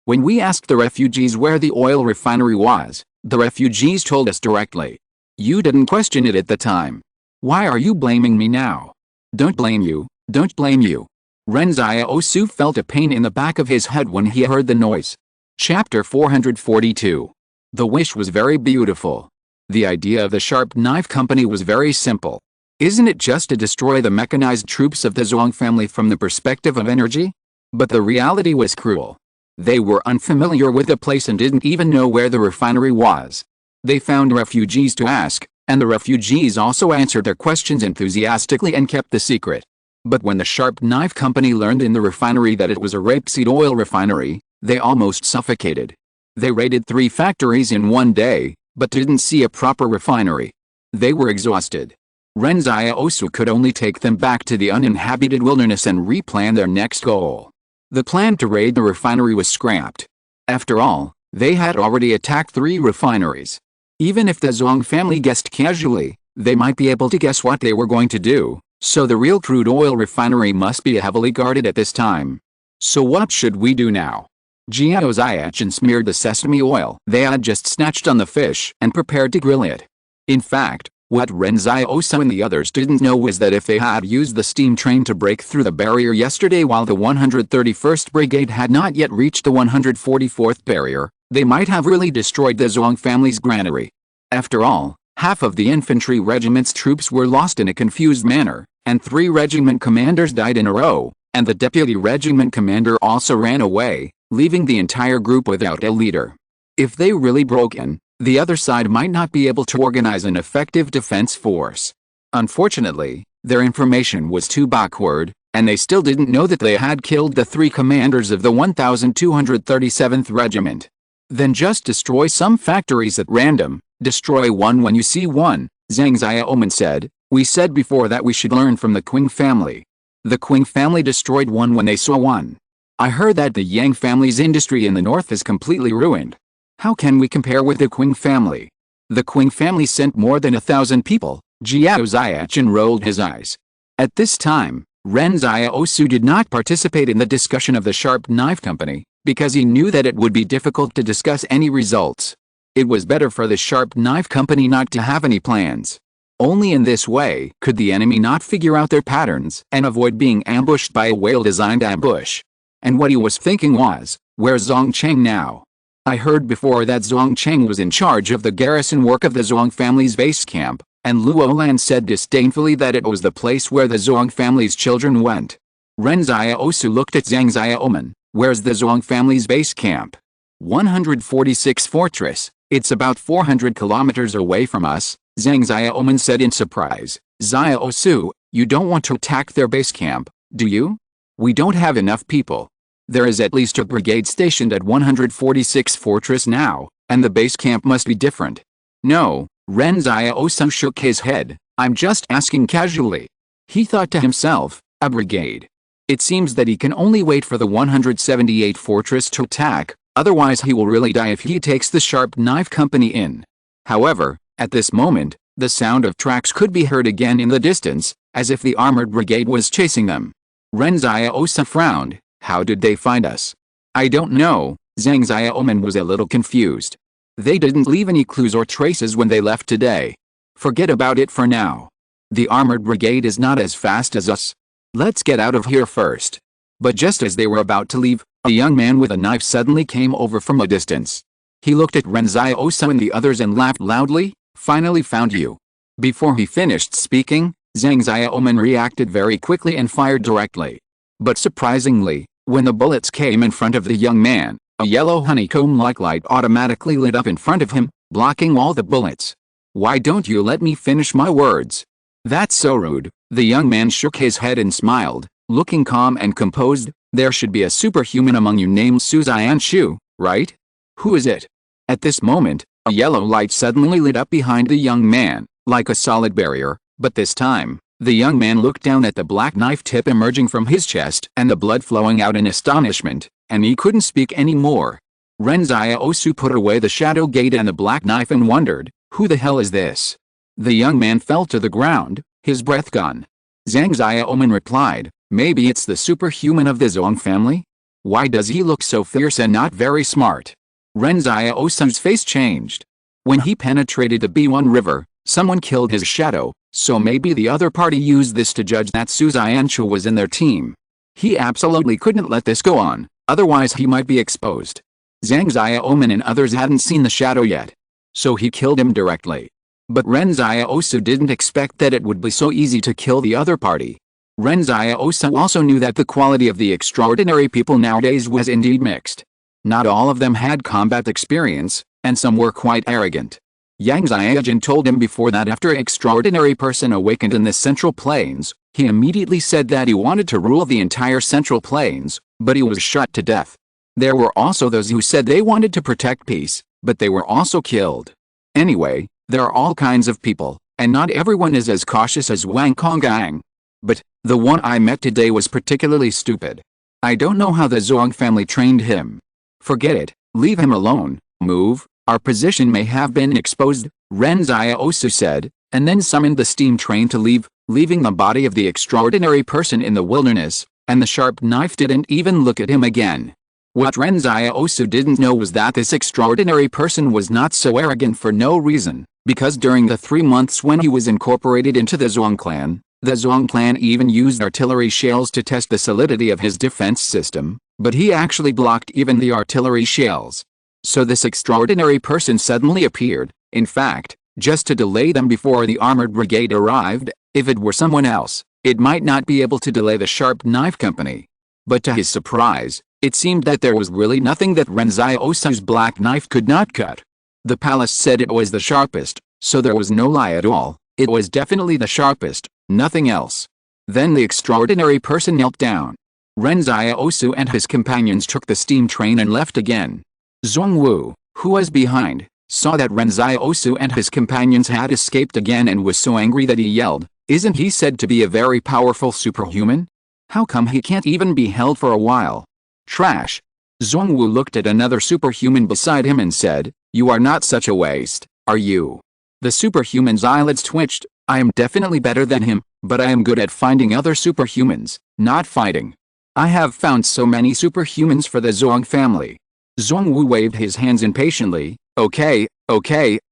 When we asked the refugees where the oil refinery was, the refugees told us directly. You didn't question it at the time. Why are you blaming me now?" "Don't blame you, don't blame you." Ren Xiaosu felt a pain in the back of his head when he heard the noise. Chapter 442. The wish was very beautiful. The idea of the Sharp Knife Company was very simple. Isn't it just to destroy the mechanized troops of the Zhuang family from the perspective of energy? But the reality was cruel. They were unfamiliar with the place and didn't even know where the refinery was. They found refugees to ask, and the refugees also answered their questions enthusiastically and kept the secret. But when the Sharp Knife Company learned in the refinery that it was a rapeseed oil refinery, they almost suffocated. They raided 3 factories in one day, but didn't see a proper refinery. They were exhausted. Ren Xiaosu could only take them back to the uninhabited wilderness and replan their next goal. The plan to raid the refinery was scrapped. After all, they had already attacked 3 refineries. Even if the Zhuang family guessed casually, they might be able to guess what they were going to do, so the real crude oil refinery must be heavily guarded at this time. So what should we do now? Jiao Xiachen smeared the sesame oil they had just snatched on the fish and prepared to grill it. In fact, what Ren Xiaosu and the others didn't know was that if they had used the steam train to break through the barrier yesterday while the 131st Brigade had not yet reached the 144th barrier, they might have really destroyed the Zhuang family's granary. After all, half of the infantry regiment's troops were lost in a confused manner, and 3 regiment commanders died in a row, and the deputy regiment commander also ran away, leaving the entire group without a leader. If they really broke in, the other side might not be able to organize an effective defense force. Unfortunately, their information was too backward, and they still didn't know that they had killed the 3 commanders of the 1237th Regiment. Then just destroy some factories at random, destroy one when you see one, Zhang Xiaoman said. "We said before that we should learn from the Qing family. The Qing family destroyed one when they saw one. I heard that the Yang family's industry in the north is completely ruined. How can we compare with the Qing family? The Qing family sent more than 1,000 people." Jiao Xiachen rolled his eyes. At this time, Ren Xiaosu did not participate in the discussion of the Sharp Knife Company, because he knew that it would be difficult to discuss any results. It was better for the Sharp Knife Company not to have any plans. Only in this way could the enemy not figure out their patterns and avoid being ambushed by a well-designed ambush. And what he was thinking was, Where's Zhongcheng now? I heard before that Zhongcheng was in charge of the garrison work of the Zhuang family's base camp, and Luo Lan said disdainfully that it was the place where the Zhuang family's children went. Ren Xiaosu looked at Zhang Xiaoman. Where's the Zhuang family's base camp? 146 Fortress. It's about 400 kilometers away from us, Zhang Xiaoman said in surprise. Xiaosu, you don't want to attack their base camp, do you? We don't have enough people. There is at least a brigade stationed at 146 Fortress now, and the base camp must be different. No, Ren Xiaosu shook his head. I'm just asking casually. He thought to himself, a brigade. It seems that he can only wait for the 178 Fortress to attack, otherwise he will really die if he takes the Sharp Knife Company in. However, at this moment, the sound of tracks could be heard again in the distance, as if the armored brigade was chasing them. Ren Xiaosu frowned. How did they find us? I don't know, Zhang Xiaoman was a little confused. They didn't leave any clues or traces when they left today. Forget about it for now. The armored brigade is not as fast as us. Let's get out of here first. But just as they were about to leave, a young man with a knife suddenly came over from a distance. He looked at Ren Xiaosu and the others and laughed loudly. Finally found you. Before he finished speaking, Zhang Xiaoman reacted very quickly and fired directly. But surprisingly, when the bullets came in front of the young man, a yellow honeycomb-like light automatically lit up in front of him, blocking all the bullets. Why don't you let me finish my words? That's so rude. The young man shook his head and smiled, looking calm and composed. There should be a superhuman among you named Su Xianshu, right? Who is it? At this moment, a yellow light suddenly lit up behind the young man, like a solid barrier, but this time, the young man looked down at the black knife tip emerging from his chest and the blood flowing out in astonishment, and he couldn't speak anymore. Ren Xiaosu put away the shadow gate and the black knife and wondered, who the hell is this? The young man fell to the ground, his breath gone. Zhang Xiaoman replied, maybe it's the superhuman of the Zhuang family? Why does he look so fierce and not very smart? Ren Xiaosu's face changed. When he penetrated the B1 river, someone killed his shadow, so maybe the other party used this to judge that Su Xianshu was in their team. He absolutely couldn't let this go on, otherwise he might be exposed. Zhang Xiaoman and others hadn't seen the shadow yet, so he killed him directly. But Ren Xiaosu didn't expect that it would be so easy to kill the other party. Ren Xiaosu also knew that the quality of the extraordinary people nowadays was indeed mixed. Not all of them had combat experience, and some were quite arrogant. Yang Xiaojun told him before that after an extraordinary person awakened in the Central Plains, he immediately said that he wanted to rule the entire Central Plains, but he was shot to death. There were also those who said they wanted to protect peace, but they were also killed. Anyway, there are all kinds of people, and not everyone is as cautious as Wang Konggang. But, the one I met today was particularly stupid. I don't know how the Zhuang family trained him. Forget it, leave him alone, move. Our position may have been exposed, Ren Xiaosu said, and then summoned the steam train to leave, leaving the body of the extraordinary person in the wilderness, and the sharp knife didn't even look at him again. What Ren Xiaosu didn't know was that this extraordinary person was not so arrogant for no reason, because during the 3 months when he was incorporated into the Zhuang clan even used artillery shells to test the solidity of his defense system, but he actually blocked even the artillery shells. So this extraordinary person suddenly appeared, in fact, just to delay them before the armored brigade arrived. If it were someone else, it might not be able to delay the Sharp Knife Company. But to his surprise, it seemed that there was really nothing that Ren Xiaosu's black knife could not cut. The palace said it was the sharpest, so there was no lie at all. It was definitely the sharpest, nothing else. Then the extraordinary person knelt down. Ren Xiaosu and his companions took the steam train and left again. Zhongwu, who was behind, saw that Ren Xiaosu and his companions had escaped again and was so angry that he yelled, "Isn't he said to be a very powerful superhuman? How come he can't even be held for a while? Trash!" Zhongwu looked at another superhuman beside him and said, "You are not such a waste, are you?" The superhuman's eyelids twitched. "I am definitely better than him, but I am good at finding other superhumans, not fighting. I have found so many superhumans for the Zhuang family." Zhongwu waved his hands impatiently. Okay,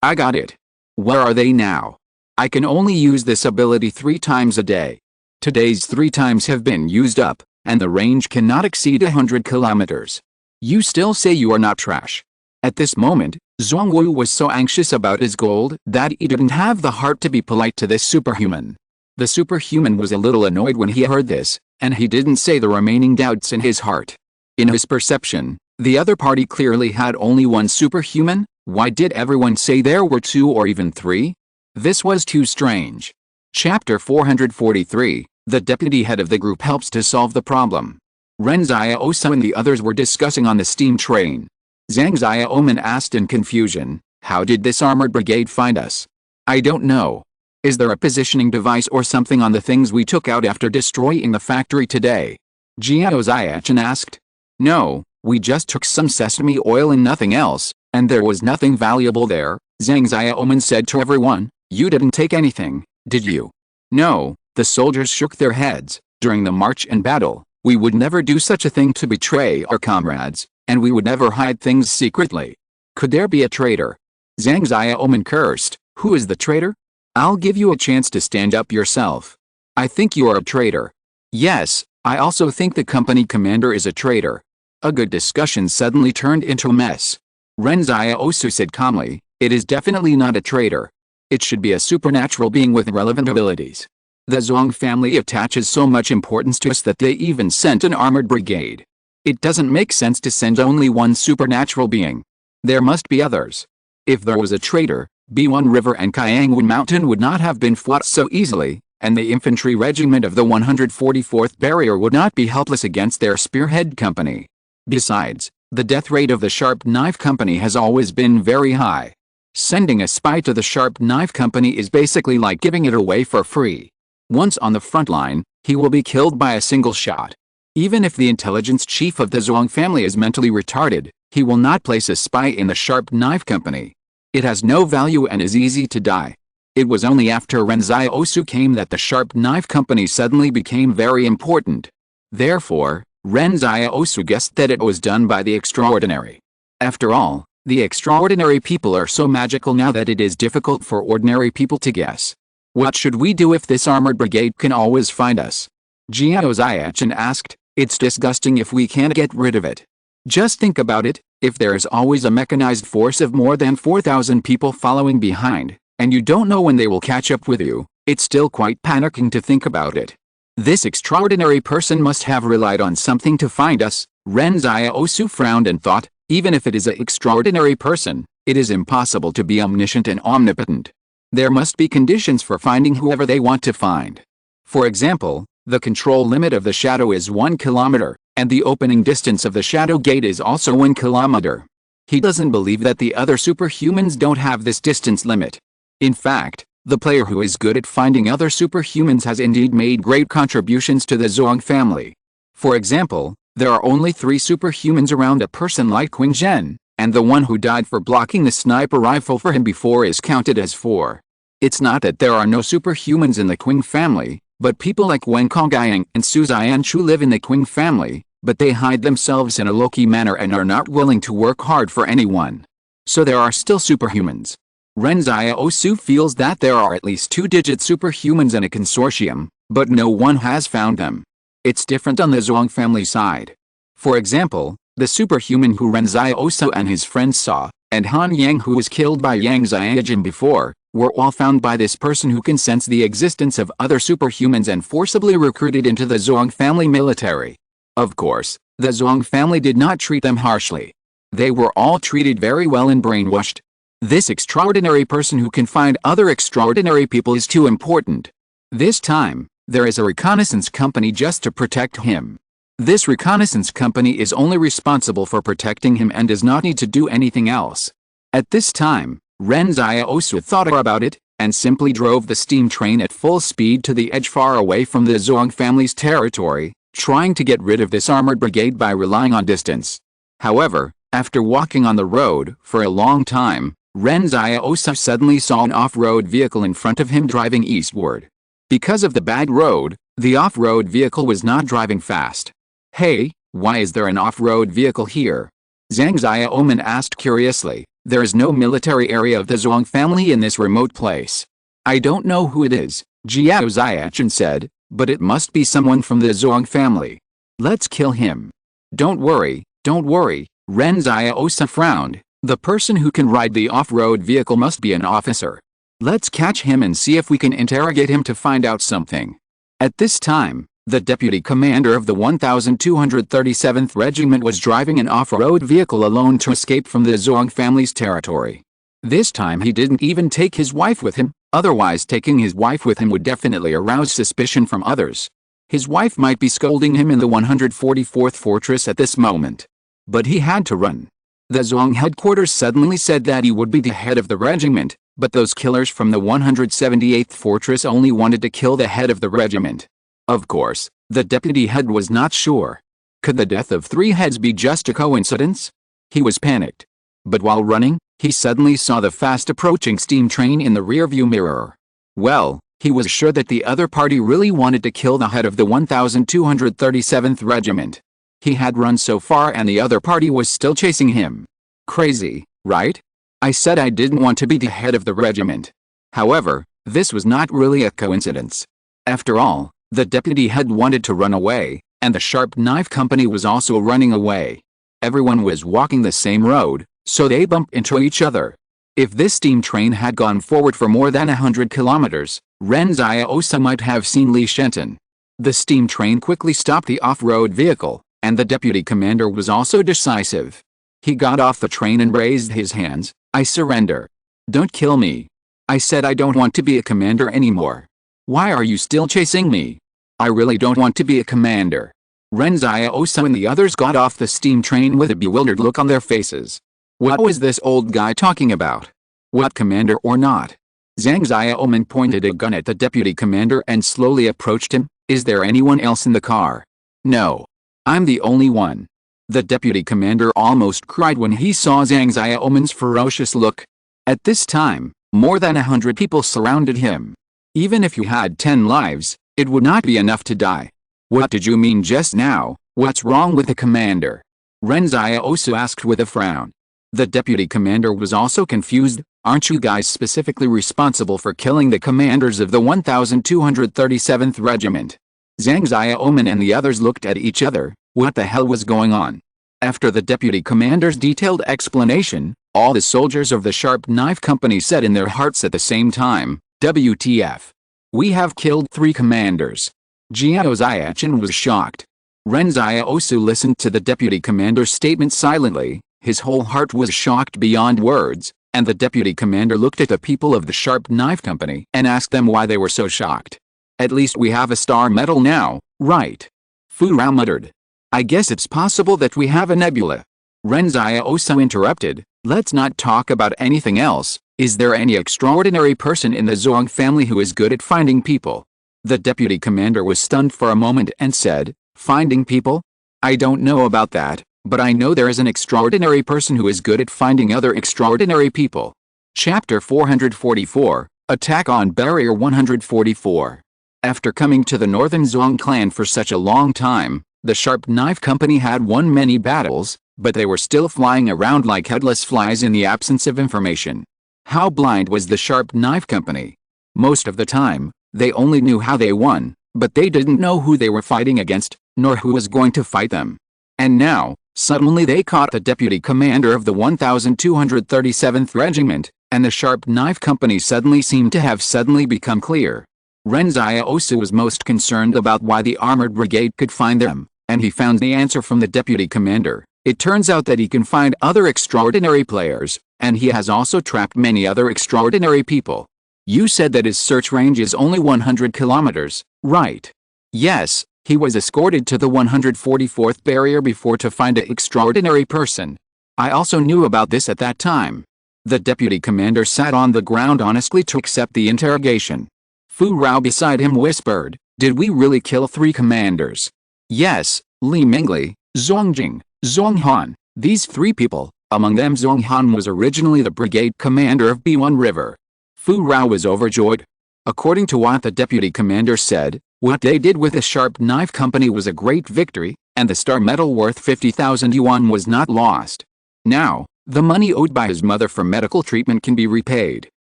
I got it. Where are they now? I can only use this ability 3 times a day. Today's 3 times have been used up, and the range cannot exceed 100 kilometers. You still say you are not trash. At this moment, Zhuang Wu was so anxious about his gold that he didn't have the heart to be polite to this superhuman. The superhuman was a little annoyed when he heard this, and he didn't say the remaining doubts in his heart. In his perception, the other party clearly had only one superhuman. Why did everyone say there were 2 or even 3? This was too strange. Chapter 443, the deputy head of the group helps to solve the problem. Ren Xiaosu and the others were discussing on the steam train. Zhang Xiaoman asked in confusion, "How did this armored brigade find us?" "I don't know. Is there a positioning device or something on the things we took out after destroying the factory today?" Jiao Xiachen asked. "No, we just took some sesame oil and nothing else, and there was nothing valuable there," Zhang Xiaoman said to everyone. "You didn't take anything, did you?" "No," the soldiers shook their heads. "During the march and battle, we would never do such a thing to betray our comrades, and we would never hide things secretly. Could there be a traitor?" Zhang Xiaoman cursed. "Who is the traitor? I'll give you a chance to stand up yourself." "I think you are a traitor." "Yes, I also think the company commander is a traitor." A good discussion suddenly turned into a mess. Ren Xiaosu said calmly, "It is definitely not a traitor. It should be a supernatural being with relevant abilities. The Zhuang family attaches so much importance to us that they even sent an armored brigade. It doesn't make sense to send only one supernatural being. There must be others. If there was a traitor, B1 River and Kayangwon Mountain would not have been fought so easily, and the infantry regiment of the 144th Barrier would not be helpless against their spearhead company. Besides, the death rate of the Sharp Knife Company has always been very high. Sending a spy to the Sharp Knife Company is basically like giving it away for free. Once on the front line, he will be killed by a single shot. Even if the intelligence chief of the Zhuang family is mentally retarded, he will not place a spy in the Sharp Knife Company. It has no value and is easy to die. It was only after Ren Xiaosu came that the Sharp Knife Company suddenly became very important. Therefore, Ren Xiaosu guessed that it was done by the extraordinary. After all, the extraordinary people are so magical now that it is difficult for ordinary people to guess. What should we do if this armored brigade can always find us? Jiao Xiachen asked. It's disgusting if we can't get rid of it. Just think about it, if there is always a mechanized force of more than 4,000 people following behind, and you don't know when they will catch up with you, it's still quite panicking to think about it. This extraordinary person must have relied on something to find us. Ren Xiaosu frowned and thought, even if it is an extraordinary person, it is impossible to be omniscient and omnipotent. There must be conditions for finding whoever they want to find. For example, the control limit of the shadow is 1 kilometer, and the opening distance of the shadow gate is also 1 kilometer. He doesn't believe that the other superhumans don't have this distance limit. In fact, the player who is good at finding other superhumans has indeed made great contributions to the Zhuang family. For example, there are only 3 superhumans around a person like Qing Zhen, and the one who died for blocking the sniper rifle for him before is counted as 4. It's not that there are no superhumans in the Qing family, but people like Wen Konggyang and Su Zianchu live in the Qing family, but they hide themselves in a low-key manner and are not willing to work hard for anyone. So there are still superhumans. Ren Xiaosu feels that there are at least 2-digit superhumans in a consortium, but no one has found them. It's different on the Zhuang family side. For example, the superhuman who Ren Xiaosu and his friends saw, and Han Yang who was killed by Yang Xiaojin before, were all found by this person who can sense the existence of other superhumans and forcibly recruited into the Zhuang family military. Of course, the Zhuang family did not treat them harshly. They were all treated very well and brainwashed. This extraordinary person who can find other extraordinary people is too important. This time, there is a reconnaissance company just to protect him. This reconnaissance company is only responsible for protecting him and does not need to do anything else. At this time, Ren Xiaosu thought about it, and simply drove the steam train at full speed to the edge far away from the Zhuang family's territory, trying to get rid of this armored brigade by relying on distance. However, after walking on the road for a long time, Ren Xiaosu suddenly saw an off-road vehicle in front of him driving eastward. Because of the bad road, the off-road vehicle was not driving fast. "Hey, why is there an off-road vehicle here?" Zhang Xiaoman asked curiously. "There is no military area of the Zhuang family in this remote place." "I don't know who it is," Jiao Xiachen said, "but it must be someone from the Zhuang family. Let's kill him." "Don't worry, Don't worry, Ren Xiaosu frowned. The person who can ride the off-road vehicle must be an officer. Let's catch him and see if we can interrogate him to find out something. At this time, the deputy commander of the 1237th Regiment was driving an off-road vehicle alone to escape from the Zhong family's territory. This time he didn't even take his wife with him, otherwise taking his wife with him would definitely arouse suspicion from others. His wife might be scolding him in the 144th fortress at this moment. But he had to run. The Zhong headquarters suddenly said that he would be the head of the regiment, but those killers from the 178th fortress only wanted to kill the head of the regiment. Of course, the deputy head was not sure. Could the death of 3 heads be just a coincidence? He was panicked. But while running, he suddenly saw the fast-approaching steam train in the rearview mirror. Well, he was sure that the other party really wanted to kill the head of the 1237th Regiment. He had run so far and the other party was still chasing him. Crazy, right? I said I didn't want to be the head of the regiment. However, this was not really a coincidence. After all, the deputy head wanted to run away, and the Sharp Knife Company was also running away. Everyone was walking the same road, so they bumped into each other. If this steam train had gone forward for more than 100 kilometers, Ren Xiaosu might have seen Li Shenton. The steam train quickly stopped the off-road vehicle, and the deputy commander was also decisive. He got off the train and raised his hands. I surrender. Don't kill me. I said I don't want to be a commander anymore. Why are you still chasing me? I really don't want to be a commander. Ren Xiaosu and the others got off the steam train with a bewildered look on their faces. What was this old guy talking about? What commander or not? Zhang Xiaoman pointed a gun at the deputy commander and slowly approached him. Is there anyone else in the car? No. I'm the only one. The deputy commander almost cried when he saw Zhang Xiaoman's ferocious look. At this time, more than 100 people surrounded him. Even if you had 10 lives, it would not be enough to die. What did you mean just now? What's wrong with the commander? Ren Xiaosu asked with a frown. The deputy commander was also confused. Aren't you guys specifically responsible for killing the commanders of the 1237th Regiment? Zhang Xiaoman and the others looked at each other. What the hell was going on? After the deputy commander's detailed explanation, all the soldiers of the Sharp Knife Company said in their hearts at the same time, WTF. We have killed 3 commanders. Jiao Xiachen was shocked. Ren Xiaosu listened to the deputy commander's statement silently. His whole heart was shocked beyond words, and the deputy commander looked at the people of the Sharp Knife Company and asked them why they were so shocked. At least we have a star medal now, right? Fu Rao muttered. I guess it's possible that we have a nebula. Ren Xiaosu interrupted. Let's not talk about anything else. Is there any extraordinary person in the Zhong family who is good at finding people? The deputy commander was stunned for a moment and said, Finding people? I don't know about that, but I know there is an extraordinary person who is good at finding other extraordinary people. Chapter 444, Attack on Barrier 144. After coming to the Northern Zhong clan for such a long time, the Sharp Knife Company had won many battles, but they were still flying around like headless flies in the absence of information. How blind was the Sharp Knife Company? Most of the time, they only knew how they won, but they didn't know who they were fighting against, nor who was going to fight them. And now, suddenly they caught the deputy commander of the 1237th Regiment, and the Sharp Knife Company suddenly seemed to have suddenly become clear. Ren Xiaosu was most concerned about why the armored brigade could find them, and he found the answer from the deputy commander. It turns out that he can find other extraordinary players, and he has also trapped many other extraordinary people. You said that his search range is only 100 kilometers, right? Yes, he was escorted to the 144th barrier before to find an extraordinary person. I also knew about this at that time. The deputy commander sat on the ground honestly to accept the interrogation. Fu Rao beside him whispered, Did we really kill 3 commanders? Yes, Li Mingli, Zongjing, Zonghan, these 3 people, among them Zonghan was originally the brigade commander of B1 River. Fu Rao was overjoyed. According to what the deputy commander said, what they did with the Sharp Knife Company was a great victory, and the star medal worth 50,000 yuan was not lost. Now, the money owed by his mother for medical treatment can be repaid.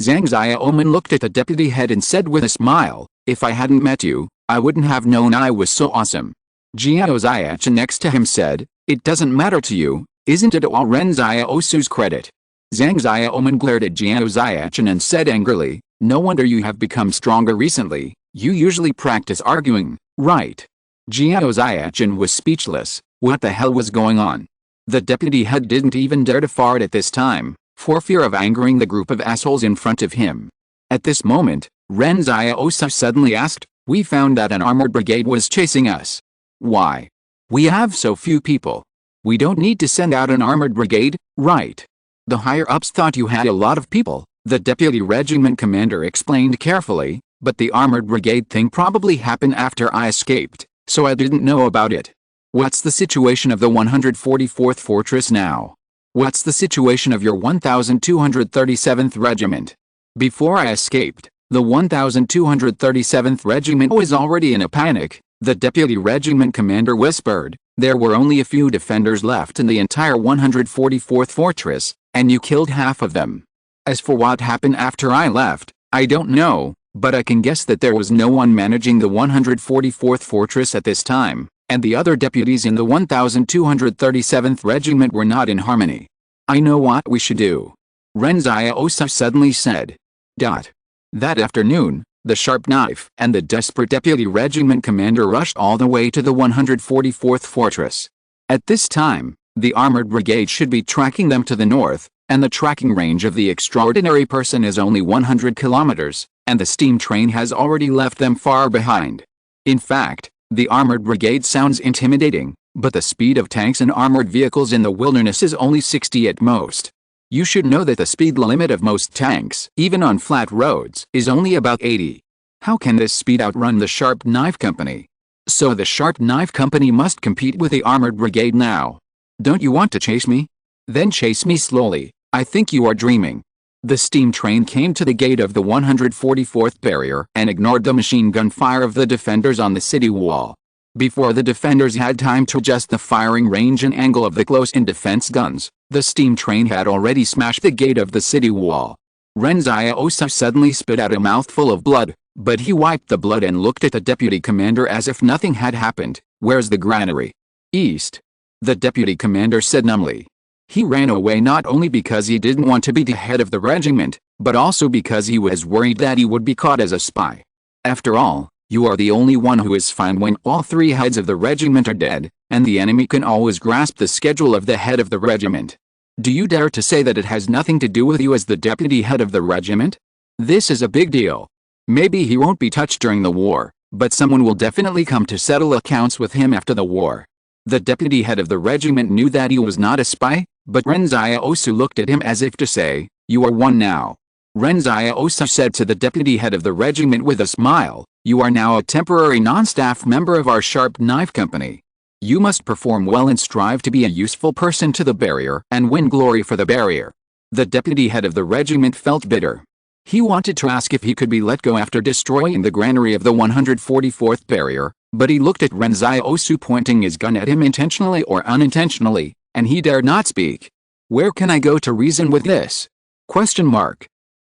Zhang Xiaoman looked at the deputy head and said with a smile, If I hadn't met you, I wouldn't have known I was so awesome. Jiao Xiachen next to him said, It doesn't matter to you, isn't it all Ren Xiaosu's credit? Zhang Xiaoman glared at Jiao Xiachen and said angrily, no wonder you have become stronger recently, you usually practice arguing, right? Jiao Xiachen was speechless. What the hell was going on? The deputy head didn't even dare to fart at this time, for fear of angering the group of assholes in front of him. At this moment, Ren Xiaosu suddenly asked, we found that an armored brigade was chasing us. Why? We have so few people. We don't need to send out an armored brigade, right? The higher-ups thought you had a lot of people, the deputy regiment commander explained carefully, but the armored brigade thing probably happened after I escaped, so I didn't know about it. What's the situation of the 144th Fortress now? What's the situation of your 1237th Regiment? Before I escaped, the 1237th Regiment was already in a panic, the deputy regiment commander whispered. There were only a few defenders left in the entire 144th Fortress, and you killed half of them. As for what happened after I left, I don't know, but I can guess that there was no one managing the 144th Fortress at this time, and the other deputies in the 1237th Regiment were not in harmony. I know what we should do. Ren Xiaosu suddenly said. That afternoon, the sharp knife and the desperate deputy regiment commander rushed all the way to the 144th Fortress. At this time, the armored brigade should be tracking them to the north, and the tracking range of the extraordinary person is only 100 kilometers, and the steam train has already left them far behind. In fact, the armored brigade sounds intimidating, but the speed of tanks and armored vehicles in the wilderness is only 60 at most. You should know that the speed limit of most tanks, even on flat roads, is only about 80. How can this speed outrun the Sharp Knife Company? So the Sharp Knife Company must compete with the armored brigade now. Don't you want to chase me? Then chase me slowly, I think you are dreaming. The steam train came to the gate of the 144th barrier and ignored the machine gun fire of the defenders on the city wall. Before the defenders had time to adjust the firing range and angle of the close-in defense guns, the steam train had already smashed the gate of the city wall. Ren Xiaosu suddenly spit out a mouthful of blood, but he wiped the blood and looked at the deputy commander as if nothing had happened. Where's the granary? East. The deputy commander said numbly. He ran away not only because he didn't want to be the head of the regiment, but also because he was worried that he would be caught as a spy. After all, you are the only one who is fine when all three heads of the regiment are dead, and the enemy can always grasp the schedule of the head of the regiment. Do you dare to say that it has nothing to do with you as the deputy head of the regiment? This is a big deal. Maybe he won't be touched during the war, but someone will definitely come to settle accounts with him after the war. The deputy head of the regiment knew that he was not a spy, but Ren Xiaosu looked at him as if to say, you are one now. Ren Xiaosu said to the deputy head of the regiment with a smile, you are now a temporary non-staff member of our Sharp Knife Company. You must perform well and strive to be a useful person to the barrier and win glory for the barrier. The deputy head of the regiment felt bitter. He wanted to ask if he could be let go after destroying the granary of the 144th barrier, but he looked at Ren Xiaosu pointing his gun at him intentionally or unintentionally, and he dared not speak. Where can I go to reason with this? ?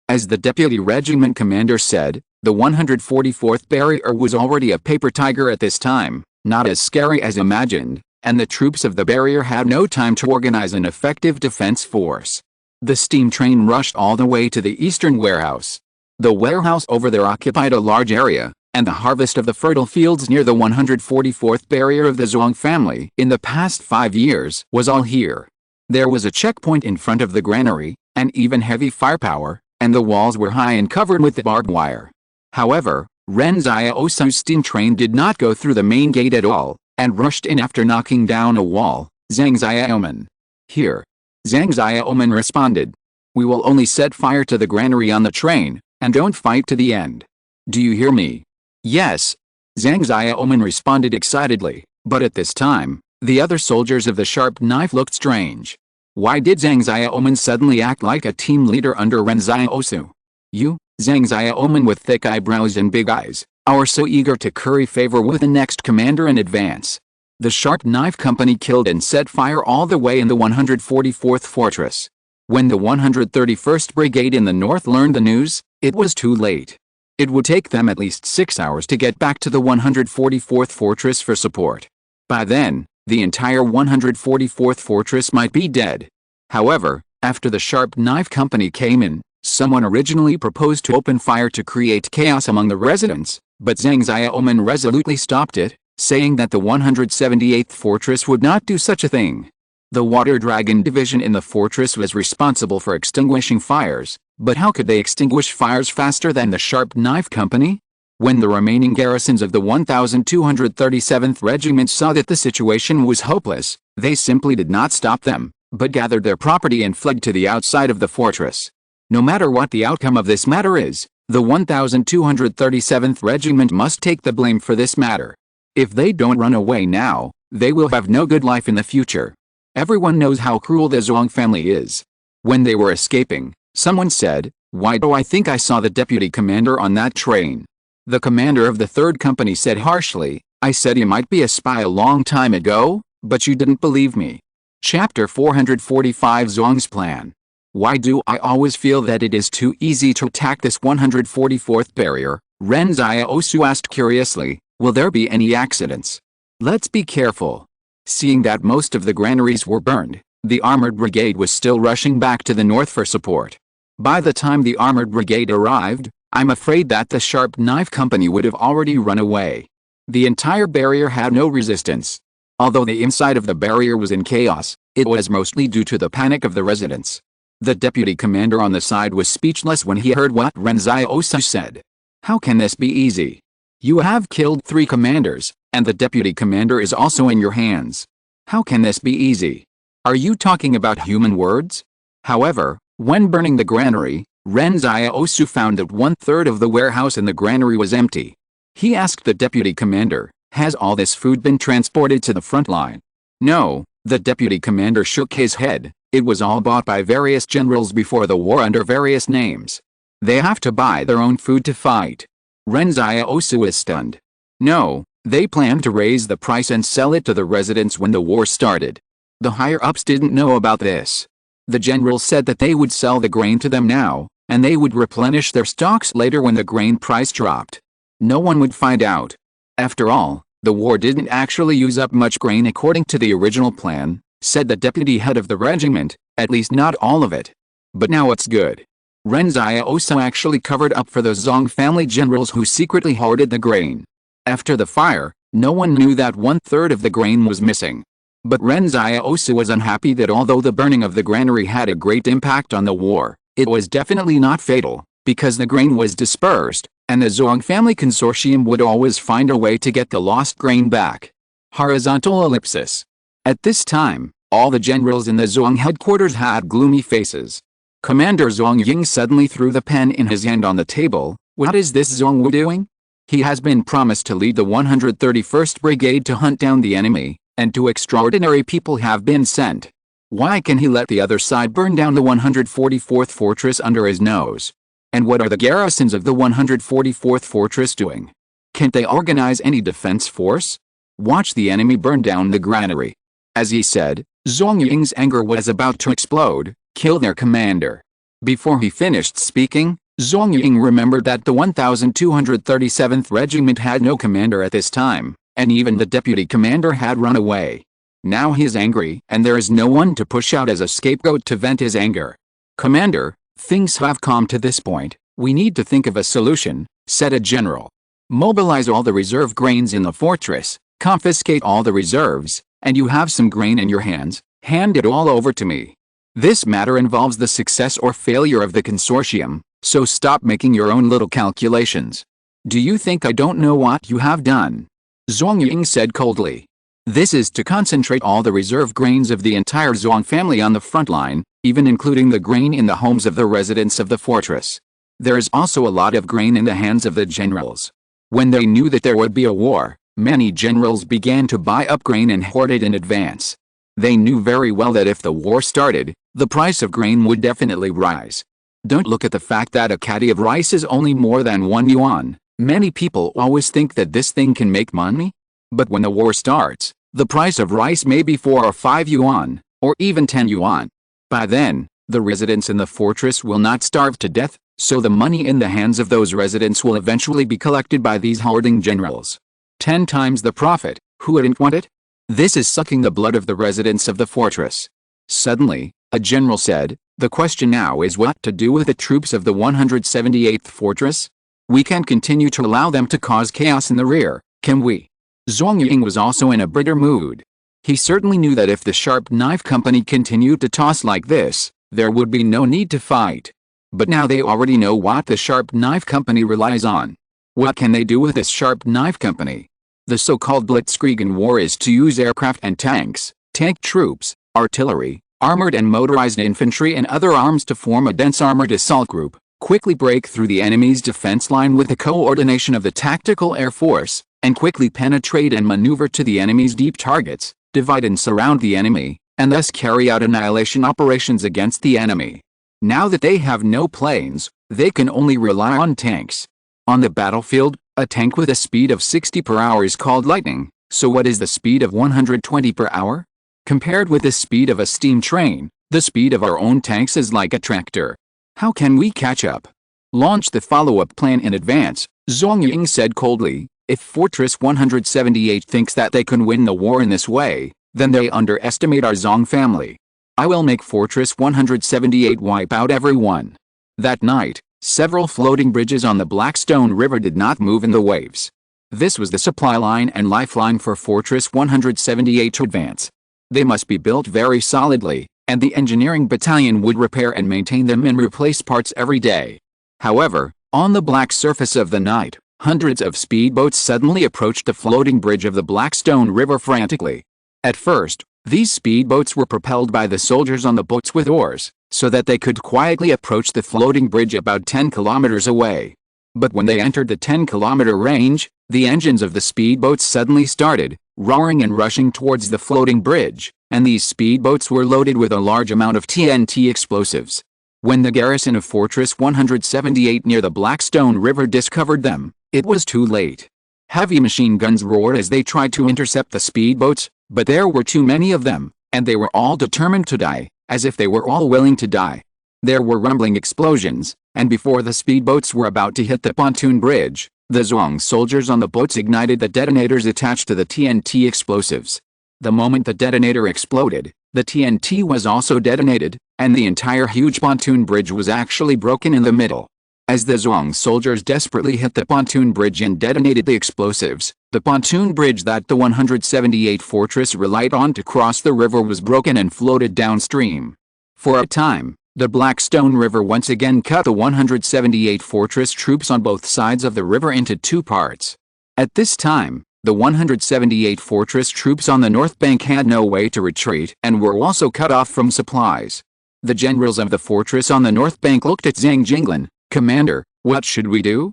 As the deputy regiment commander said, the 144th barrier was already a paper tiger at this time, not as scary as imagined, and the troops of the barrier had no time to organize an effective defense force. The steam train rushed all the way to the eastern warehouse. The warehouse over there occupied a large area, and the harvest of the fertile fields near the 144th barrier of the Zhuang family in the past 5 years was all here. There was a checkpoint in front of the granary, and even heavy firepower, and the walls were high and covered with barbed wire. However, Ren Xiaosu's steam train did not go through the main gate at all, and rushed in after knocking down a wall. Zhang Xiaoman. Here. Zhang Xiaoman responded. We will only set fire to the granary on the train, and don't fight to the end. Do you hear me? Yes. Zhang Xiaoman responded excitedly, but at this time, the other soldiers of the Sharp Knife looked strange. Why did Zhang Xiaoman suddenly act like a team leader under Ren Xiaosu? You, Zhang Xiaoman with thick eyebrows and big eyes, are so eager to curry favor with the next commander in advance. The Sharp Knife Company killed and set fire all the way in the 144th Fortress. When the 131st Brigade in the north learned the news, it was too late. It would take them at least 6 hours to get back to the 144th Fortress for support. By then, the entire 144th fortress might be dead. However, after the Sharp Knife Company came in, someone originally proposed to open fire to create chaos among the residents, but Zhang Xiaoman resolutely stopped it, saying that the 178th fortress would not do such a thing. The Water Dragon division in the fortress was responsible for extinguishing fires, but how could they extinguish fires faster than the Sharp Knife Company? When the remaining garrisons of the 1237th Regiment saw that the situation was hopeless, they simply did not stop them, but gathered their property and fled to the outside of the fortress. No matter what the outcome of this matter is, the 1237th Regiment must take the blame for this matter. If they don't run away now, they will have no good life in the future. Everyone knows how cruel the Zhuang family is. When they were escaping, someone said, "Why do I think I saw the deputy commander on that train?" The commander of the 3rd company said harshly, "I said he might be a spy a long time ago, but you didn't believe me." Chapter 445 Zhuang's Plan. Why do I always feel that it is too easy to attack this 144th barrier? Ren Xiaosu asked curiously, "Will there be any accidents? Let's be careful." Seeing that most of the granaries were burned, the armored brigade was still rushing back to the north for support. By the time the armored brigade arrived, I'm afraid that the Sharp Knife Company would have already run away. The entire barrier had no resistance. Although the inside of the barrier was in chaos, it was mostly due to the panic of the residents. The deputy commander on the side was speechless when he heard what Ren Xiaosu said. How can this be easy? You have killed 3 commanders, and the deputy commander is also in your hands. How can this be easy? Are you talking about human words? However, when burning the granary, Ren Xiaosu found that 1/3 of the warehouse in the granary was empty. He asked the deputy commander, "Has all this food been transported to the front line?" "No," the deputy commander shook his head. "It was all bought by various generals before the war under various names. They have to buy their own food to fight." Ren Xiaosu is stunned. "No, they planned to raise the price and sell it to the residents when the war started. The higher-ups didn't know about this. The generals said that they would sell the grain to them now, and they would replenish their stocks later when the grain price dropped. No one would find out. After all, the war didn't actually use up much grain according to the original plan," said the deputy head of the regiment, "at least not all of it. But now it's good." Ren Xiaosu actually covered up for the Zhang family generals who secretly hoarded the grain. After the fire, no one knew that 1/3 of the grain was missing. But Ren Xiaosu was unhappy that although the burning of the granary had a great impact on the war, it was definitely not fatal, because the grain was dispersed, and the Zhuang family consortium would always find a way to get the lost grain back. Horizontal ellipsis. At this time, all the generals in the Zhuang headquarters had gloomy faces. Commander Zhuang Ying suddenly threw the pen in his hand on the table. "What is this Zhuang Wu doing? He has been promised to lead the 131st Brigade to hunt down the enemy, and 2 extraordinary people have been sent. Why can he let the other side burn down the 144th fortress under his nose? And what are the garrisons of the 144th fortress doing? Can't they organize any defense force? Watch the enemy burn down the granary." As he said, Zhuang Ying's anger was about to explode. "Kill their commander." Before he finished speaking, Zhuang Ying remembered that the 1237th Regiment had no commander at this time, and even the deputy commander had run away. Now he is angry, and there is no one to push out as a scapegoat to vent his anger. "Commander, things have come to this point, we need to think of a solution," said a general. "Mobilize all the reserve grains in the fortress, confiscate all the reserves, and you have some grain in your hands, hand it all over to me. This matter involves the success or failure of the consortium, so stop making your own little calculations. Do you think I don't know what you have done?" Zhuang Ying said coldly. "This is to concentrate all the reserve grains of the entire Zhuang family on the front line, even including the grain in the homes of the residents of the fortress. There is also a lot of grain in the hands of the generals. When they knew that there would be a war, many generals began to buy up grain and hoard it in advance. They knew very well that if the war started, the price of grain would definitely rise. Don't look at the fact that a caddy of rice is only more than 1 yuan. Many people always think that this thing can make money. But when the war starts, the price of rice may be 4 or 5 yuan, or even 10 yuan. By then, the residents in the fortress will not starve to death, so the money in the hands of those residents will eventually be collected by these hoarding generals. 10 times the profit, who wouldn't want it? This is sucking the blood of the residents of the fortress. Suddenly, a general said, "The question now is what to do with the troops of the 178th fortress? We can't continue to allow them to cause chaos in the rear, can we?" Zhuang Ying was also in a bitter mood. He certainly knew that if the Sharp Knife Company continued to toss like this, there would be no need to fight. But now they already know what the Sharp Knife Company relies on. What can they do with this Sharp Knife Company? The so-called blitzkrieg in war is to use aircraft and tanks, tank troops, artillery, armored and motorized infantry and other arms to form a dense armored assault group, quickly break through the enemy's defense line with the coordination of the tactical air force, and quickly penetrate and maneuver to the enemy's deep targets, divide and surround the enemy, and thus carry out annihilation operations against the enemy. Now that they have no planes, they can only rely on tanks. On the battlefield, a tank with a speed of 60 per hour is called lightning, so what is the speed of 120 per hour? Compared with the speed of a steam train, the speed of our own tanks is like a tractor. How can we catch up? Launch the follow-up plan in advance, Zhuang Ying said coldly. If Fortress 178 thinks that they can win the war in this way, then they underestimate our Zhong family. I will make Fortress 178 wipe out everyone. That night, several floating bridges on the Blackstone River did not move in the waves. This was the supply line and lifeline for Fortress 178 to advance. They must be built very solidly, and the engineering battalion would repair and maintain them and replace parts every day. However, on the black surface of the night, hundreds of speedboats suddenly approached the floating bridge of the Blackstone River frantically. At first, these speedboats were propelled by the soldiers on the boats with oars, so that they could quietly approach the floating bridge about 10 kilometers away. But when they entered the 10-kilometer range, the engines of the speedboats suddenly started, roaring and rushing towards the floating bridge, and these speedboats were loaded with a large amount of TNT explosives. When the garrison of Fortress 178 near the Blackstone River discovered them, it was too late. Heavy machine guns roared as they tried to intercept the speedboats, but there were too many of them, and they were all determined to die, as if they were all willing to die. There were rumbling explosions, and before the speedboats were about to hit the pontoon bridge, the Zhuang soldiers on the boats ignited the detonators attached to the TNT explosives. The moment the detonator exploded, the TNT was also detonated, and the entire huge pontoon bridge was actually broken in the middle. As the Zhuang soldiers desperately hit the pontoon bridge and detonated the explosives, the pontoon bridge that the 178 fortress relied on to cross the river was broken and floated downstream. For a time, the Blackstone River once again cut the 178 fortress troops on both sides of the river into two parts. At this time, the 178 fortress troops on the north bank had no way to retreat and were also cut off from supplies. The generals of the fortress on the north bank looked at Zhang Jinglin. "Commander, what should we do?"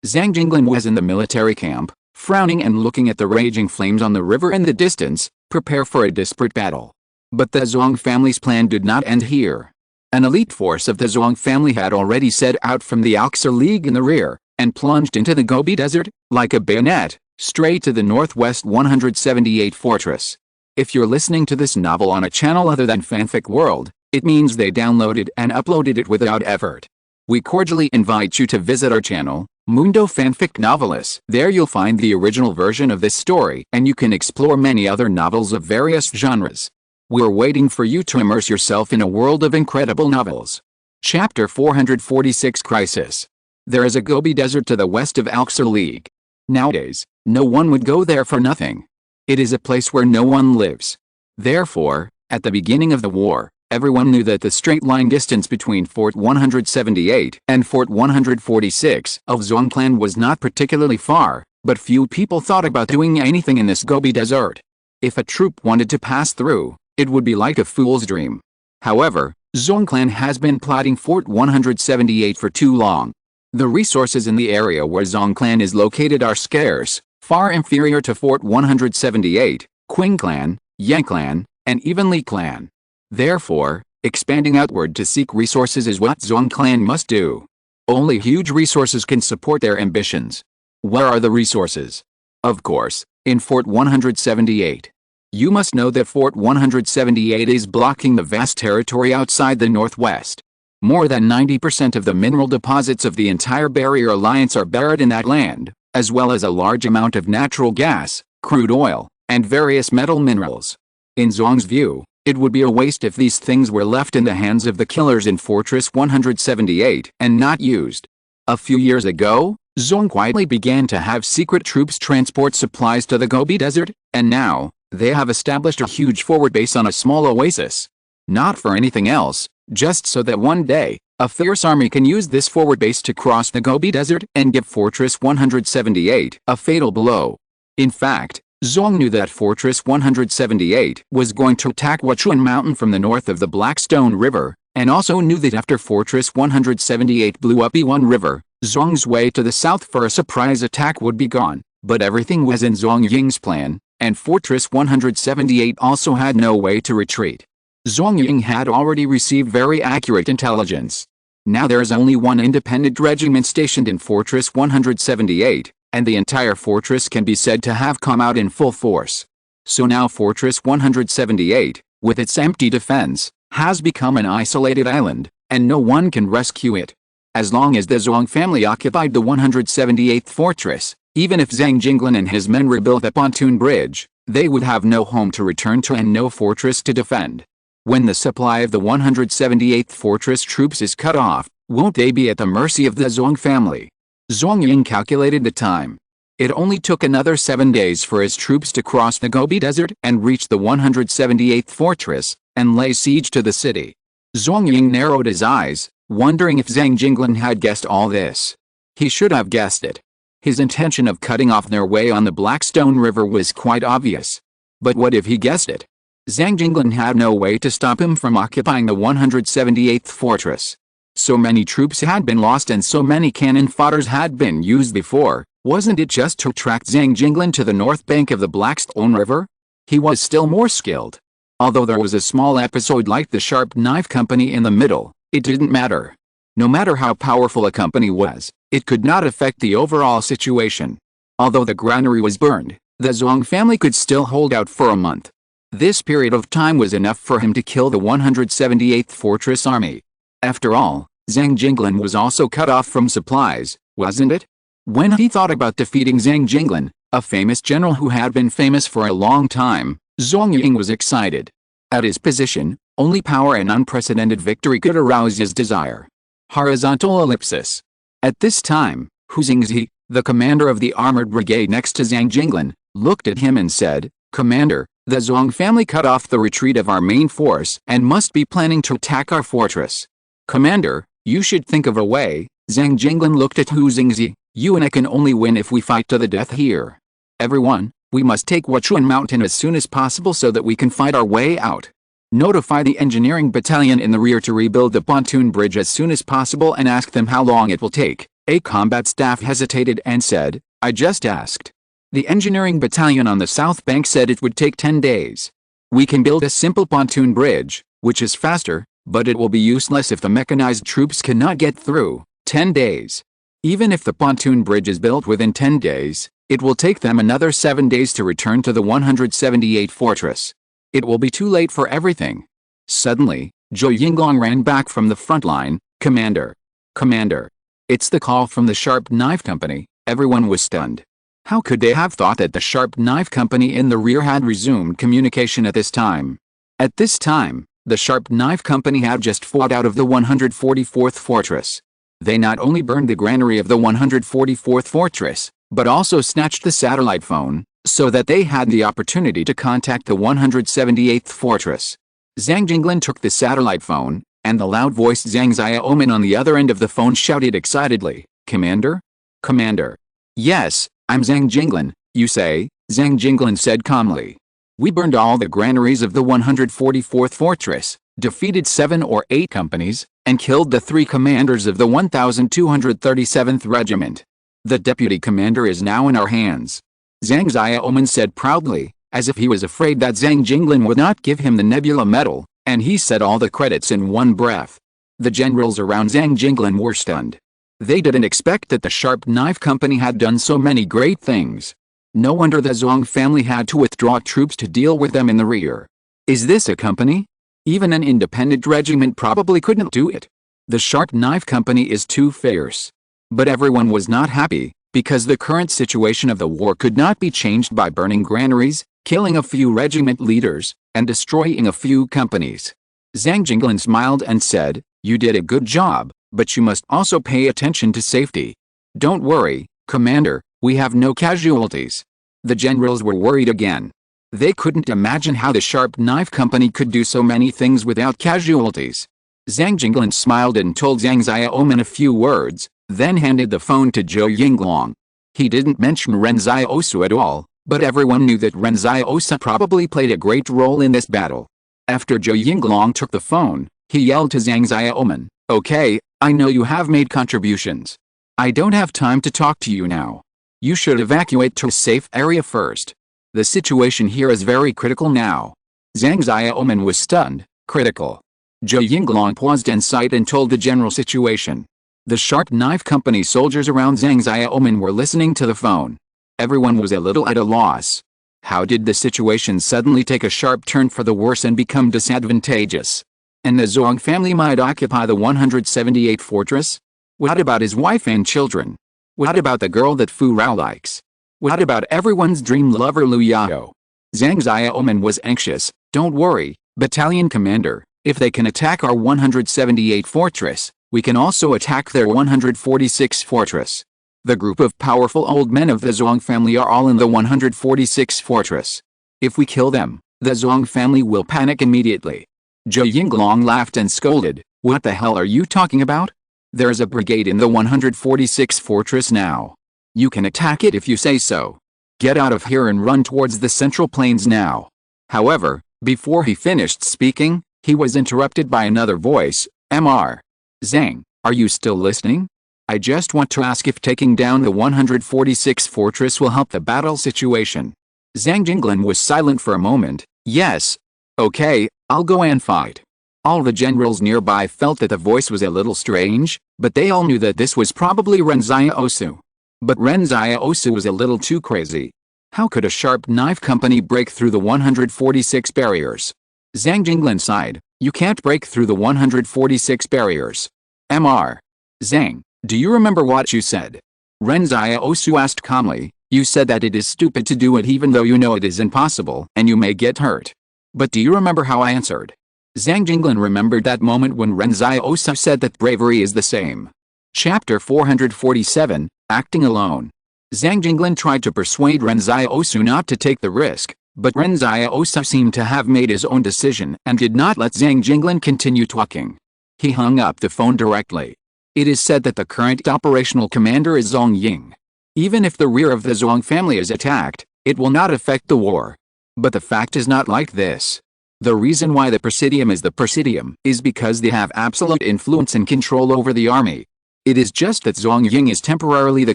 Zhang Jinglin was in the military camp, frowning and looking at the raging flames on the river in the distance, prepare for a desperate battle. But the Zhuang family's plan did not end here. An elite force of the Zhuang family had already set out from the Alxer League in the rear, and plunged into the Gobi Desert, like a bayonet, straight to the northwest 178 fortress. If you're listening to this novel on a channel other than Fanfic World, it means they downloaded and uploaded it without effort. We cordially invite you to visit our channel, Mundo Fanfic Novelis. There you'll find the original version of this story, and you can explore many other novels of various genres. We're waiting for you to immerse yourself in a world of incredible novels. Chapter 446 Crisis. There is a Gobi Desert to the west of Alxer League. Nowadays, no one would go there for nothing. It is a place where no one lives. Therefore, at the beginning of the war, everyone knew that the straight-line distance between Fort 178 and Fort 146 of Zhuang Clan was not particularly far, but few people thought about doing anything in this Gobi Desert. If a troop wanted to pass through, it would be like a fool's dream. However, Zhuang Clan has been plotting Fort 178 for too long. The resources in the area where Zhuang Clan is located are scarce, far inferior to Fort 178, Qing Clan, Yang Clan, and even Li Clan. Therefore, expanding outward to seek resources is what Zhuang Clan must do. Only huge resources can support their ambitions. Where are the resources? Of course, in Fort 178. You must know that Fort 178 is blocking the vast territory outside the northwest. More than 90% of the mineral deposits of the entire Barrier Alliance are buried in that land, as well as a large amount of natural gas, crude oil, and various metal minerals. In Zhong's view, it would be a waste if these things were left in the hands of the killers in Fortress 178 and not used. A few years ago, Zhong quietly began to have secret troops transport supplies to the Gobi Desert, and now, they have established a huge forward base on a small oasis. Not for anything else, just so that one day, a fierce army can use this forward base to cross the Gobi Desert and give Fortress 178 a fatal blow. In fact, Zhong knew that Fortress 178 was going to attack Huachuan Mountain from the north of the Blackstone River, and also knew that after Fortress 178 blew up Yiwan River, Zhong's way to the south for a surprise attack would be gone. But everything was in Zhong Ying's plan, and Fortress 178 also had no way to retreat. Zhong Ying had already received very accurate intelligence. Now there is only one independent regiment stationed in Fortress 178, and the entire fortress can be said to have come out in full force. So now Fortress 178, with its empty defense, has become an isolated island, and no one can rescue it. As long as the Zhong family occupied the 178th fortress, even if Zhang Jinglin and his men rebuilt a pontoon bridge, they would have no home to return to and no fortress to defend. When the supply of the 178th fortress troops is cut off, won't they be at the mercy of the Zhong family? Zhong Ying calculated the time. It only took another 7 days for his troops to cross the Gobi Desert and reach the 178th fortress, and lay siege to the city. Zhong Ying narrowed his eyes, wondering if Zhang Jinglin had guessed all this. He should have guessed it. His intention of cutting off their way on the Blackstone River was quite obvious. But what if he guessed it? Zhang Jinglin had no way to stop him from occupying the 178th fortress. So many troops had been lost and so many cannon fodders had been used before. Wasn't it just to attract Zhang Jinglin to the north bank of the Blackstone River? He was still more skilled. Although there was a small episode like the Sharp Knife Company in the middle, it didn't matter. No matter how powerful a company was, it could not affect the overall situation. Although the granary was burned, the Zhong family could still hold out for a month. This period of time was enough for him to kill the 178th Fortress Army. After all, Zhang Jinglin was also cut off from supplies, wasn't it? When he thought about defeating Zhang Jinglin, a famous general who had been famous for a long time, Zhong Ying was excited. At his position, only power and unprecedented victory could arouse his desire. Horizontal ellipsis. At this time, Hu Xingzi, the commander of the armored brigade next to Zhang Jinglin, looked at him and said, "Commander, the Zhong family cut off the retreat of our main force and must be planning to attack our fortress. Commander, you should think of a way." Zhang Jinglin looked at Hu Xingzi. "You and I can only win if we fight to the death here. Everyone, we must take Huachuan Mountain as soon as possible so that we can fight our way out. Notify the engineering battalion in the rear to rebuild the pontoon bridge as soon as possible and ask them how long it will take." A combat staff hesitated and said, "I just asked." The engineering battalion on the south bank said it would take 10 days. "We can build a simple pontoon bridge, which is faster, but it will be useless if the mechanized troops cannot get through. 10 days. Even if the pontoon bridge is built within 10 days, it will take them another 7 days to return to the 178 fortress. It will be too late for everything." Suddenly, Zhou Yinglong ran back from the front line. "Commander! Commander! It's the call from the Sharp Knife Company." Everyone was stunned. How could they have thought that the Sharp Knife Company in the rear had resumed communication at this time? At this time, the Sharp Knife Company had just fought out of the 144th fortress. They not only burned the granary of the 144th fortress, but also snatched the satellite phone, so that they had the opportunity to contact the 178th fortress. Zhang Jinglin took the satellite phone, and the loud-voiced Zhang Xiaoman on the other end of the phone shouted excitedly, "Commander? Commander?" "Yes, I'm Zhang Jinglin, you say," Zhang Jinglin said calmly. "We burned all the granaries of the 144th fortress, defeated 7 or 8 companies, and killed the 3 commanders of the 1237th Regiment. The deputy commander is now in our hands." Zhang Xiaoman said proudly, as if he was afraid that Zhang Jinglin would not give him the Nebula medal, and he said all the credits in one breath. The generals around Zhang Jinglin were stunned. They didn't expect that the Sharp Knife Company had done so many great things. No wonder the Zhong family had to withdraw troops to deal with them in the rear. Is this a company? Even an independent regiment probably couldn't do it. The Sharp Knife Company is too fierce. But everyone was not happy, because the current situation of the war could not be changed by burning granaries, killing a few regiment leaders, and destroying a few companies. Zhang Jinglan smiled and said, "You did a good job, but you must also pay attention to safety. Don't worry, Commander, we have no casualties." The generals were worried again. They couldn't imagine how the Sharp Knife Company could do so many things without casualties. Zhang Jinglan smiled and told Zhang Xiaoman a few words, then handed the phone to Zhou Yinglong. He didn't mention Ren Xiaosu at all, but everyone knew that Ren Xiaosu probably played a great role in this battle. After Zhou Yinglong took the phone, he yelled to Zhang Xiaoman, "Okay, I know you have made contributions. I don't have time to talk to you now. You should evacuate to a safe area first. The situation here is very critical now." Zhang Xiaoman was stunned. Critical. Zhou Yinglong paused and sighed and told the general situation. The Sharp Knife Company soldiers around Zhang Xiaoman were listening to the phone. Everyone was a little at a loss. How did the situation suddenly take a sharp turn for the worse and become disadvantageous? And the Zhuang family might occupy the 178th fortress? What about his wife and children? What about the girl that Fu Rao likes? What about everyone's dream lover Lu Yao? Zhang Xiaoman was anxious. "Don't worry, battalion commander, if they can attack our 178th fortress, we can also attack their 146th fortress. The group of powerful old men of the Zhuang family are all in the 146th fortress. If we kill them, the Zhuang family will panic immediately." Zhou Yinglong laughed and scolded, "What the hell are you talking about? There's a brigade in the 146th fortress now. You can attack it if you say so. Get out of here and run towards the central plains now." However, before he finished speaking, he was interrupted by another voice, "Mr. Zhang, are you still listening? I just want to ask if taking down the 146th fortress will help the battle situation." Zhang Jinglan was silent for a moment. "Yes. Okay, I'll go and fight." All the generals nearby felt that the voice was a little strange, but they all knew that this was probably Ren Xiaosu. But Ren Xiaosu was a little too crazy. How could a Sharp Knife Company break through the 146 barriers? Zhang Jinglan sighed. "You can't break through the 146 barriers. Mr. Zhang, do you remember what you said?" Ren Xiaosu asked calmly. "You said that it is stupid to do it even though you know it is impossible and you may get hurt. But do you remember how I answered?" Zhang Jinglan remembered that moment when Ren Xiaosu said that bravery is the same. Chapter 447, Acting Alone. Zhang Jinglan tried to persuade Ren Xiaosu not to take the risk, but Ren Xiaosu seemed to have made his own decision and did not let Zhang Jinglan continue talking. He hung up the phone directly. It is said that the current operational commander is Zhong Ying. Even if the rear of the Zhuang family is attacked, it will not affect the war. But the fact is not like this. The reason why the Presidium is the Presidium is because they have absolute influence and control over the army. It is just that Zhong Ying is temporarily the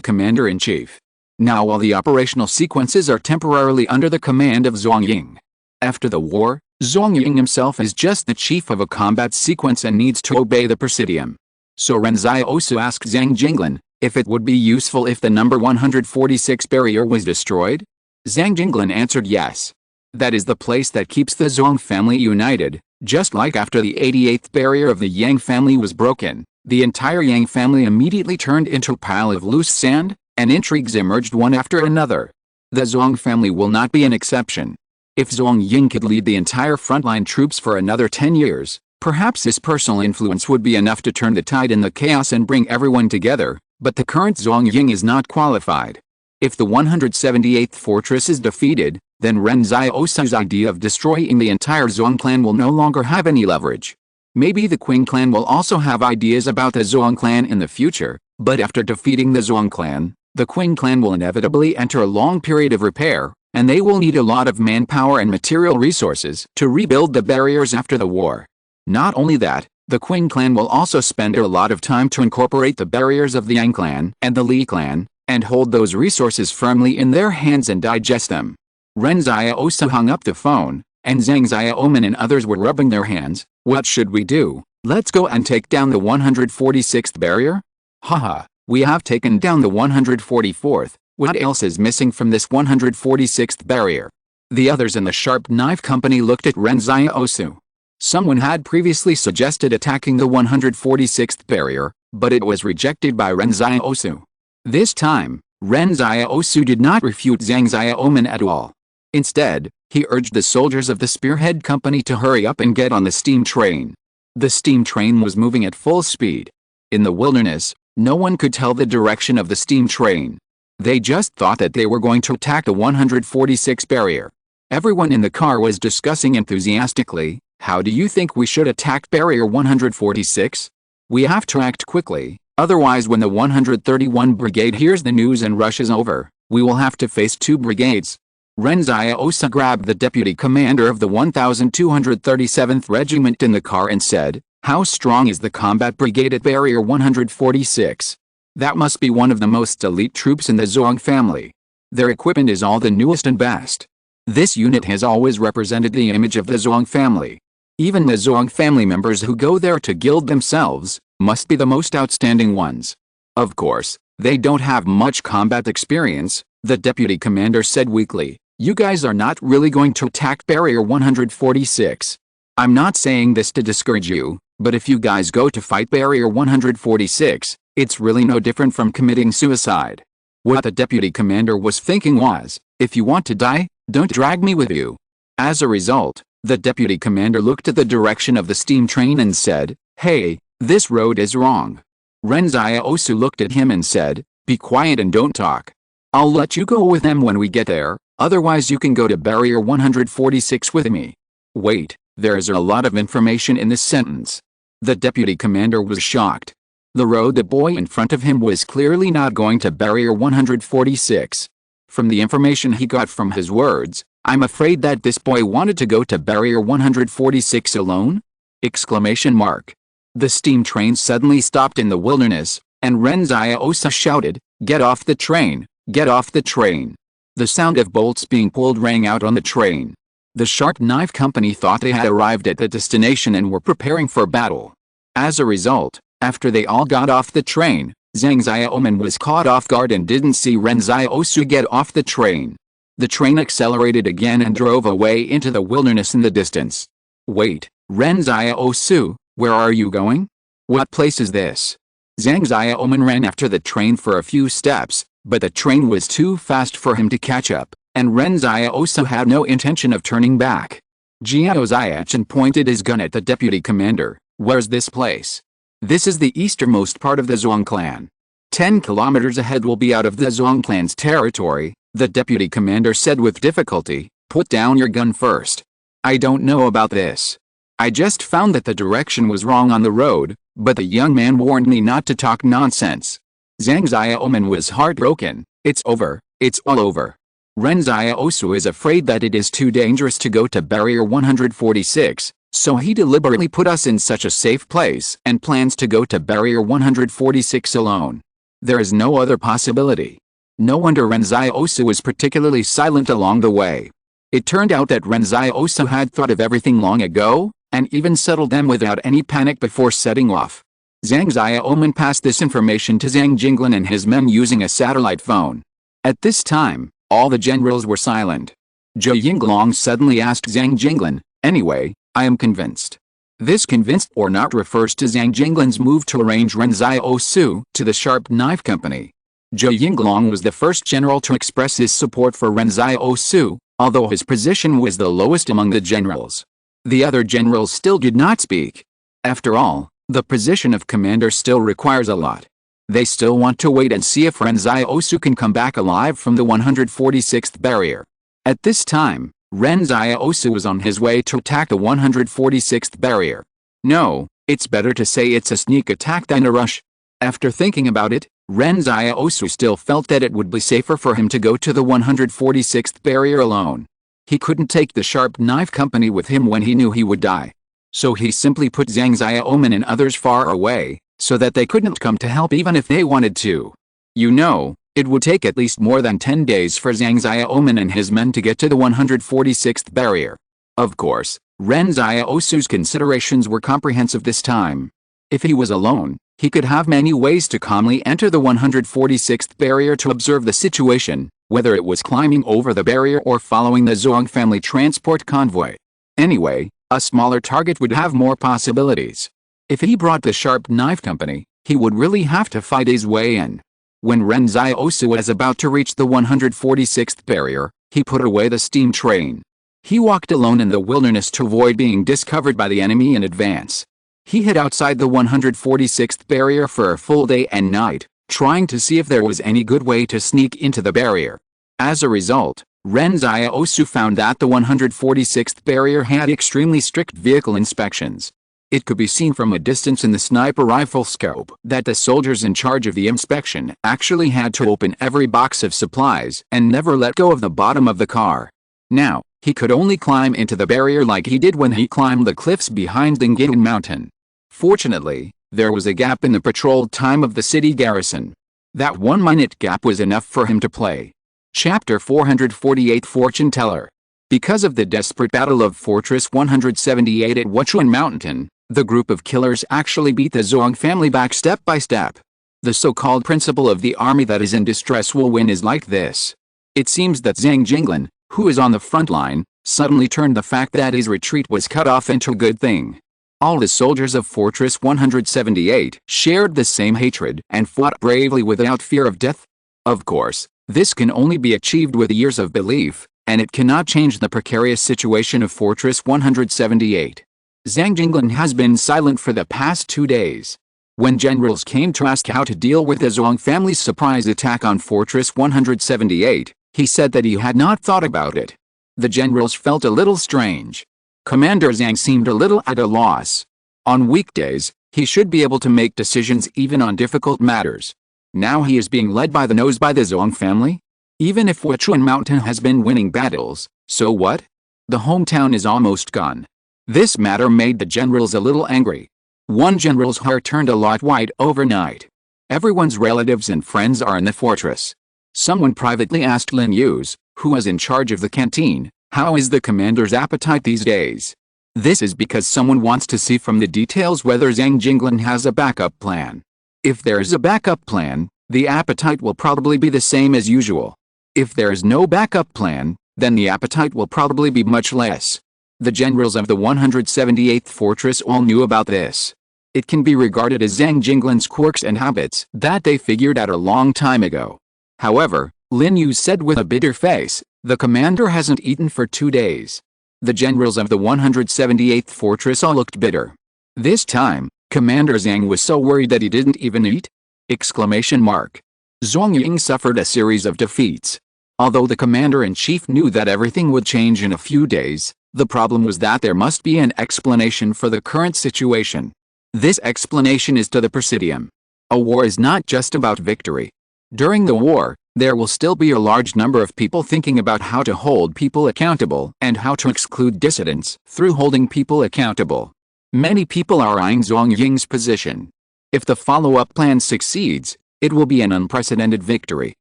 commander-in-chief. Now all the operational sequences are temporarily under the command of Zhong Ying. After the war, Zhong Ying himself is just the chief of a combat sequence and needs to obey the Presidium. So Ren Xiaosu asked Zhang Jinglan if it would be useful if the number 146 barrier was destroyed. Zhang Jinglan answered yes. That is the place that keeps the Zhuang family united, just like after the 88th barrier of the Yang family was broken, the entire Yang family immediately turned into a pile of loose sand, and intrigues emerged one after another. The Zhuang family will not be an exception. If Zhong Ying could lead the entire frontline troops for another 10 years, perhaps his personal influence would be enough to turn the tide in the chaos and bring everyone together, but the current Zhong Ying is not qualified. If the 178th fortress is defeated, then Ren Xiaosu's idea of destroying the entire Zhuang clan will no longer have any leverage. Maybe the Qing clan will also have ideas about the Zhuang clan in the future, but after defeating the Zhuang clan, the Qing clan will inevitably enter a long period of repair, and they will need a lot of manpower and material resources to rebuild the barriers after the war. Not only that, the Qing clan will also spend a lot of time to incorporate the barriers of the Yang clan and the Li clan, and hold those resources firmly in their hands and digest them. Ren Xiaosu hung up the phone, and Zhang Xiaoman and others were rubbing their hands. What should we do? Let's go and take down the 146th barrier? Haha, we have taken down the 144th, what else is missing from this 146th barrier? The others in the Sharp Knife Company looked at Ren Xiaosu. Someone had previously suggested attacking the 146th barrier, but it was rejected by Ren Xiaosu. This time, Ren Xiaosu did not refute Zhang Xiaoman at all. Instead, He urged the soldiers of the Spearhead Company to hurry up and get on the steam train. The steam train was moving at full speed. In the wilderness, no one could tell the direction of the steam train. They just thought that they were going to attack the 146 barrier. Everyone in the car was discussing enthusiastically, "How do you think we should attack barrier 146? We have to act quickly, otherwise when the 131 Brigade hears the news and rushes over, we will have to face 2 brigades." Ren Xiaosu grabbed the deputy commander of the 1237th Regiment in the car and said, "How strong is the combat brigade at barrier 146? That must be one of the most elite troops in the Zhuang family. Their equipment is all the newest and best. This unit has always represented the image of the Zhuang family. Even the Zhuang family members who go there to gild themselves must be the most outstanding ones. Of course, they don't have much combat experience," the deputy commander said weakly. "You guys are not really going to attack barrier 146. I'm not saying this to discourage you, but if you guys go to fight barrier 146, it's really no different from committing suicide." What the deputy commander was thinking was, "If you want to die, don't drag me with you." As a result, the deputy commander looked at the direction of the steam train and said, "Hey, this road is wrong." Ren Xiaosu looked at him and said, "Be quiet and don't talk. I'll let you go with them when we get there, otherwise you can go to barrier 146 with me." Wait, there is a lot of information in this sentence. The deputy commander was shocked. The road the boy in front of him was clearly not going to barrier 146. From the information he got from his words, "I'm afraid that this boy wanted to go to barrier 146 alone?" Exclamation mark. The steam train suddenly stopped in the wilderness, and Ren Xiaosu shouted, "Get off the train! Get off the train!" The sound of bolts being pulled rang out on the train. The Sharp Knife Company thought they had arrived at the destination and were preparing for battle. As a result, after they all got off the train, Zhang Xiaoman was caught off guard and didn't see Ren Xiaosu get off the train. The train accelerated again and drove away into the wilderness in the distance. "Wait, Ren Xiaosu, where are you going? What place is this?" Zhang Xiaoman ran after the train for a few steps, but the train was too fast for him to catch up, and Ren Xiaosu had no intention of turning back. Jiao Xiachen pointed his gun at the deputy commander. "Where's this place?" "This is the easternmost part of the Zhuang clan. 10 kilometers ahead will be out of the Zhuang clan's territory," the deputy commander said with difficulty. "Put down your gun first. I don't know about this. I just found that the direction was wrong on the road, but the young man warned me not to talk nonsense." Zhang Xiaoman was heartbroken. "It's over, it's all over. Ren Xiaosu is afraid that it is too dangerous to go to barrier 146, so he deliberately put us in such a safe place and plans to go to barrier 146 alone. There is no other possibility." No wonder Ren Xiaosu was particularly silent along the way. It turned out that Ren Xiaosu had thought of everything long ago, and even settled them without any panic before setting off. Zhang Xiaoman passed this information to Zhang Jinglin and his men using a satellite phone. At this time, all the generals were silent. Zhou Yinglong suddenly asked Zhang Jinglin, "Anyway, I am convinced." This "convinced or not" refers to Zhang Jinglin's move to arrange Ren Xiaosu to the Sharp Knife Company. Zhou Yinglong was the first general to express his support for Ren Xiaosu, although his position was the lowest among the generals. The other generals still did not speak. After all, the position of commander still requires a lot. They still want to wait and see if Ren Xiaosu can come back alive from the 146th barrier. At this time, Ren Xiaosu was on his way to attack the 146th barrier. No, it's better to say it's a sneak attack than a rush. After thinking about it, Ren Xiaosu still felt that it would be safer for him to go to the 146th barrier alone. He couldn't take the Sharp Knife Company with him when he knew he would die. So he simply put Zhang Xiaoman and others far away, so that they couldn't come to help even if they wanted to. You know, it would take at least more than 10 days for Zhang Xiaoman and his men to get to the 146th barrier. Of course, Ren Xiaosu's considerations were comprehensive this time. If he was alone, he could have many ways to calmly enter the 146th barrier to observe the situation, whether it was climbing over the barrier or following the Zhuang family transport convoy. Anyway, a smaller target would have more possibilities. If he brought the Sharp Knife Company, he would really have to fight his way in. When Ren Xiaosu was about to reach the 146th barrier, he put away the steam train. He walked alone in the wilderness to avoid being discovered by the enemy in advance. He hid outside the 146th barrier for a full day and night, trying to see if there was any good way to sneak into the barrier. As a result, Ren Xiaosu found that the 146th barrier had extremely strict vehicle inspections. It could be seen from a distance in the sniper rifle scope that the soldiers in charge of the inspection actually had to open every box of supplies and never let go of the bottom of the car. Now, he could only climb into the barrier like he did when he climbed the cliffs behind Dingin Mountain. Fortunately, there was a gap in the patrol time of the city garrison. That 1-minute gap was enough for him to play. Chapter 448 Fortune Teller. Because of the desperate battle of Fortress 178 at Wachuan Mountain, the group of killers actually beat the Zhong family back step by step. The so-called principle of the army that is in distress will win is like this. It seems that Zhang Jinglin, who is on the front line, suddenly turned the fact that his retreat was cut off into a good thing. All the soldiers of Fortress 178 shared the same hatred and fought bravely without fear of death. Of course, this can only be achieved with years of belief, and it cannot change the precarious situation of Fortress 178. Zhang Jinglin has been silent for the past 2 days. When generals came to ask how to deal with the Zhong family's surprise attack on Fortress 178, he said that he had not thought about it. The generals felt a little strange. Commander Zhang seemed a little at a loss. On weekdays, he should be able to make decisions even on difficult matters. Now he is being led by the nose by the Zhong family? Even if Wachuan Mountain has been winning battles, so what? The hometown is almost gone. This matter made the generals a little angry. One general's heart turned a lot white overnight. Everyone's relatives and friends are in the fortress. Someone privately asked Lin Yuz, who was in charge of the canteen, how is the commander's appetite these days? This is because someone wants to see from the details whether Zhang Jinglin has a backup plan. If there is a backup plan, the appetite will probably be the same as usual. If there is no backup plan, then the appetite will probably be much less. The generals of the 178th fortress all knew about this. It can be regarded as Zhang Jinglin's quirks and habits that they figured out a long time ago. However, Lin Yu said with a bitter face, the commander hasn't eaten for 2 days. The generals of the 178th fortress all looked bitter. This time, Commander Zhang was so worried that he didn't even eat? Zhong Ying suffered a series of defeats. Although the commander-in-chief knew that everything would change in a few days, the problem was that there must be an explanation for the current situation. This explanation is to the Presidium. A war is not just about victory. During the war, there will still be a large number of people thinking about how to hold people accountable and how to exclude dissidents through holding people accountable. Many people are eyeing Zhong Ying's position. If the follow-up plan succeeds, it will be an unprecedented victory.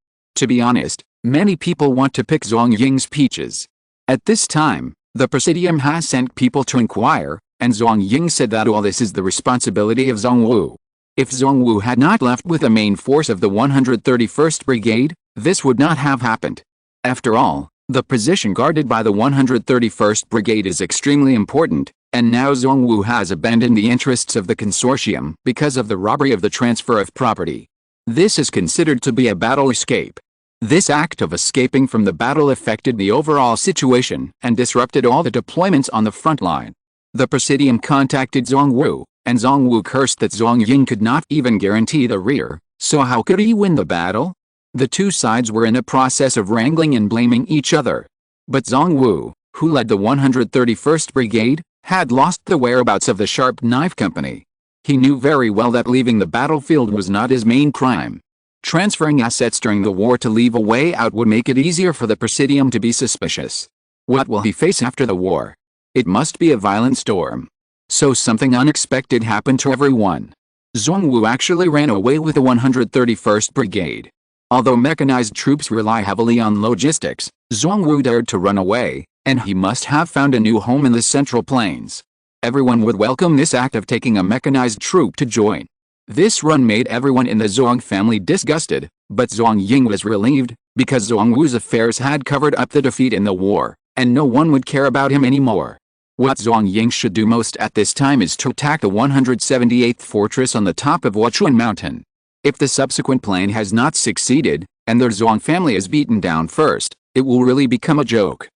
To be honest, many people want to pick Zhong Ying's peaches. At this time, the Presidium has sent people to inquire, and Zhong Ying said that all this is the responsibility of Zhong Wu. If Zhong Wu had not left with the main force of the 131st Brigade, this would not have happened. After all, the position guarded by the 131st Brigade is extremely important, and now Zhong Wu has abandoned the interests of the consortium because of the robbery of the transfer of property. This is considered to be a battle escape. This act of escaping from the battle affected the overall situation and disrupted all the deployments on the front line. The Presidium contacted Zhong Wu, and Zhong Wu cursed that Zhong Ying could not even guarantee the rear, so how could he win the battle? The two sides were in a process of wrangling and blaming each other. But Zhong Wu, who led the 131st Brigade, had lost the whereabouts of the Sharp Knife Company. He knew very well that leaving the battlefield was not his main crime. Transferring assets during the war to leave a way out would make it easier for the Presidium to be suspicious. What will he face after the war? It must be a violent storm. So something unexpected happened to everyone. Zhong Wu actually ran away with the 131st Brigade. Although mechanized troops rely heavily on logistics, Zhong Wu dared to run away, and he must have found a new home in the Central Plains. Everyone would welcome this act of taking a mechanized troop to join. This run made everyone in the Zhong family disgusted, but Zhong Ying was relieved, because Zhong Wu's affairs had covered up the defeat in the war, and no one would care about him anymore. What Zhong Ying should do most at this time is to attack the 178th fortress on the top of Wachuan Mountain. If the subsequent plan has not succeeded, and the Zhong family is beaten down first, it will really become a joke.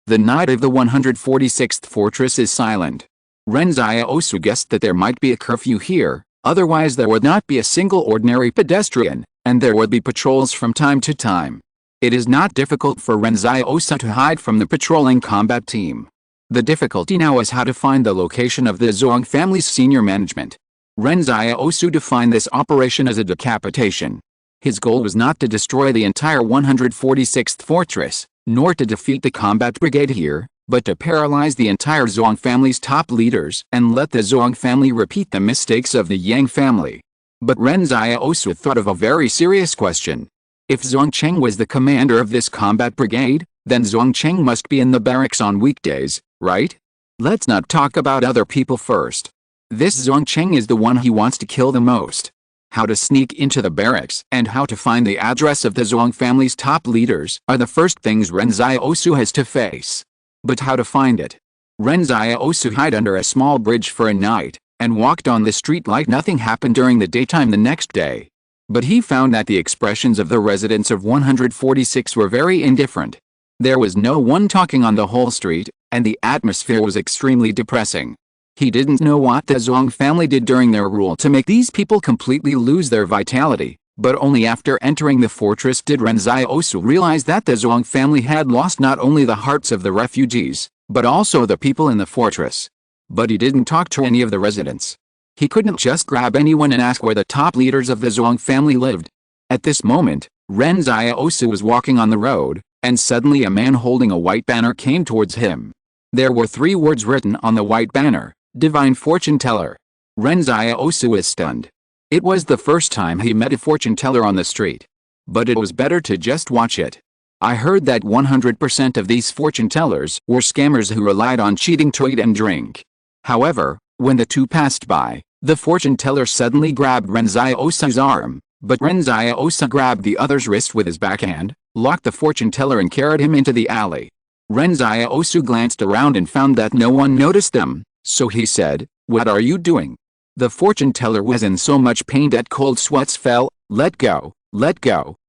The night of the 146th fortress is silent. Ren Xiaosu guessed that there might be a curfew here, otherwise there would not be a single ordinary pedestrian, and there would be patrols from time to time. It is not difficult for Ren Xiaosu to hide from the patrolling combat team. The difficulty now is how to find the location of the Zhuang family's senior management. Ren Xiaosu defined this operation as a decapitation. His goal was not to destroy the entire 146th fortress, nor to defeat the combat brigade here, but to paralyze the entire Zhuang family's top leaders and let the Zhuang family repeat the mistakes of the Yang family. But Ren Xiaosu thought of a very serious question. If Zhuang Cheng was the commander of this combat brigade, then Zhuang Cheng must be in the barracks on weekdays, right? Let's not talk about other people first. This Zhuang Cheng is the one he wants to kill the most. How to sneak into the barracks and how to find the address of the Zhuang family's top leaders are the first things Ren Xiaosu has to face. But how to find it? Ren Xiaosu hid under a small bridge for a night, and walked on the street like nothing happened during the daytime the next day. But he found that the expressions of the residents of 146 were very indifferent. There was no one talking on the whole street, and the atmosphere was extremely depressing. He didn't know what the Zhuang family did during their rule to make these people completely lose their vitality, but only after entering the fortress did Ren Xiaosu realize that the Zhuang family had lost not only the hearts of the refugees, but also the people in the fortress. But he didn't talk to any of the residents. He couldn't just grab anyone and ask where the top leaders of the Zhuang family lived. At this moment, Ren Xiaosu was walking on the road, and suddenly a man holding a white banner came towards him. There were 3 words written on the white banner: Divine Fortune Teller. Ren Xiaosu was stunned. It was the first time he met a fortune teller on the street. But it was better to just watch it. I heard that 100% of these fortune tellers were scammers who relied on cheating to eat and drink. However, when the two passed by, the fortune teller suddenly grabbed Ren Xiaosu's arm, but Ren Xiaosu grabbed the other's wrist with his backhand, locked the fortune teller and carried him into the alley. Ren Xiaosu glanced around and found that no one noticed them, so he said, "What are you doing?" The fortune teller was in so much pain that cold sweats fell. Let go,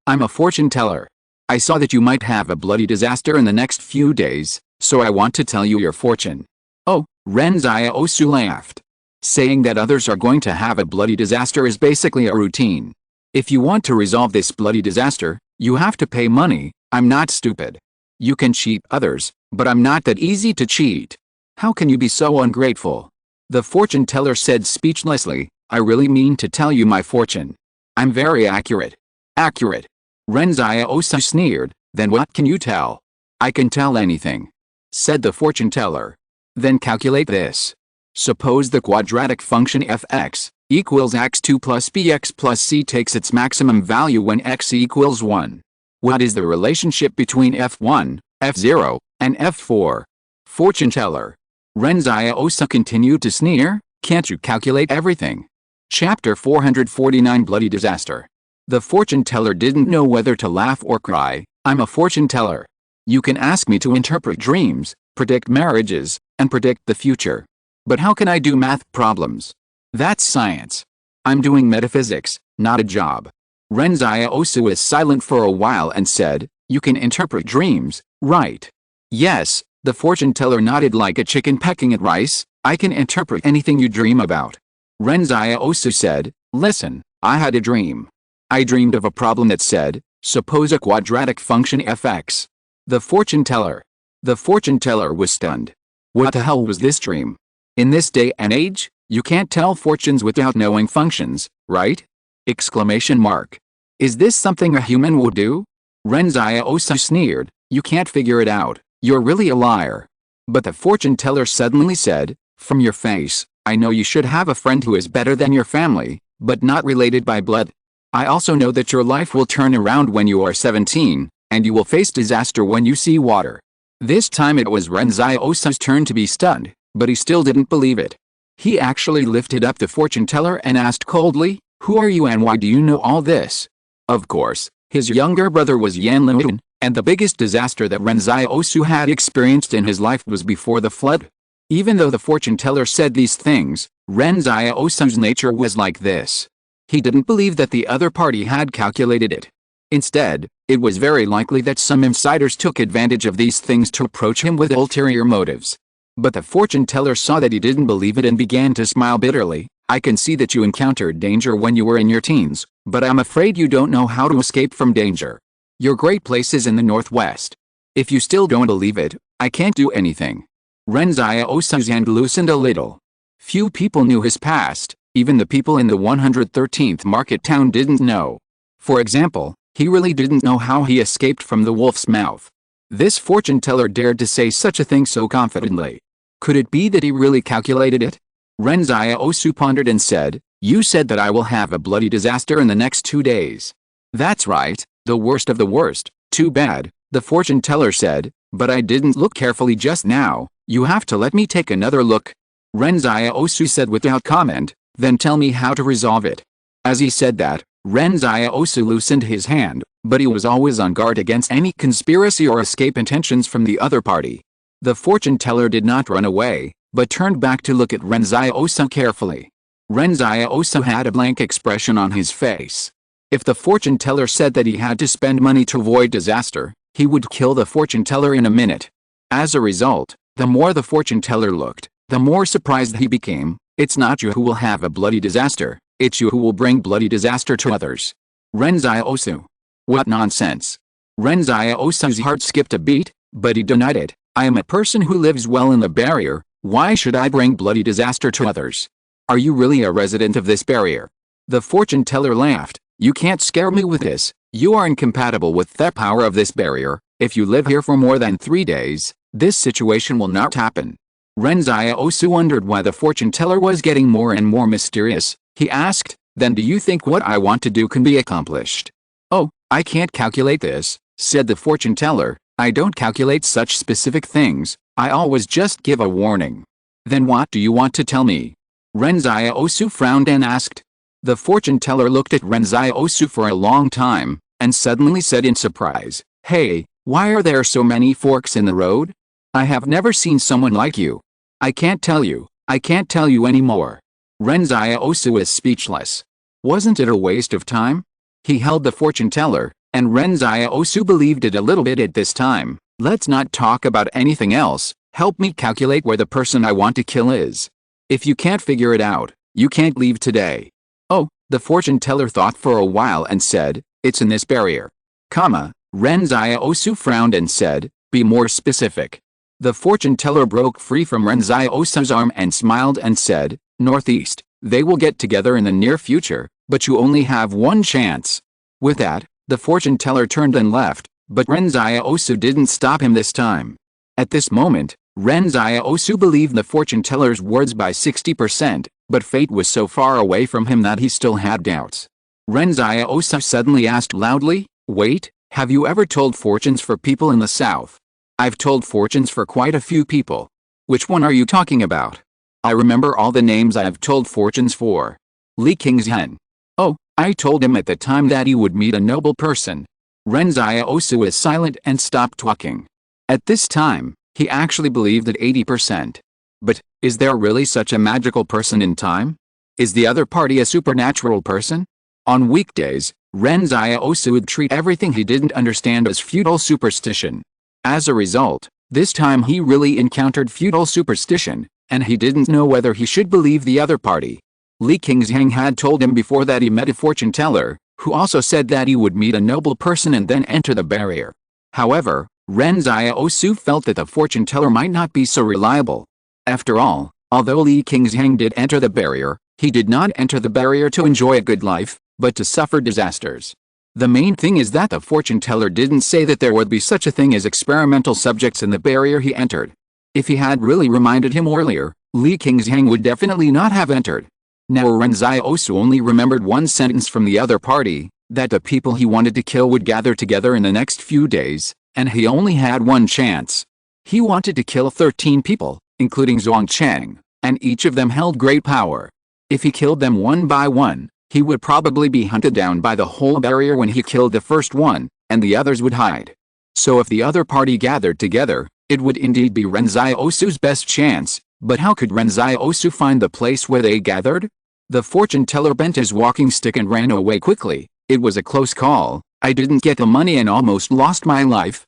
I'm a fortune teller. I saw that you might have a bloody disaster in the next few days, so I want to tell you your fortune." "Oh," Ren Xiaosu laughed. Saying that others are going to have a bloody disaster is basically a routine. If you want to resolve this bloody disaster, you have to pay money. I'm not stupid. You can cheat others, but I'm not that easy to cheat. How can you be so ungrateful?" The fortune teller said speechlessly, "I really mean to tell you my fortune. I'm very accurate." "Accurate?" Ren Xiaosu sneered. "Then what can you tell?" "I can tell anything," said the fortune teller. "Then calculate this. Suppose the quadratic function f(x) equals x2 plus bx plus c takes its maximum value when x equals 1. What is the relationship between f1, f0, and f4? Fortune teller. Ren Xiaosu continued to sneer, "Can't you calculate everything?" Chapter 449 Bloody Disaster. The fortune teller didn't know whether to laugh or cry. "I'm a fortune teller. You can ask me to interpret dreams, predict marriages, and predict the future. But how can I do math problems? That's science. I'm doing metaphysics, not a job." Ren Xiaosu was silent for a while and said, "You can interpret dreams, right?" "Yes," the fortune teller nodded like a chicken pecking at rice. "I can interpret anything you dream about." Ren Xiaosu said, "Listen, I had a dream. I dreamed of a problem that said, suppose a quadratic function f(x). The fortune teller was stunned. What the hell was this dream? In this day and age, you can't tell fortunes without knowing functions, right? Exclamation mark. Is this something a human would do? Ren Xiaosu sneered, "You can't figure it out. You're really a liar." But the fortune teller suddenly said, "From your face, I know you should have a friend who is better than your family, but not related by blood. I also know that your life will turn around when you are 17, and you will face disaster when you see water." This time it was Ren Xiaosu's turn to be stunned, but he still didn't believe it. He actually lifted up the fortune teller and asked coldly, "Who are you and why do you know all this?" Of course, his younger brother was Yan Luan, and the biggest disaster that Ren Xiaosu had experienced in his life was before the flood. Even though the fortune teller said these things, Ren Xiaosu's nature was like this. He didn't believe that the other party had calculated it. Instead, it was very likely that some insiders took advantage of these things to approach him with ulterior motives. But the fortune teller saw that he didn't believe it and began to smile bitterly. I can see that you encountered danger when you were in your teens, but I'm afraid you don't know how to escape from danger. Your great place is in the northwest. If you still don't believe it, I can't do anything. Ren Xiaosu's hand loosened a little. Few people knew his past, even the people in the 113th market town didn't know. For example, he really didn't know how he escaped from the wolf's mouth. This fortune teller dared to say such a thing so confidently. Could it be that he really calculated it? Ren Xiaosu pondered and said, "You said that I will have a bloody disaster in the next 2 days." "That's right, the worst of the worst." "Too bad," the fortune teller said, "but I didn't look carefully just now. You have to let me take another look." Ren Xiaosu said without comment, "Then tell me how to resolve it." As he said that, Ren Xiaosu loosened his hand, but he was always on guard against any conspiracy or escape intentions from the other party. The fortune teller did not run away, but turned back to look at Ren Xiaosu carefully. Ren Xiaosu had a blank expression on his face. If the fortune teller said that he had to spend money to avoid disaster, he would kill the fortune teller in a minute. As a result, the more the fortune teller looked, the more surprised he became. It's not you who will have a bloody disaster, it's you who will bring bloody disaster to others. Ren Xiaosu. What nonsense. Ren Xiaosu's heart skipped a beat, but he denied it. I am a person who lives well in the barrier. Why should I bring bloody disaster to others? Are you really a resident of this barrier? The fortune teller laughed. You can't scare me with this. You are incompatible with the power of this barrier. If you live here for more than 3 days, this situation will not happen. Ren Xiaosu wondered why the fortune teller was getting more and more mysterious. He asked, "Then do you think what I want to do can be accomplished?" "Oh, I can't calculate this," said the fortune teller. "I don't calculate such specific things. I always just give a warning." "Then what do you want to tell me?" Ren Xiaosu frowned and asked. The fortune teller looked at Ren Xiaosu for a long time, and suddenly said in surprise, "Hey, why are there so many forks in the road? I have never seen someone like you. I can't tell you anymore." Ren Xiaosu was speechless. Wasn't it a waste of time? He held the fortune teller, and Ren Xiaosu believed it a little bit at this time. "Let's not talk about anything else, help me calculate where the person I want to kill is. If you can't figure it out, you can't leave today." "Oh," the fortune teller thought for a while and said, "It's in this barrier." Ren Xiaosu frowned and said, "Be more specific." The fortune teller broke free from Ren Xiaosu's arm and smiled and said, "Northeast. They will get together in the near future, but you only have one chance." With that, the fortune teller turned and left, but Ren Xiaosu didn't stop him this time. At this moment, Ren Xiaosu believed the fortune teller's words by 60%, but fate was so far away from him that he still had doubts. Ren Xiaosu suddenly asked loudly, "Wait, have you ever told fortunes for people in the south?" "I've told fortunes for quite a few people." "Which one are you talking about?" "I remember all the names I have told fortunes for." "Li Qingzhen." "Oh, I told him at the time that he would meet a noble person." Ren Xiaosu was silent and stopped talking. At this time, he actually believed at 80%. But, is there really such a magical person in time? Is the other party a supernatural person? On weekdays, Ren Xiaosu would treat everything he didn't understand as feudal superstition. As a result, this time he really encountered feudal superstition, and he didn't know whether he should believe the other party. Li Qingzhen had told him before that he met a fortune teller, who also said that he would meet a noble person and then enter the barrier. However, Ren Xiaosu felt that the fortune teller might not be so reliable. After all, although Li Qingzhen did enter the barrier, he did not enter the barrier to enjoy a good life, but to suffer disasters. The main thing is that the fortune teller didn't say that there would be such a thing as experimental subjects in the barrier he entered. If he had really reminded him earlier, Li Qingzhen would definitely not have entered. Now Ren Xiaosu only remembered one sentence from the other party, that the people he wanted to kill would gather together in the next few days, and he only had one chance. He wanted to kill 13 people, including Zhuang Cheng, and each of them held great power. If he killed them one by one, he would probably be hunted down by the whole barrier when he killed the first one, and the others would hide. So if the other party gathered together, it would indeed be Ren Xiaosu's best chance, but how could Ren Xiaosu find the place where they gathered? The fortune teller bent his walking stick and ran away quickly. It was a close call, I didn't get the money and almost lost my life.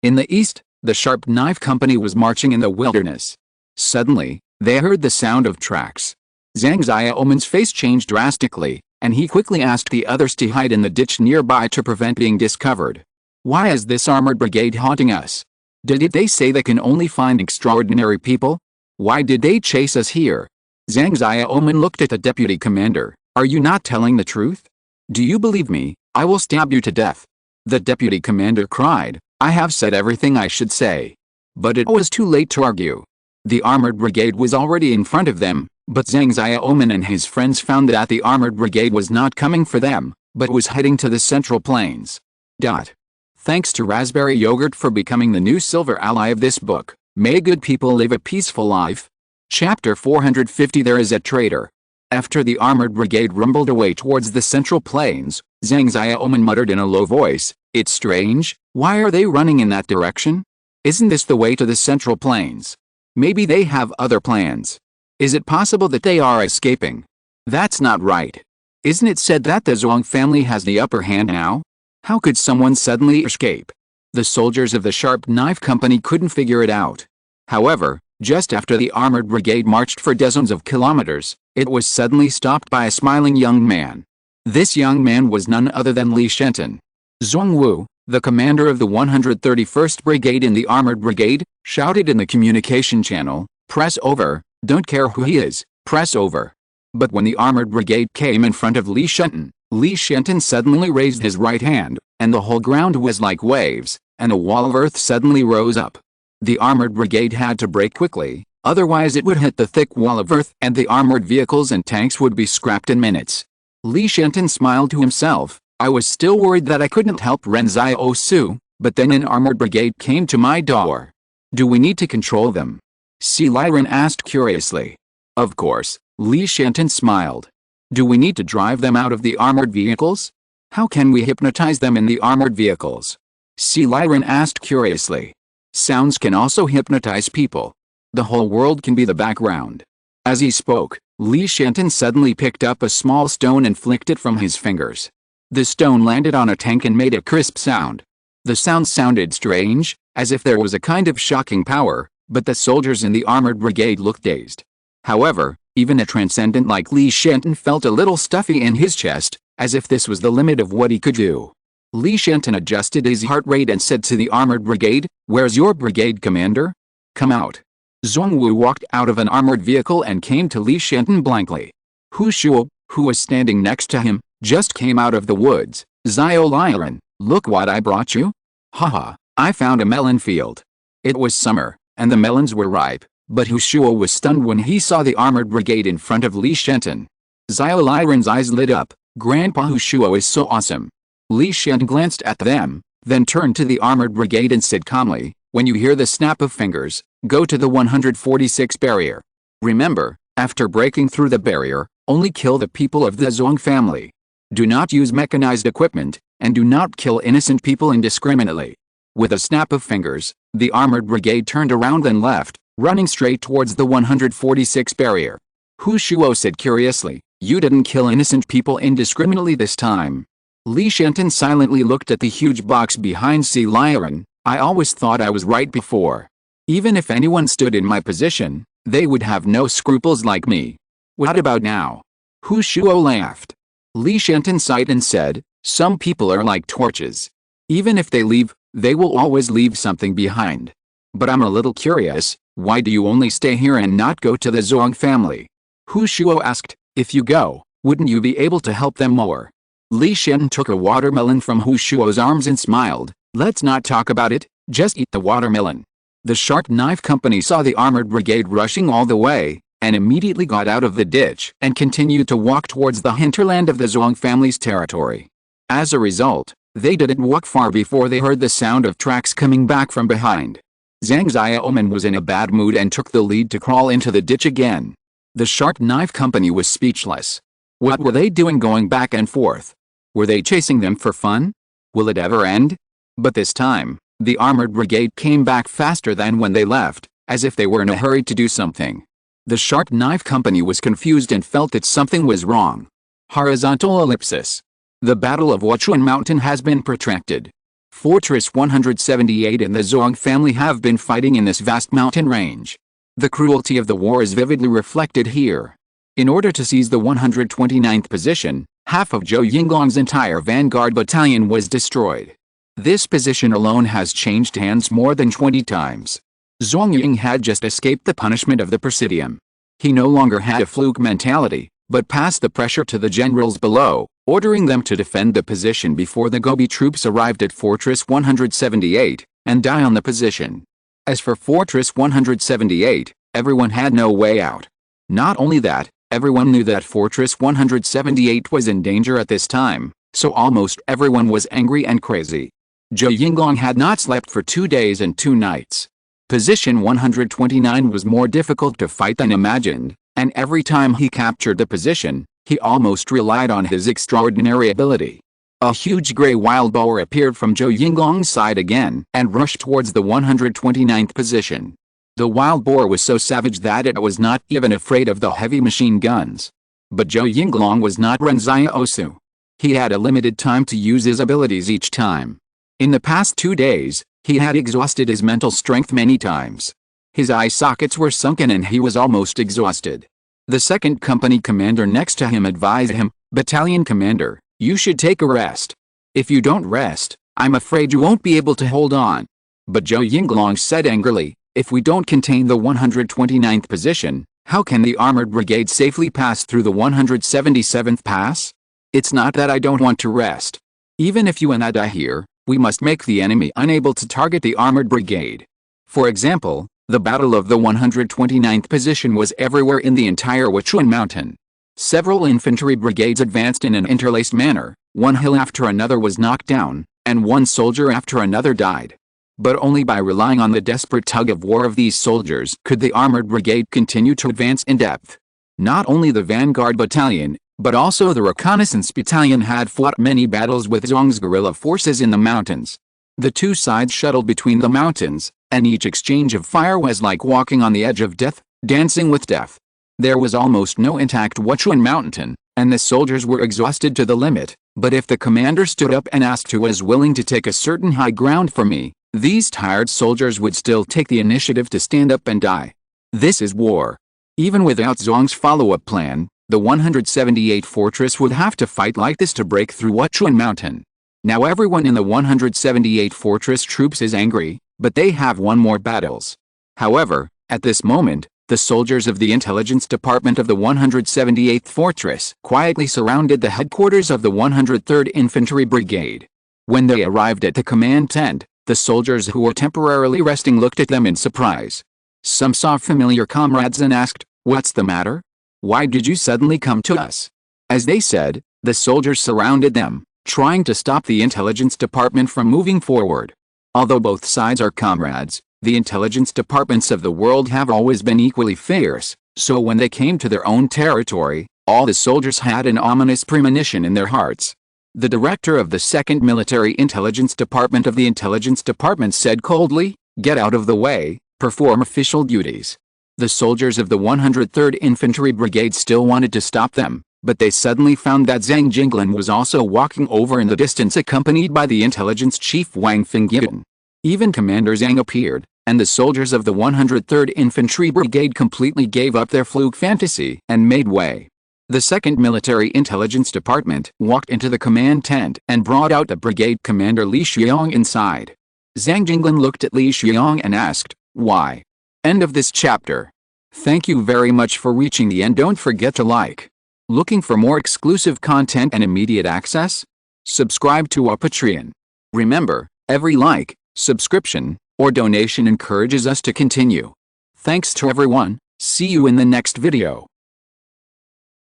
In the east, the Sharp Knife Company was marching in the wilderness. Suddenly, they heard the sound of tracks. Zhang Xiaoman's face changed drastically, and he quickly asked the others to hide in the ditch nearby to prevent being discovered. Why is this armored brigade haunting us? Did they say they can only find extraordinary people? Why did they chase us here? Zhang Xiaoman looked at the deputy commander. Are you not telling the truth? Do you believe me? I will stab you to death. The deputy commander cried. I have said everything I should say. But it was too late to argue. The armored brigade was already in front of them, but Zhang Xiaoman and his friends found that the armored brigade was not coming for them, but was heading to the Central Plains. Thanks to Raspberry Yogurt for becoming the new silver ally of this book. May good people live a peaceful life. Chapter 450 There is a traitor. After the armored brigade rumbled away towards the Central Plains, Zhang Xiaoman muttered in a low voice, It's strange, why are they running in that direction? Isn't this the way to the Central Plains? Maybe they have other plans. Is it possible that they are escaping? That's not right. Isn't it said that the Zhuang family has the upper hand now? How could someone suddenly escape? The soldiers of the Sharp Knife Company couldn't figure it out. However, just after the armored brigade marched for dozens of kilometers, it was suddenly stopped by a smiling young man. This young man was none other than Li Shenton. Zhongwu, the commander of the 131st Brigade in the armored brigade, shouted in the communication channel, Press over, don't care who he is, press over. But when the armored brigade came in front of Li Shenton suddenly raised his right hand, and the whole ground was like waves, and a wall of earth suddenly rose up. The armored brigade had to brake quickly, otherwise it would hit the thick wall of earth and the armored vehicles and tanks would be scrapped in minutes. Li Shenton smiled to himself. I was still worried that I couldn't help Ren Xiaosu, but then an armored brigade came to my door. Do we need to control them? Si Liren asked curiously. Of course, Li Shenton smiled. Do we need to drive them out of the armored vehicles? How can we hypnotize them in the armored vehicles? Si Liren asked curiously. Sounds can also hypnotize people. The whole world can be the background. As he spoke, Li Shenton suddenly picked up a small stone and flicked it from his fingers. The stone landed on a tank and made a crisp sound. The sound sounded strange, as if there was a kind of shocking power, but the soldiers in the armored brigade looked dazed. However, even a transcendent like Li Shenton felt a little stuffy in his chest, as if this was the limit of what he could do. Li Shenton adjusted his heart rate and said to the armored brigade, Where's your brigade commander? Come out. Zhongwu walked out of an armored vehicle and came to Li Shenton blankly. Hu Shuo, who was standing next to him, just came out of the woods. Xiao Liren, look what I brought you. Haha, I found a melon field. It was summer, and the melons were ripe, but Hu Shuo was stunned when he saw the armored brigade in front of Li Shenton. Xiao Liren's eyes lit up. Grandpa Hu Shuo is so awesome. Li Shenton glanced at them, then turned to the armored brigade and said calmly, When you hear the snap of fingers, go to the 146 barrier. Remember, after breaking through the barrier, only kill the people of the Zhuang family. Do not use mechanized equipment, and do not kill innocent people indiscriminately. With a snap of fingers, the armored brigade turned around and left, running straight towards the 146 barrier. Hu Shuo said curiously, You didn't kill innocent people indiscriminately this time. Li Shenton silently looked at the huge box behind Si Liren. I always thought I was right before. Even if anyone stood in my position, they would have no scruples like me. What about now? Hu Shuo laughed. Li Shenton sighed and said, Some people are like torches. Even if they leave, they will always leave something behind. But I'm a little curious, why do you only stay here and not go to the Zhuang family? Hu Shuo asked, If you go, wouldn't you be able to help them more? Li Shenton took a watermelon from Hu Shuo's arms and smiled, Let's not talk about it, just eat the watermelon. The Sharp Knife Company saw the armored brigade rushing all the way, and immediately got out of the ditch and continued to walk towards the hinterland of the Zhuang family's territory. As a result, they didn't walk far before they heard the sound of tracks coming back from behind. Zhang Xiaoman was in a bad mood and took the lead to crawl into the ditch again. The Sharp Knife Company was speechless. What were they doing going back and forth? Were they chasing them for fun? Will it ever end? But this time, the armored brigade came back faster than when they left, as if they were in a hurry to do something. The Sharp Knife Company was confused and felt that something was wrong. Horizontal ellipsis. The Battle of Wachuan Mountain has been protracted. Fortress 178 and the Zhuang family have been fighting in this vast mountain range. The cruelty of the war is vividly reflected here. In order to seize the 129th position, half of Zhou Yinglong's entire vanguard battalion was destroyed. This position alone has changed hands more than 20 times. Zhuang Ying had just escaped the punishment of the Presidium. He no longer had a fluke mentality, but passed the pressure to the generals below, ordering them to defend the position before the Gobi troops arrived at Fortress 178, and die on the position. As for Fortress 178, everyone had no way out. Not only that, everyone knew that Fortress 178 was in danger at this time, so almost everyone was angry and crazy. Zhou Yinglong had not slept for 2 days and 2 nights. Position 129 was more difficult to fight than imagined, and every time he captured the position, he almost relied on his extraordinary ability. A huge gray wild boar appeared from Zhou Yinglong's side again and rushed towards the 129th position. The wild boar was so savage that it was not even afraid of the heavy machine guns. But Zhou Yinglong was not Ren Xiaosu. He had a limited time to use his abilities each time. In the past 2 days, he had exhausted his mental strength many times. His eye sockets were sunken and he was almost exhausted. The second company commander next to him advised him, "Battalion commander, you should take a rest. If you don't rest, I'm afraid you won't be able to hold on." But Zhou Yinglong said angrily, "If we don't contain the 129th position, how can the armored brigade safely pass through the 177th pass? It's not that I don't want to rest. Even if you and I die here, we must make the enemy unable to target the armored brigade." For example, the battle of the 129th position was everywhere in the entire Wachuan Mountain. Several infantry brigades advanced in an interlaced manner, one hill after another was knocked down, and one soldier after another died. But only by relying on the desperate tug-of-war of these soldiers could the armored brigade continue to advance in depth. Not only the vanguard battalion, but also the reconnaissance battalion had fought many battles with Zhuang's guerrilla forces in the mountains. The two sides shuttled between the mountains, and each exchange of fire was like walking on the edge of death, dancing with death. There was almost no intact Wachuan Mountain, and the soldiers were exhausted to the limit, but if the commander stood up and asked who was willing to take a certain high ground for me, these tired soldiers would still take the initiative to stand up and die. This is war. Even without Zhuang's follow-up plan, the 178th fortress would have to fight like this to break through Wachuan Mountain. Now everyone in the 178th fortress troops is angry, but they have won more battles. However, at this moment, the soldiers of the intelligence department of the 178th fortress quietly surrounded the headquarters of the 103rd Infantry Brigade. When they arrived at the command tent, the soldiers who were temporarily resting looked at them in surprise. Some saw familiar comrades and asked, "What's the matter? Why did you suddenly come to us?" As they said, the soldiers surrounded them, trying to stop the intelligence department from moving forward. Although both sides are comrades, the intelligence departments of the world have always been equally fierce, so when they came to their own territory, all the soldiers had an ominous premonition in their hearts. The director of the 2nd Military Intelligence Department of the Intelligence Department said coldly, "Get out of the way, perform official duties." The soldiers of the 103rd Infantry Brigade still wanted to stop them, but they suddenly found that Zhang Jinglan was also walking over in the distance accompanied by the intelligence chief Wang Fengyun. Even Commander Zhang appeared, and the soldiers of the 103rd Infantry Brigade completely gave up their fluke fantasy and made way. The 2nd Military Intelligence Department walked into the command tent and brought out the brigade commander Li Xiong inside. Zhang Jinglan looked at Li Xiong and asked, "Why?" End of this chapter. Thank you very much for reaching the end. Don't forget to like. Looking for more exclusive content and immediate access? Subscribe to our Patreon. Remember, every like, subscription, or donation encourages us to continue. Thanks to everyone. See you in the next video.